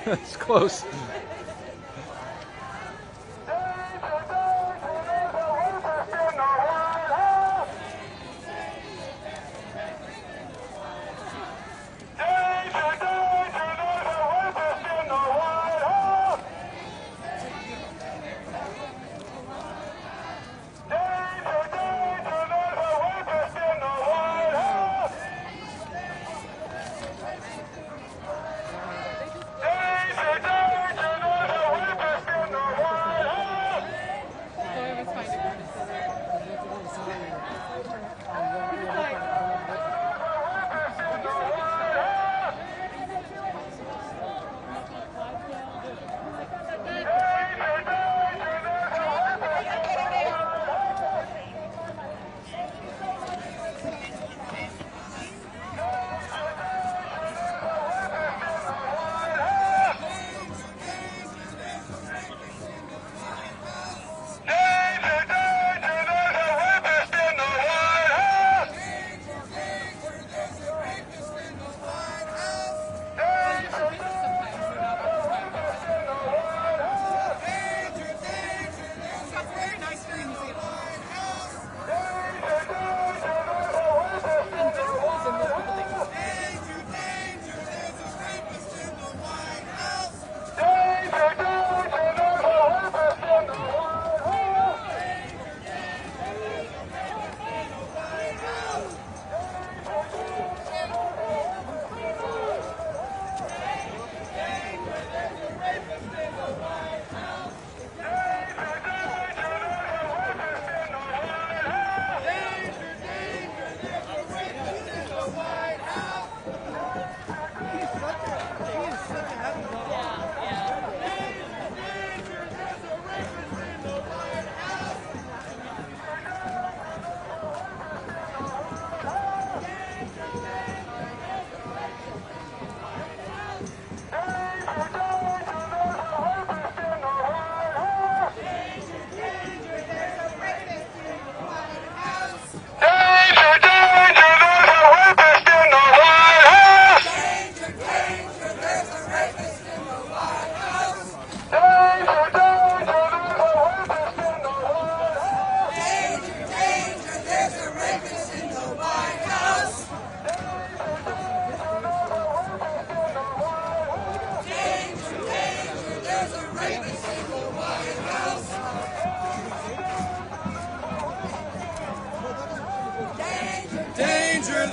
That's close.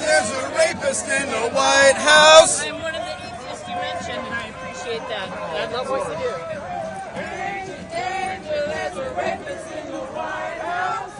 There's a rapist in the White House. I'm one of the atheists you mentioned, and I appreciate that. I love what you do. There's a rapist in the White House.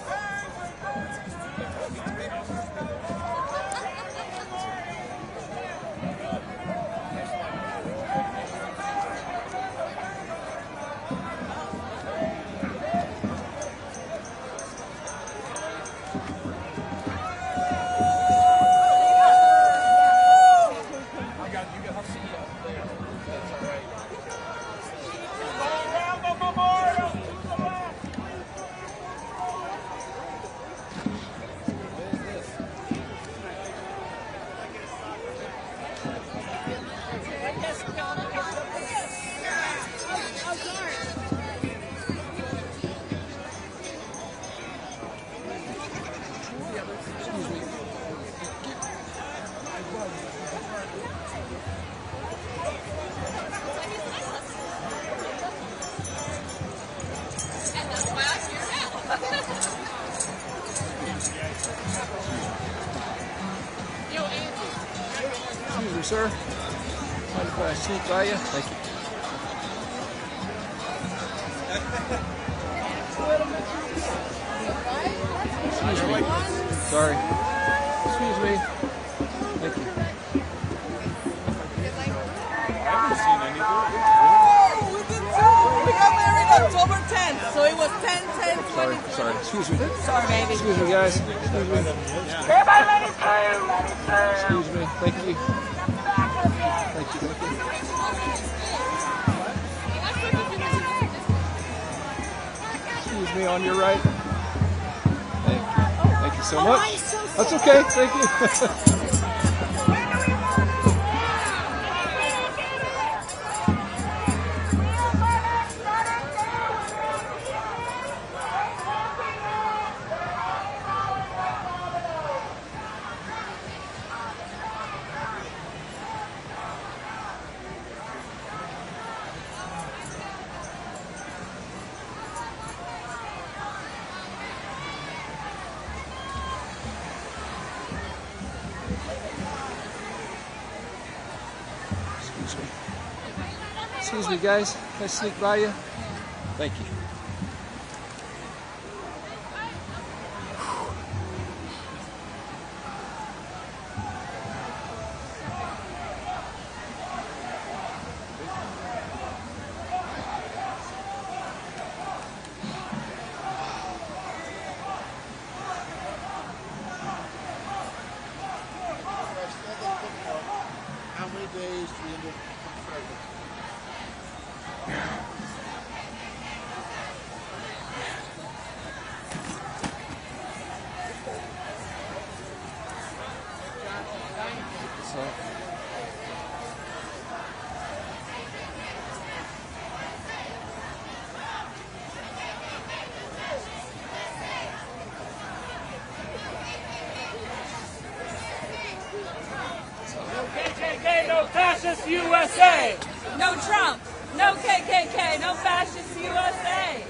Excuse me, sir. Mind if I sneak by you? Thank you. Excuse me. Sorry. Excuse me. Thank you. I haven't seen anything. We did too. We got married October 10th, so it was 10/10/20. Sorry. Excuse me. Sorry, baby. Excuse me, guys. Excuse me. Everybody let it through. Excuse me. Thank you. Thank you. Excuse me, on your right. Thank you. Thank you so much. That's okay. Thank you. Excuse me, guys. Can I sneak by you? Thank you. How many days do you end up pregnant? KKK, no fascist USA! No Trump! No KKK! No fascist USA!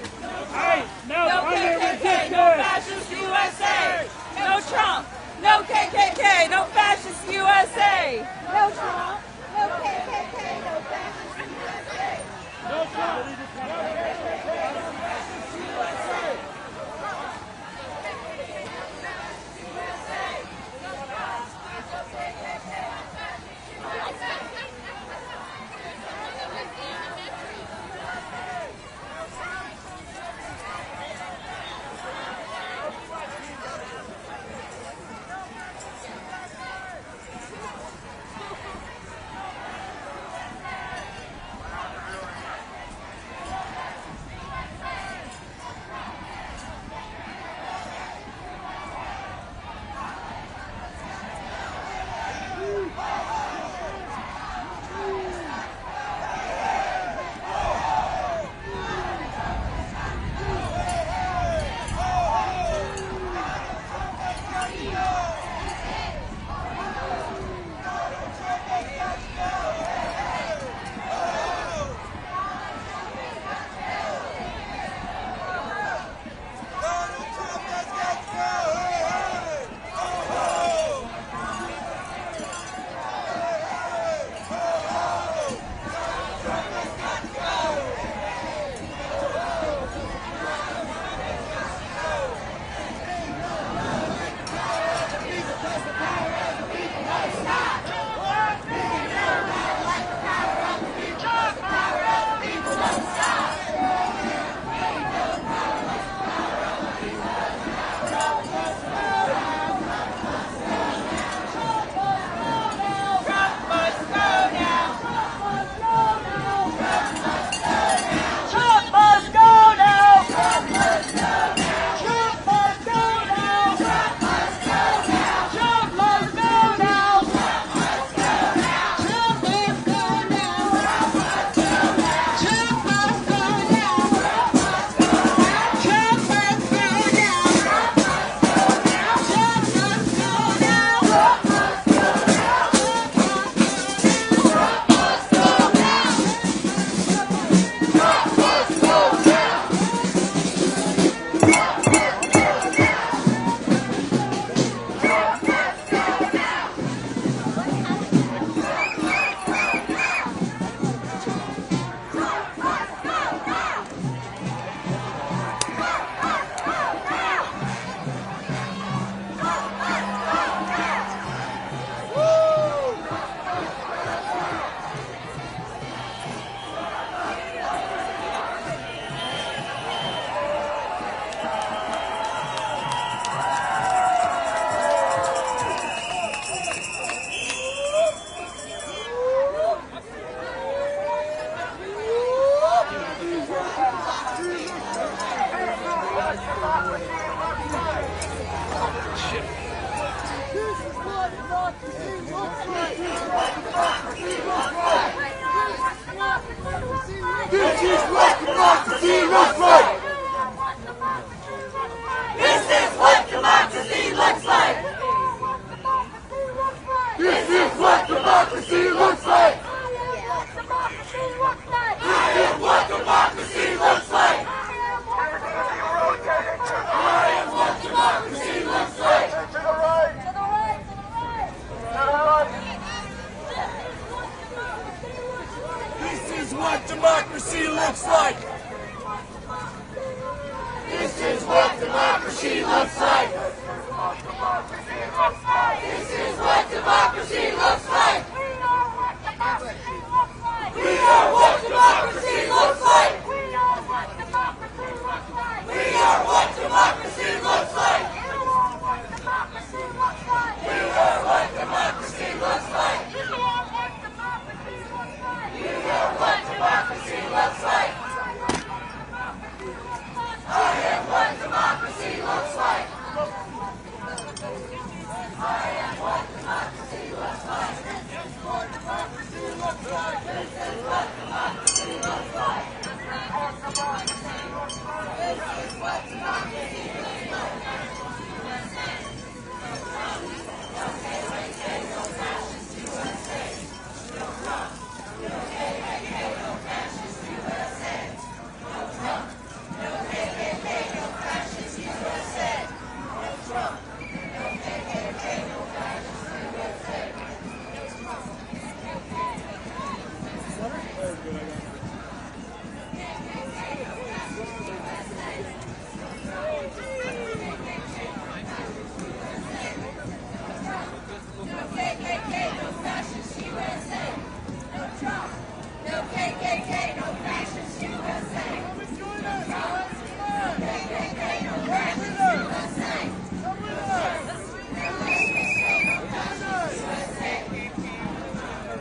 Hey, no KKK! No fascist USA! No Trump! No KKK! No fascist USA! No Trump! No KKK! No fascist USA! No Trump! No KKK! No fascist USA! This is what democracy looks like! This is what democracy looks like! This is what democracy looks like! I am what democracy looks like! I am what democracy looks like! To the right! To the right! To the right! This is what democracy democracy looks like. This is what democracy looks like. This is what democracy looks like. We are what democracy looks like. We are what democracy looks like. We are what democracy looks like. We are what democracy looks like. We are what democracy looks like. We are what democracy looks like. We are what democracy looks like. I am what democracy looks like. I am what democracy looks like. This is what democracy looks like. This is what democracy looks like. This is what democracy looks like. This is what democracy looks like. No KKK, no fascist USA. No Trump. No KKK, no fascist USA. No Trump. No KKK, no fascist USA. No Trump. No KKK, no fascist USA. No KKK, no fascist USA. No Trump.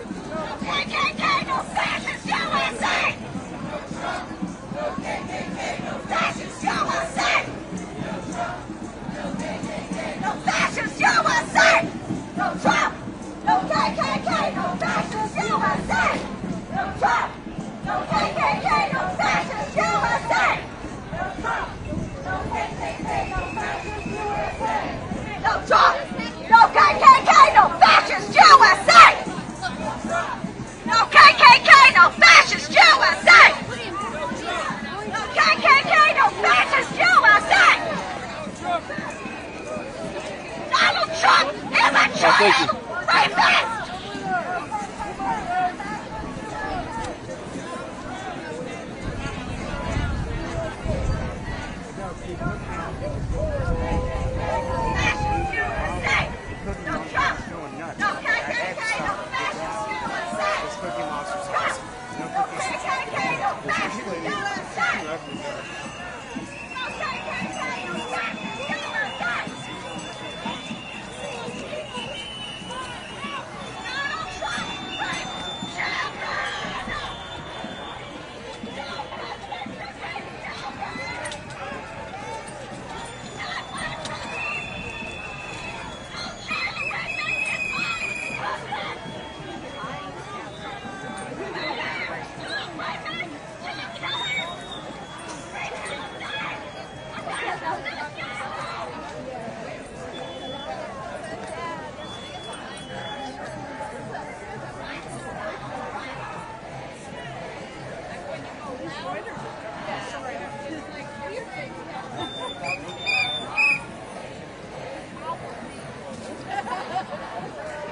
No KKK, no fascist USA. No Trump. No KKK, no fascist USA. No KKK, no fascist USA. No KKK, no fascist USA. No Trump. No KKK, no fascist USA. No Trump. No KKK, no fascist USA. No Trump. No KKK, no fascist USA. No Trump. No KKK, no fascist USA. No Trump. No KKK, no fascist USA. No Trump. No KKK, no fascist USA. No KKK, no fascist USA. No KKK, no fascist USA. Donald Trump is a child rapist. No Trump. No KKK, no fascist USA. No KKK, no fascist USA. No KKK, no fascist USA. Donald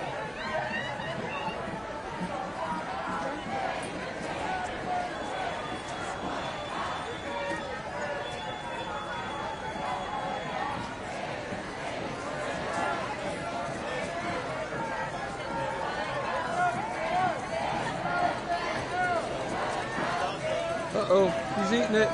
Trump, rape children. Uh-oh, he's eating it.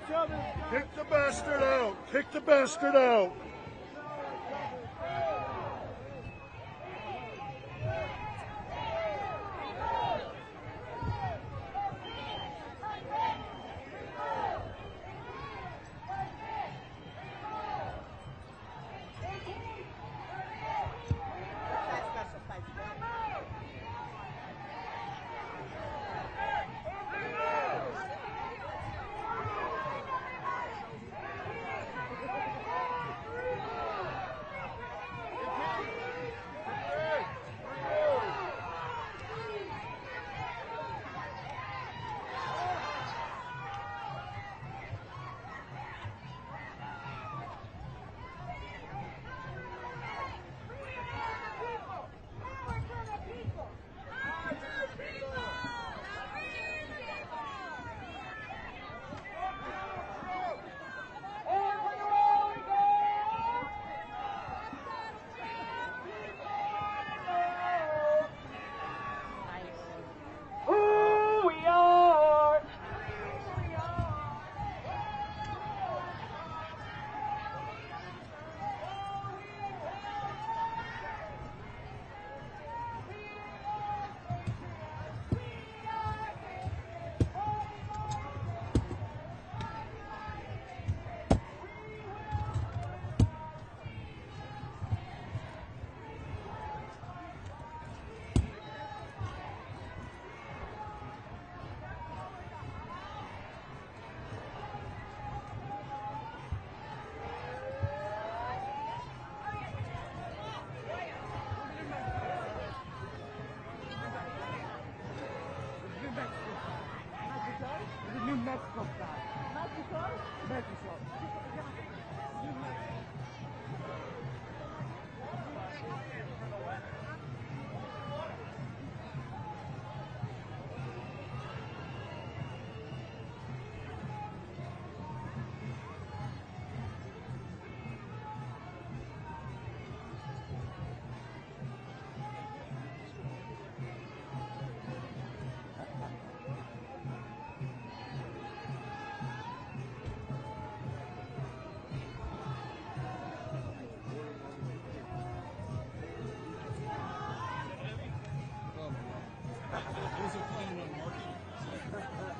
Kick the bastard out. Kick the bastard out.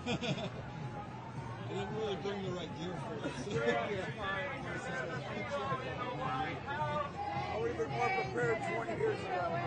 I didn't really bring the right gear for it. I would have been more prepared 20 years ago.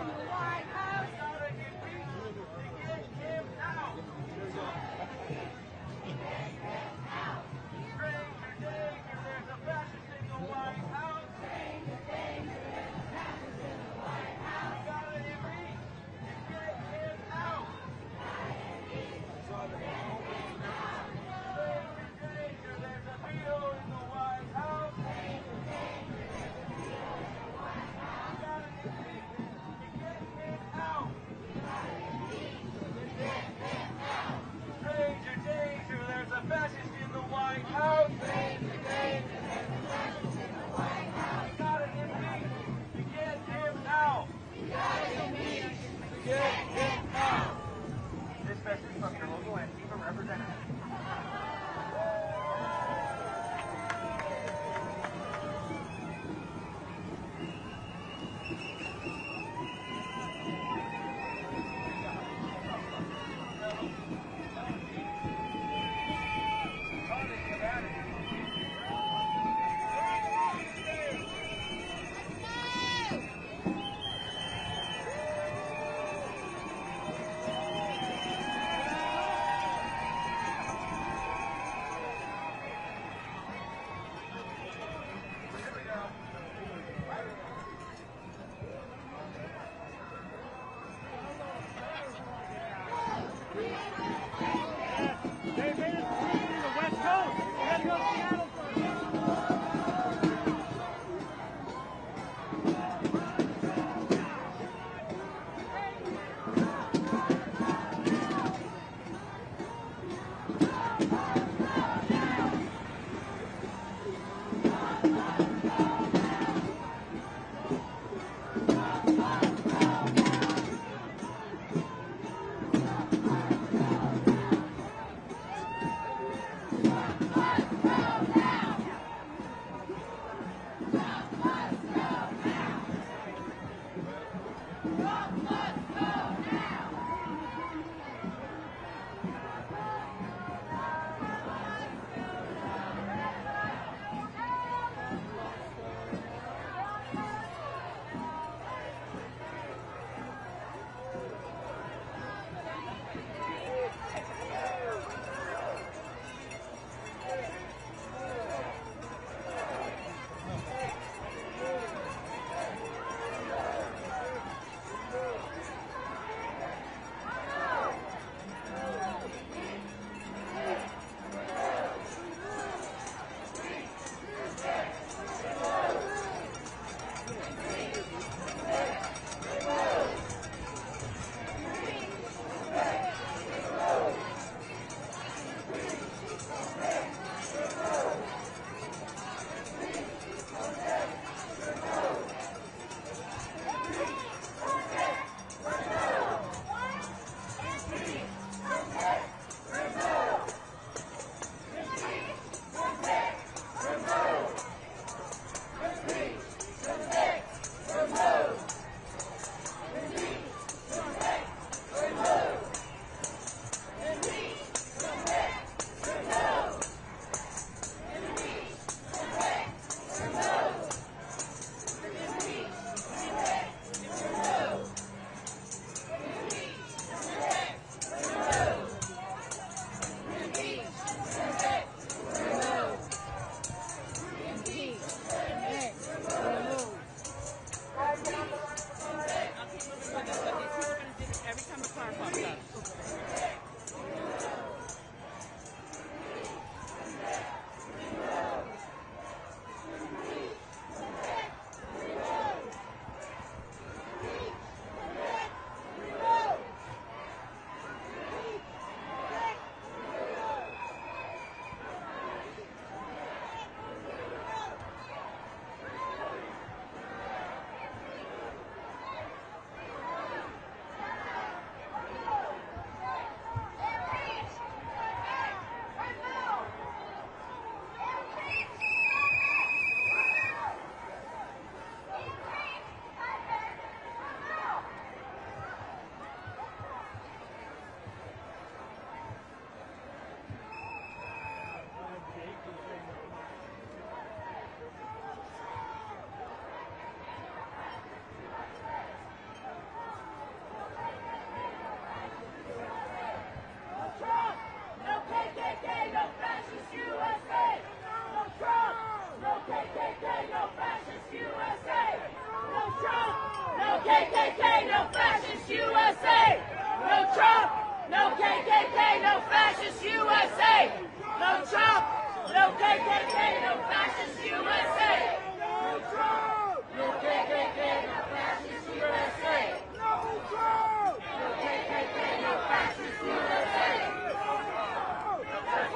Trump! No KKK, no fascist USA! No Trump! No KKK, no fascist USA! No Trump! No KKK, no fascist USA! No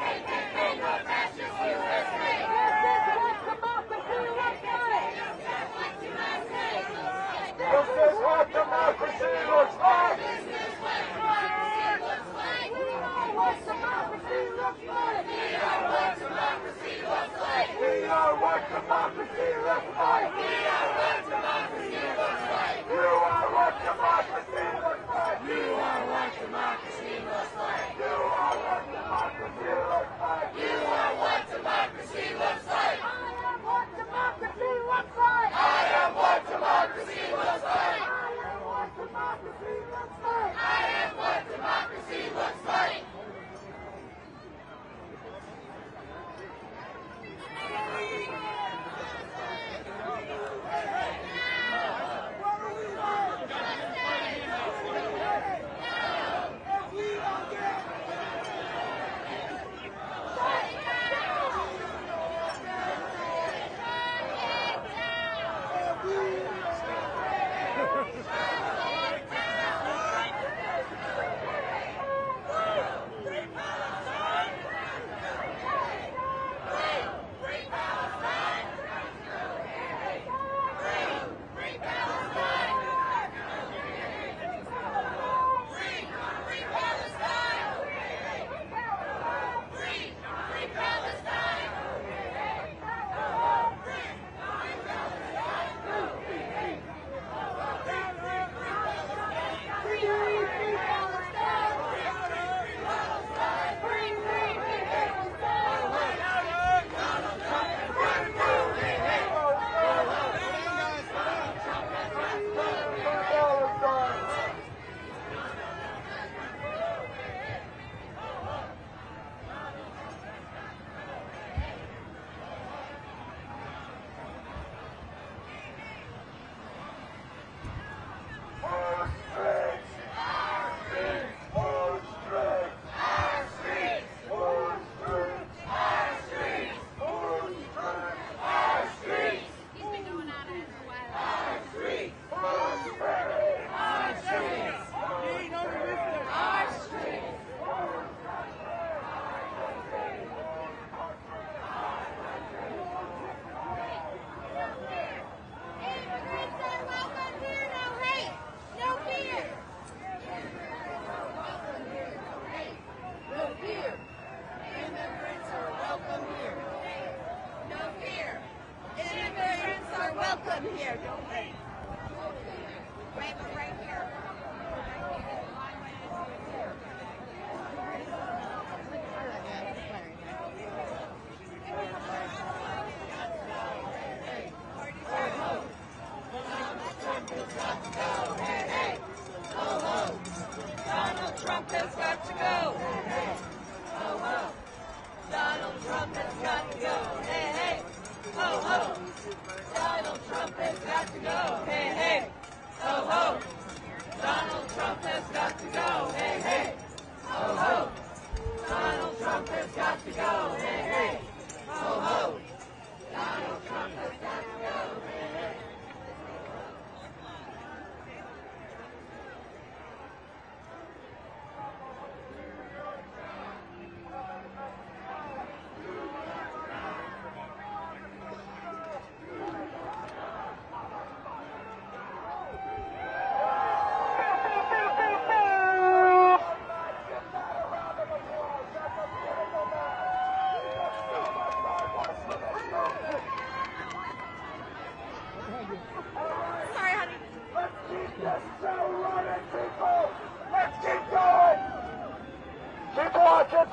KKK, no fascist USA! This is what democracy looks like! This is what democracy looks like! We are what democracy looks like! We are what democracy looks like! We are what democracy looks like! We are what democracy looks like! You are what democracy looks like! You are what democracy looks like! You are what democracy looks like! You are what democracy looks like! I am what democracy looks like! I am what democracy looks like! I am what democracy looks like! I am what democracy looks like!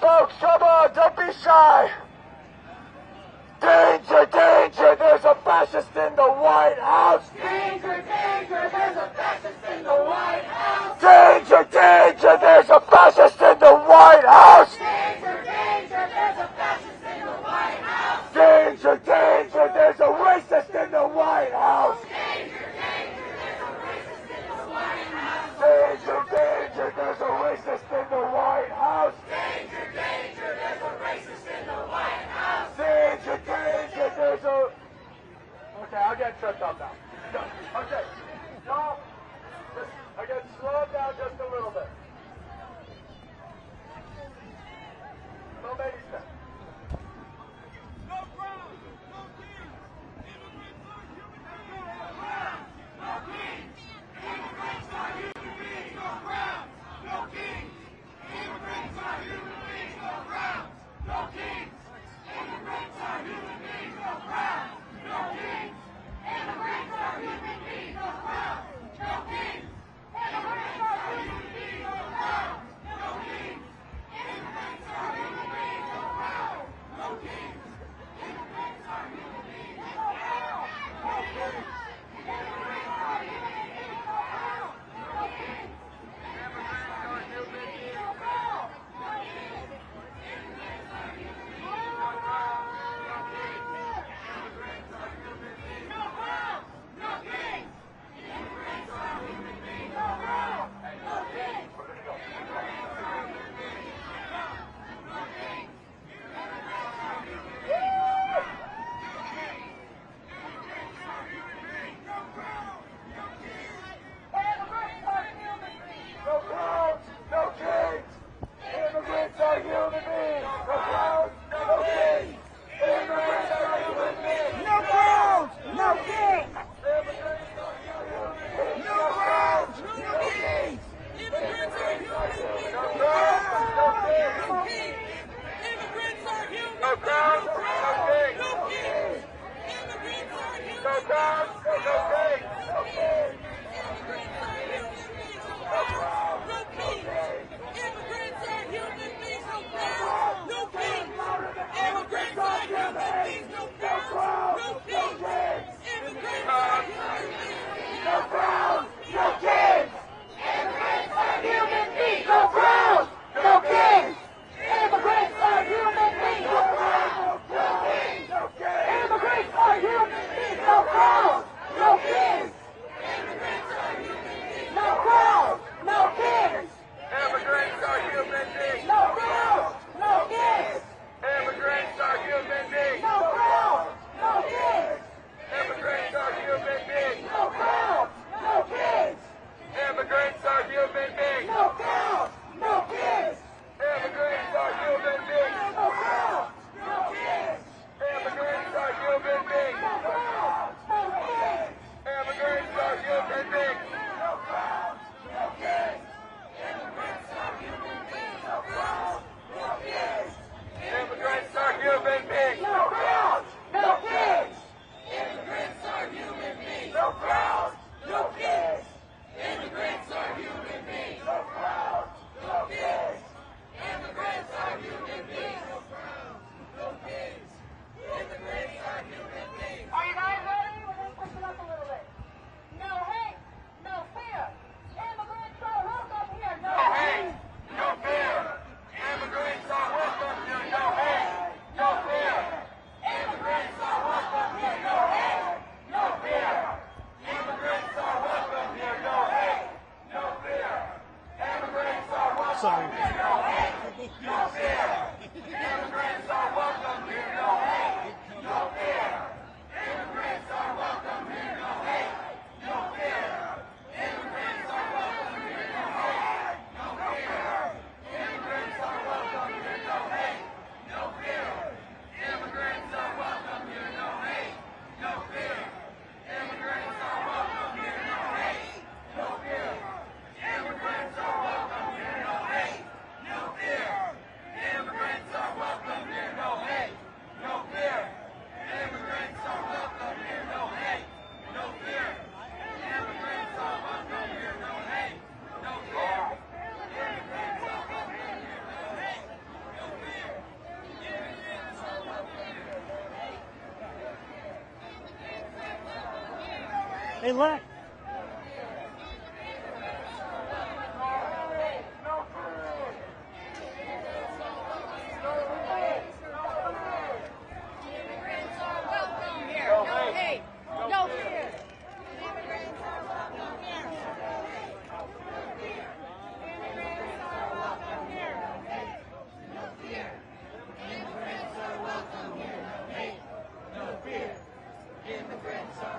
Folks, come on, don't be shy. Danger, danger, there's a fascist in the White House. Danger, danger, there's a fascist in the White House. Danger, danger, there's a fascist in the White House. Danger, danger, there's a fascist in the White House. Danger, danger, there's a racist in the White House. Danger, danger, there's a racist in the White House. Danger, danger, there's a racist in the White House. Danger, danger, there's a racist in the White House. Okay, I'll get shut up now. Okay. No. Again, slow it down just a little bit. No baby steps. No ground. No kings. Immigrants are human beings. No kings. Immigrants are human beings. No grounds. No kings. Immigrants are human beings. No grounds. No kings. Immigrants are human beings. No grounds. No kings. Immigrants are human beings. No grounds. No kings. Immigrants are human beings. No grounds. No kings. Immigrants are human beings. No grounds. No kings. Immigrants are human beings. No grounds. No kings. Immigrants are human beings. No grounds. No kings. Immigrants are human beings. No grounds. No kings. Immigrants are human beings. No grounds. No kings. Immigrants are human beings. No grounds. No kings. Immigrants are human beings. No grounds. No kings. Immigrants are human beings. No kings. Immigrants are human beings. Immigrants are human beings. No grounds. No kings. Immigrants are human beings. No grounds. No kings. Immigrants are human beings. No grounds. No kings. Immigrants are human beings. No grounds. No kings. Immigrants are human beings. No grounds. No kings. Immigrants are human beings. No grounds. No kings. Immigrants are human beings. No grounds. No kings. No kings. Immigrants are human beings. No grounds. No kings. No kings. Immigrants are human beings. No grounds. No kings. Immigrants are human beings. No grounds. No kings. Immigrants are human beings. No grounds. No kings. Immigrants are human beings. No grounds. No kings. Immigrants are human beings. No grounds. No kings. Immigrants are human beings. No grounds. No kings. Immigrants are human beings. No grounds. No kings. Immigrants are human beings. No grounds. No kings. Immigrants are human beings. No grounds. No kings. Immigrants are human beings. No grounds. No kings. Immigrants are human beings. No grounds. No kings. Immigrants are human beings. No grounds. No kings. Immigrants are human beings. No grounds. No kings. Immigrants are human beings. No grounds. No kings. Immigrants are human beings. No grounds. No kings. Immigrants are human beings. No grounds. No kings. Immigrants are human beings. No grounds. No kings. Immigrants are human beings. No grounds. No kings. Immigrants are human beings. No grounds. No kings. Immigrants are human beings. No grounds. No kings. Immigrants are human beings. Are you guys ready? We're going to push it up a little bit. No hate. No fear. Immigrants are welcome here. No hate. No fear. Immigrants are welcome here. No hate. No fear. Immigrants are welcome here. No hate. No fear. Immigrants are welcome here. No hate. No fear. Immigrants are welcome here. No hate. No fear. Immigrants are welcome here. No hate. No fear. Immigrants are welcome here. No hate. No fear. Immigrants are welcome here. No hate. No fear. Immigrants are welcome here. No hate. No fear. Immigrants are welcome here. No hate. No fear. Immigrants are welcome here. No hate. No fear. Immigrants are welcome here. No hate. No fear. Immigrants are welcome here. No hate. No fear. Immigrants are welcome here. No hate. No fear. Immigrants are welcome here. No hate. No fear. Immigrants are welcome here. No hate. No fear. Immigrants are welcome here. Hey, Lex. Immigrants are welcome here. No hate. No fear. Immigrants are welcome here. Immigrants are welcome here. No hate. No fear. Immigrants are welcome here. No hate. No fear. Immigrants are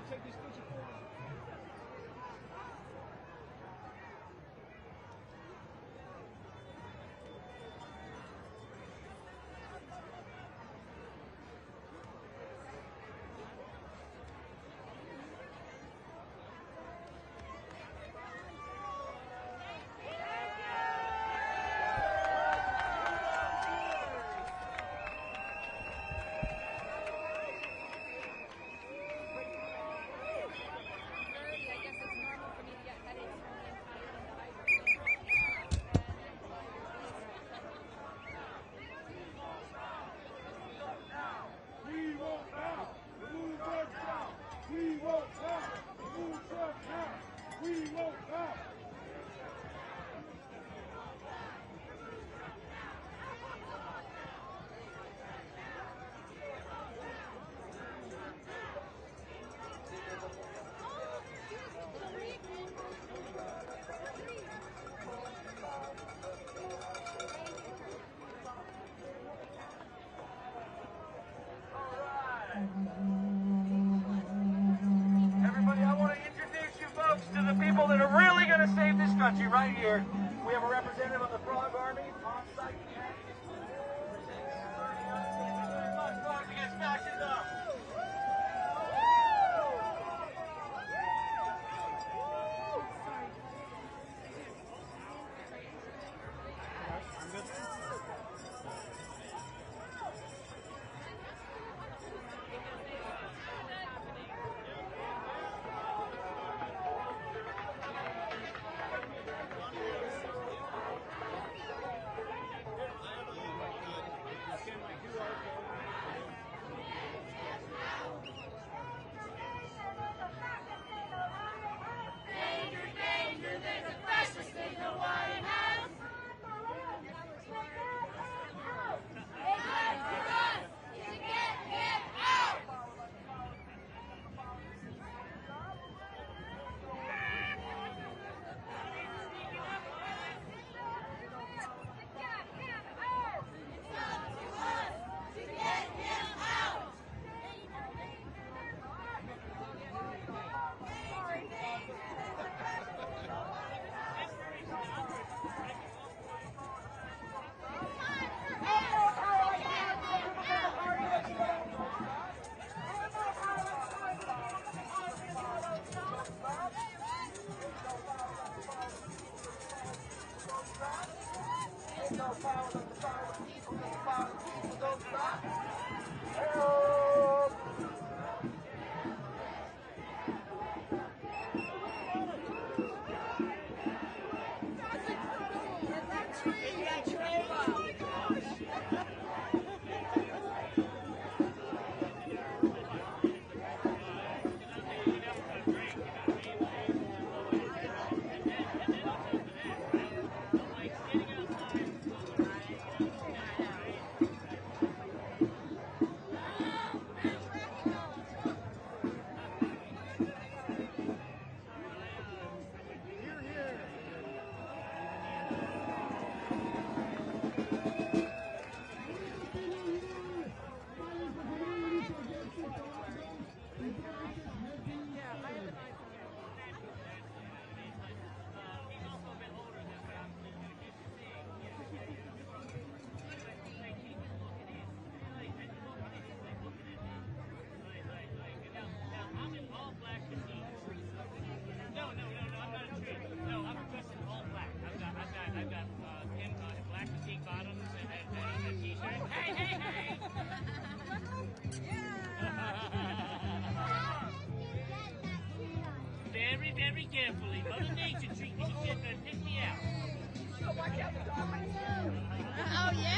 take this picture for me. Everybody, I want to introduce you folks to the people that are really going to save this country right here. We have a representative of the Frog Army on site. Frogs against fascism. Very carefully. Mother Nature treat me. She's gonna pick me out. Oh, yeah?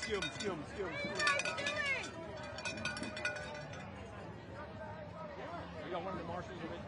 We got one of the marshals of it.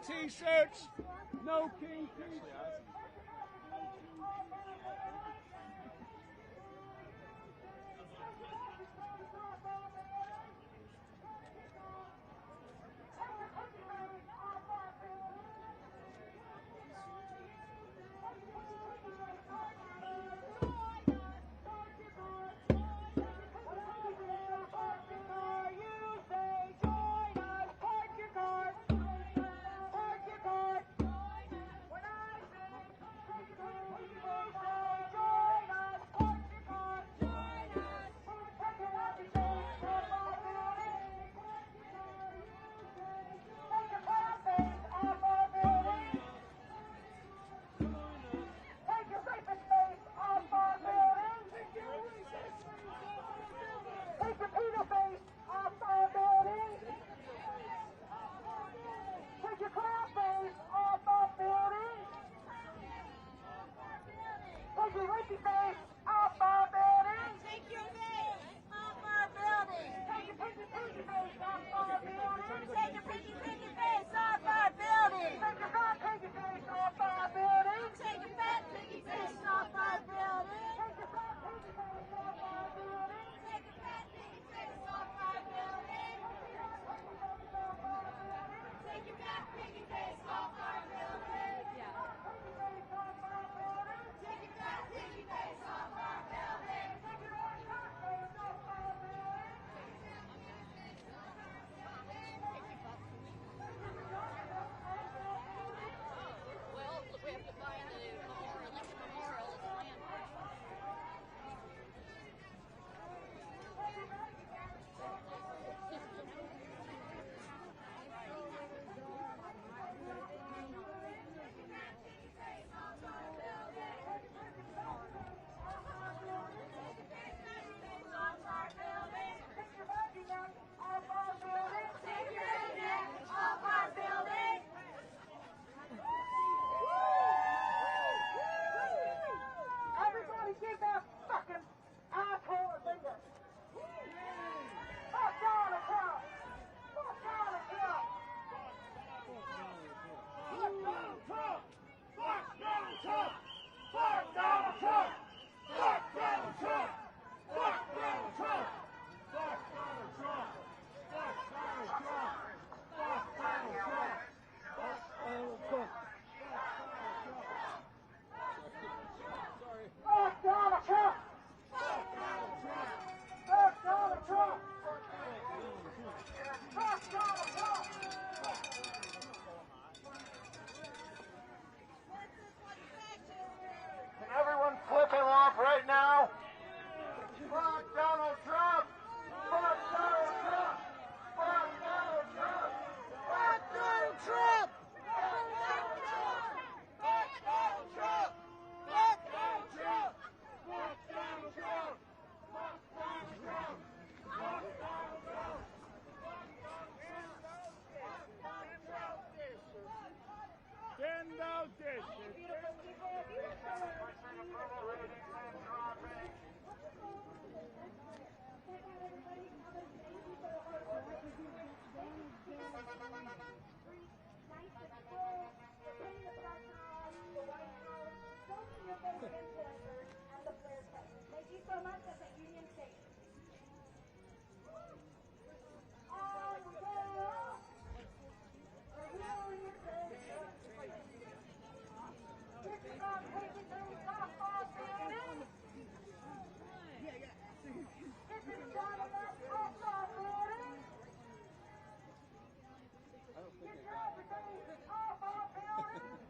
King t-shirts. No King t-shirts.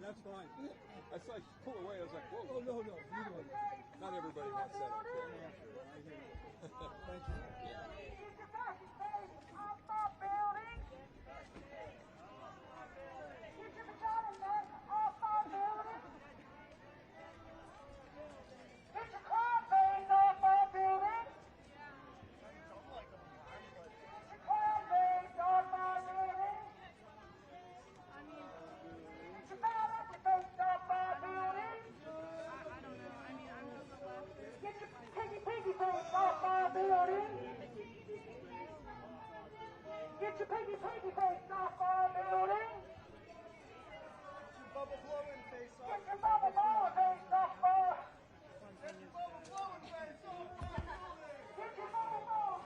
That's fine. I saw you pull away. I was like, whoa. Oh, no. Not everybody wants that up there. Thank you. bubble blowing face off. Get your bubble blowing face off, boy. Get your bubble blowing face off. Get your bubble blowing.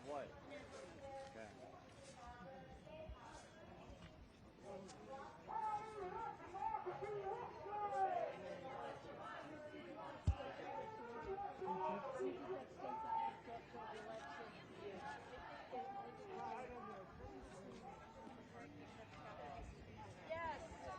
What? Yes.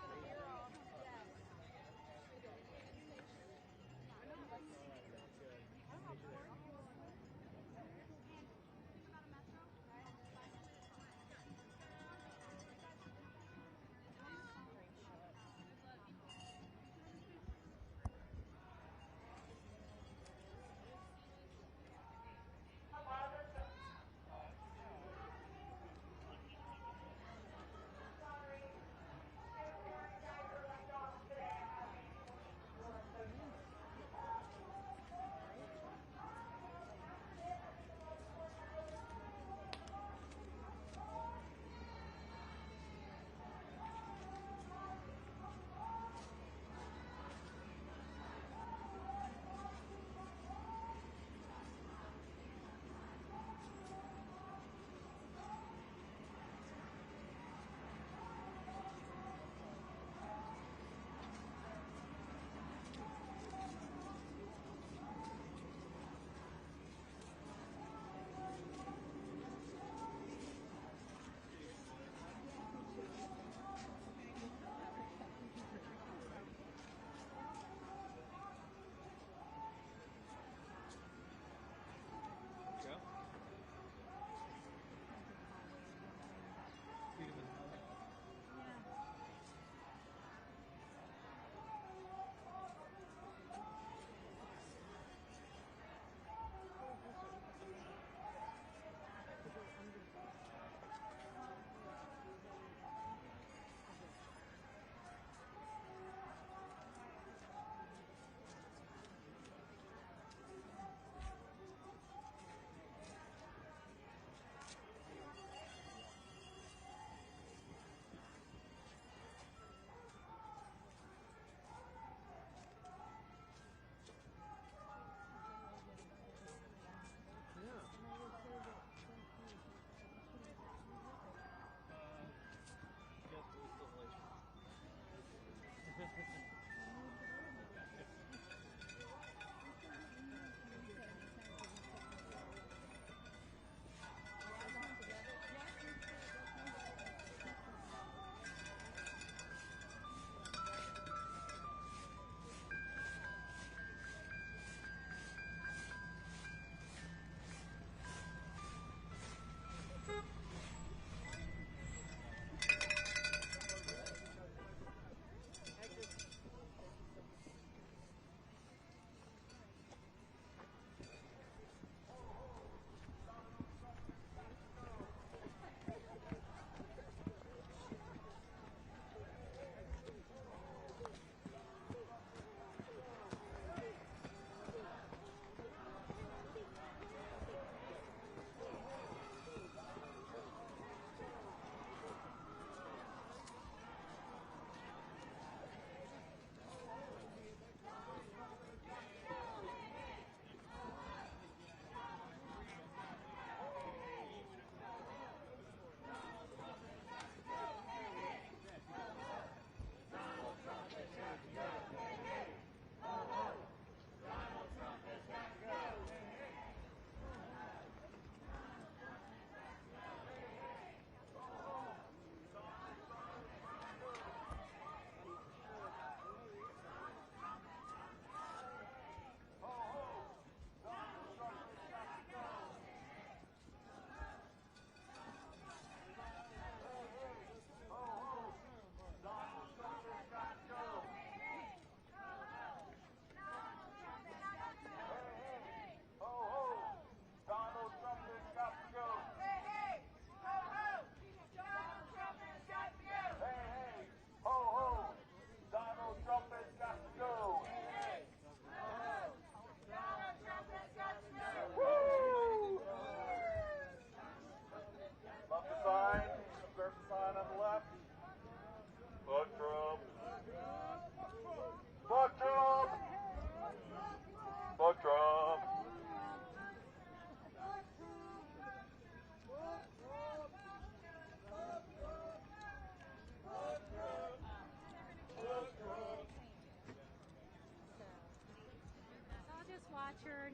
turn.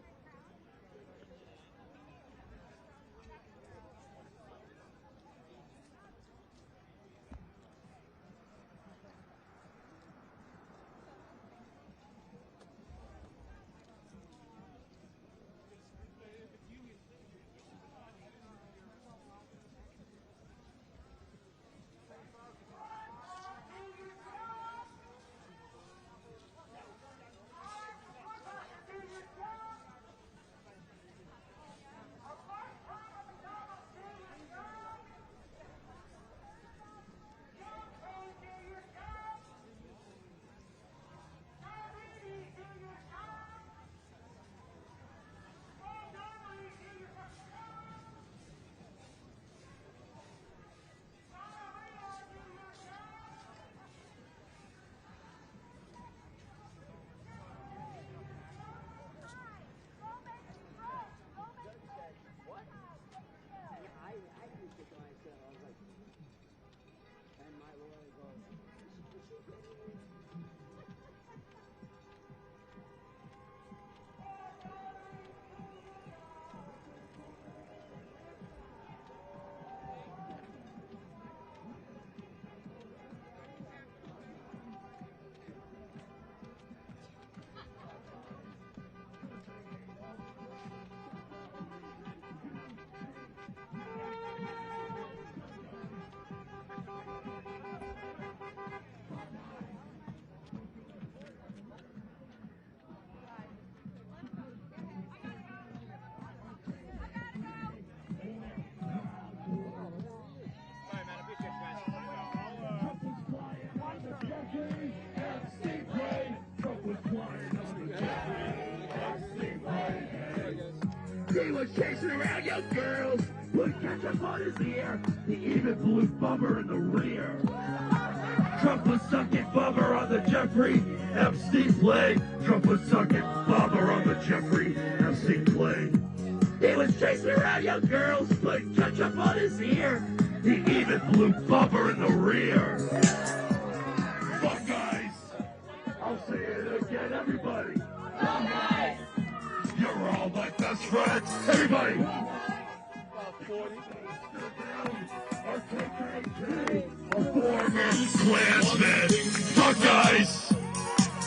He was chasing around young girls, put ketchup on his ear. He even blew Bubber in the rear. Trump was sucking Bubber on the Jeffrey Epstein plane. Trump was sucking Bubber on the Jeffrey Epstein plane. He was chasing around young girls, put ketchup on his ear. He even blew Bubber in the rear. Fuck guys, I'll say it again, everybody. Fuck guys. You're all my best friends, everybody! Our former Klansmen! Fuck guys!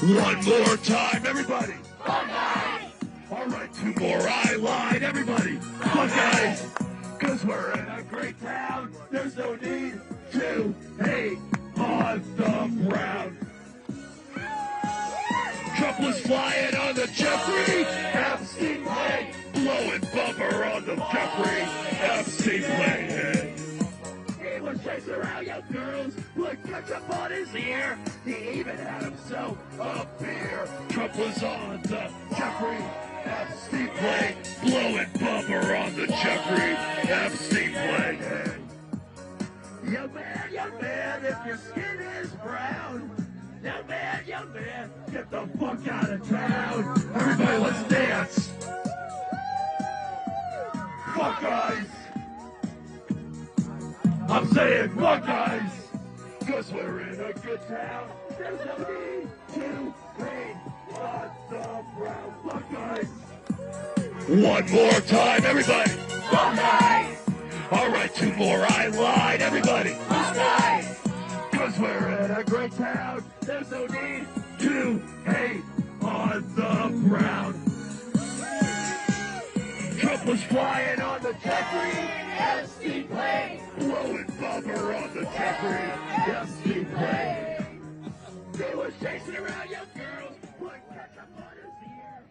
One more time, everybody! Fuck guys! Alright, two more, I lied, everybody! Fuck guys! Cause we're in a great town, there's no need to hate on the ground. Trump was flying on the Jeffrey Epstein plane, blowing Bubber on the Jeffrey Epstein plane. He was chasing around young girls, put ketchup on his ear. He even had himself a beer. Trump was on the Jeffrey Epstein plane, blowing Bubber on the Jeffrey Epstein plane. Young man, if your skin is brown, young man, get the fuck out of town. Everybody, let's dance. Fuck guys. I'm saying fuck guys. Cause we're in a good town. There's no need to hate on the ground. Fuck guys. One more time, everybody. Fuck guys. Alright, two more, I lied, everybody. Fuck guys. Cause we're in a great town, there's no need to hate on the ground. Trump was flying on the Jeffrey Epstein plane, blowing Bubber on the Jeffrey Epstein plane. He was chasing around young girls, put ketchup on his ear.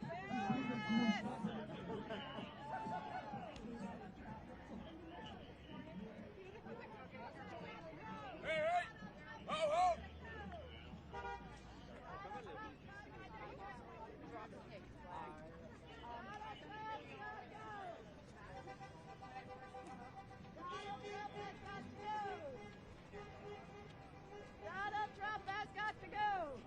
Donald Trump has got to go!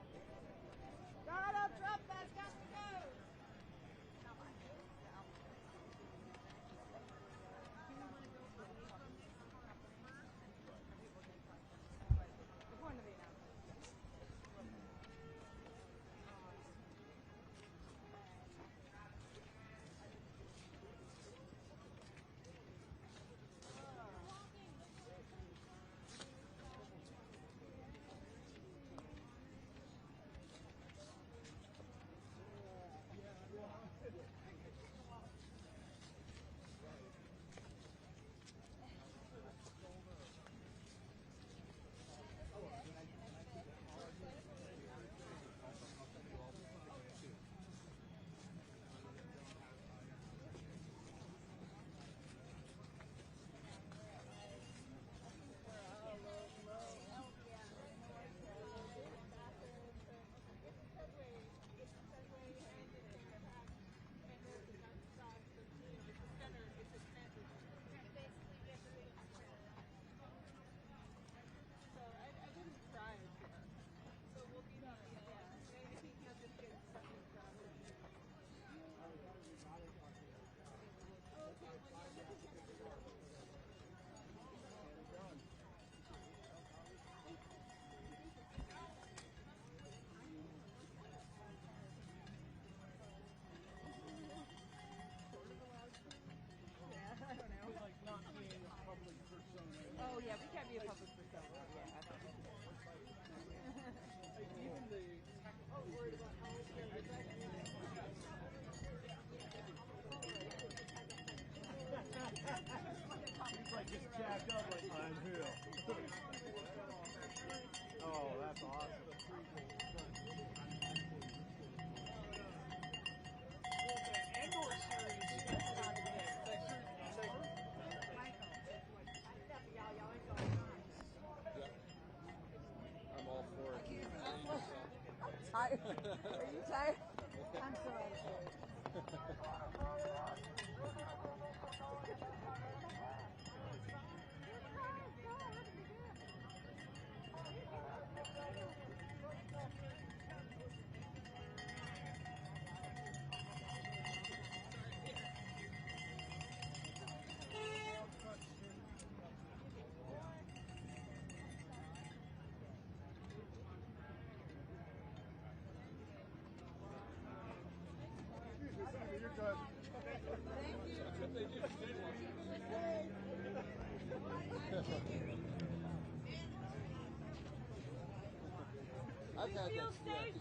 I've had that too.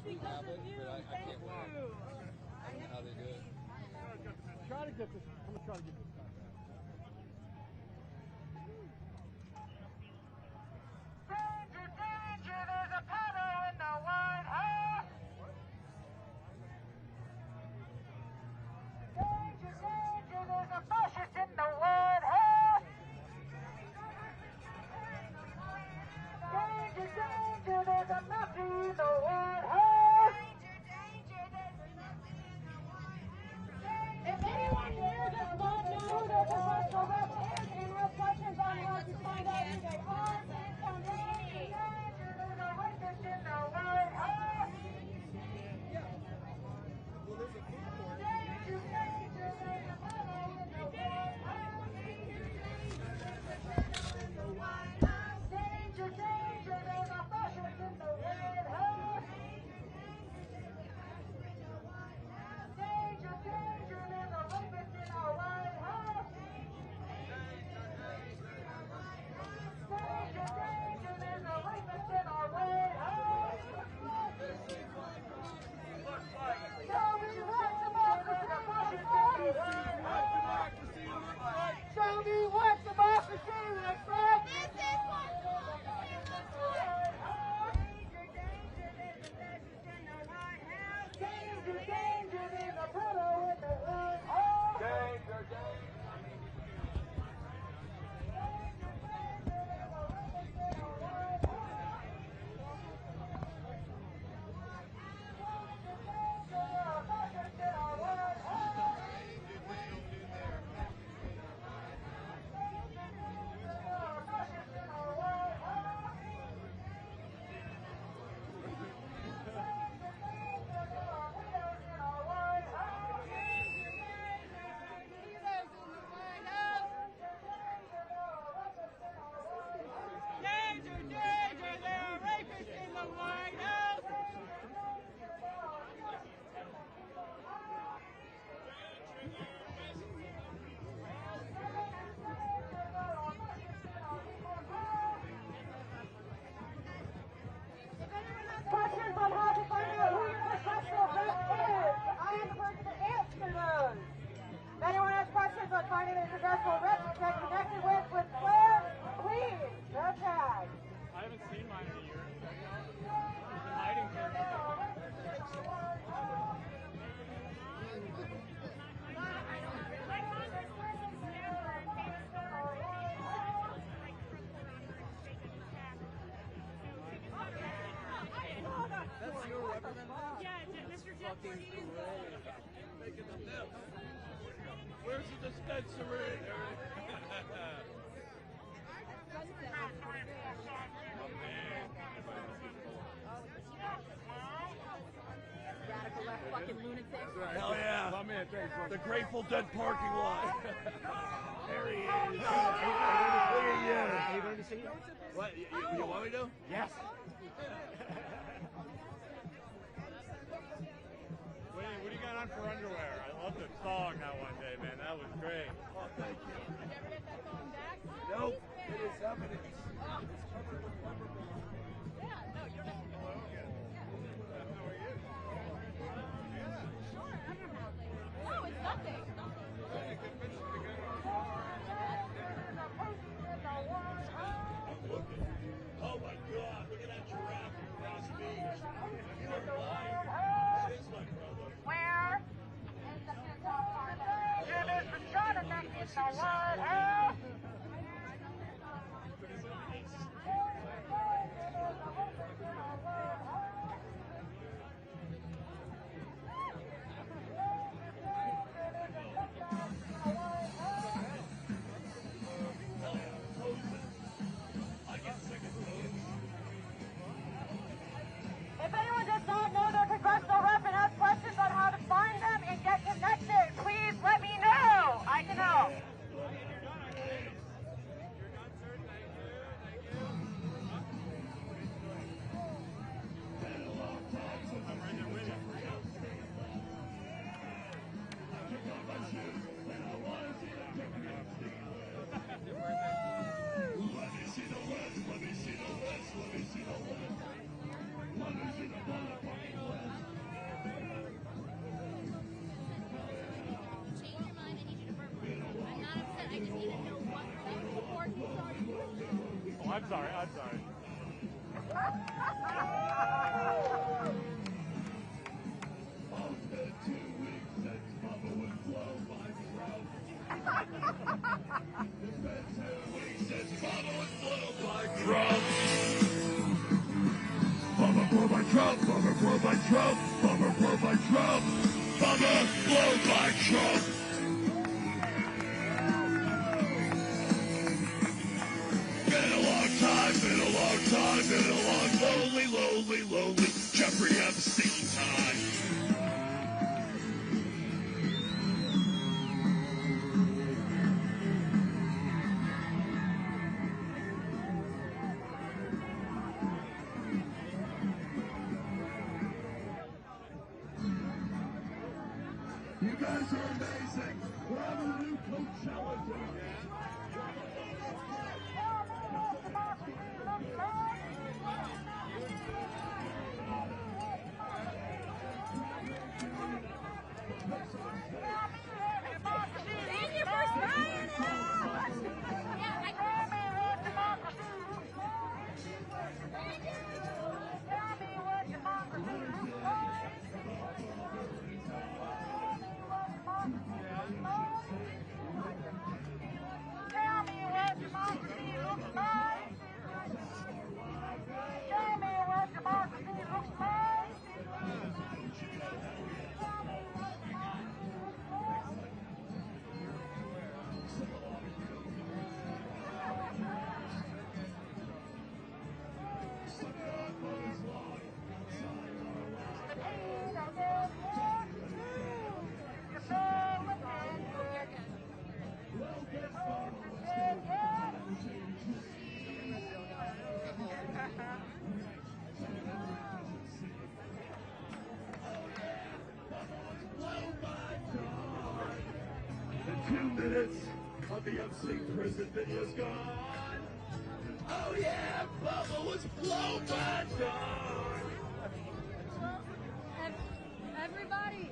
We have it, but I can't wear it. I don't know how they do it. Try to get this. I'm gonna try to get this back. Danger, danger, there's a puddle in the White House. Danger, danger, there's a fascist in the White House. Danger, danger, there's a Nazi in the White House. If anyone here does not know who the professional rep is and has questions on how to find out who they are, please come to me. There's a rapist in the White House. Well, there's a food court. Danger, danger, there's a puddle in the White House. Danger, danger, there's a fascist in the White House. Danger, danger, there's a rapist in our White House. Danger, danger, there's a rapist in our White House. Show me what democracy looks like. Show me what democracy looks like. This is what democracy looks like. Danger, danger, there's a puddle in the White House. Danger, danger. Questions on how to find out who your professional rep is. I am the person to answer those. If anyone has questions on finding a professional rep to get connected with Claire, please, no tag. I haven't seen mine in a year. I've been hiding here. That's your weapon? Yeah, Mr. Jeff Martinez. Making them nip. Where's the dispensary? Radical left fucking lunatic. Hell yeah. The Grateful Dead parking lot. There he is. Look at you. Are you going to see it? What? You want me to? Yes. What do you got on for underwear? I loved the song that one day, man. That was great. Oh, thank you. Did you ever get that song back? Nope. It is evidence. It's covered with rubber bands. Yeah, no, you don't have to go. How are you? Sure, absolutely. No, it's nothing. I'm looking. Oh my God, look at that giraffe across me. You are blind. That is my brother. Where is the It is for Jonathan in the White House. If anyone does not know their congressional rep and has questions on how to find them and get connected, please let me know. I can help. I'm sorry. Bomber blow by Trump, bomber blow by Trump, bomber blow by Trump, bomber blow by Trump. Been a long time, lonely, Jeffrey Epstein time. You guys are amazing. We're having a new Coachella tour. The 2 minutes of the MC prison video's gone. Oh yeah, Bubba was blown by dawn. Everybody.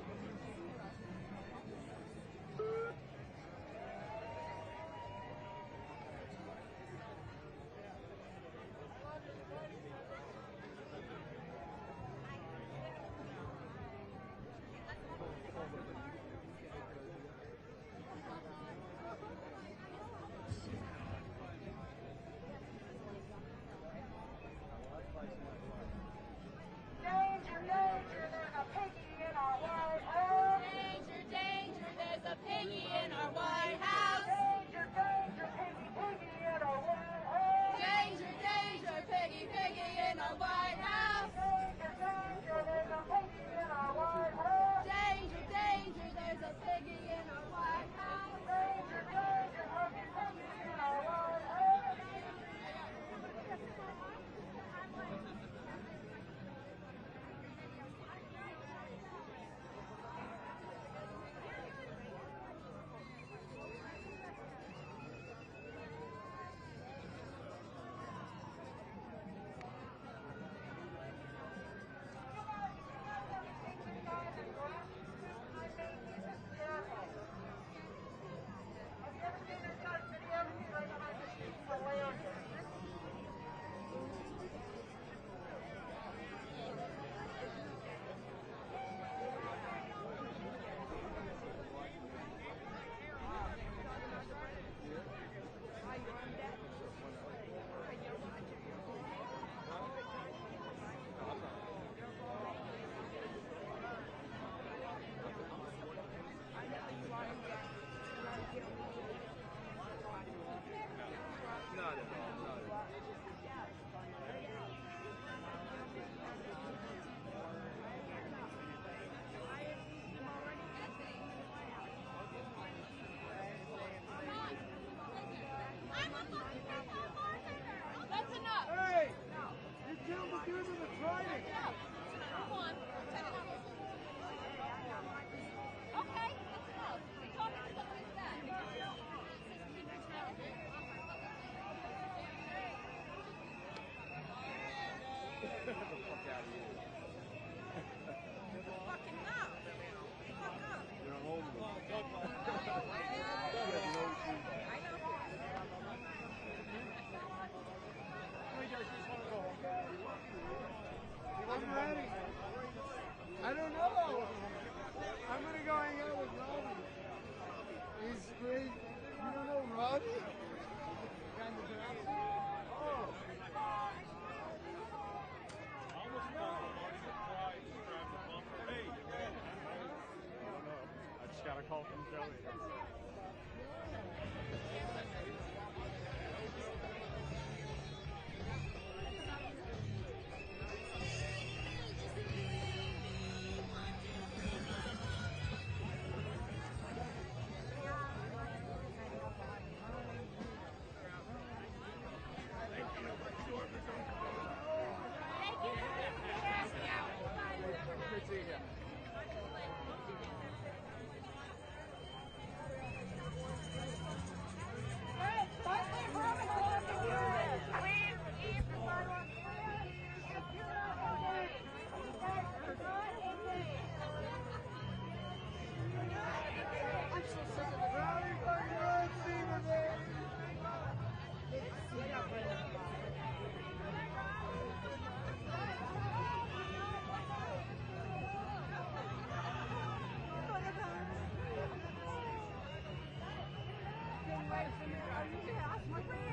call from Zoe. Are you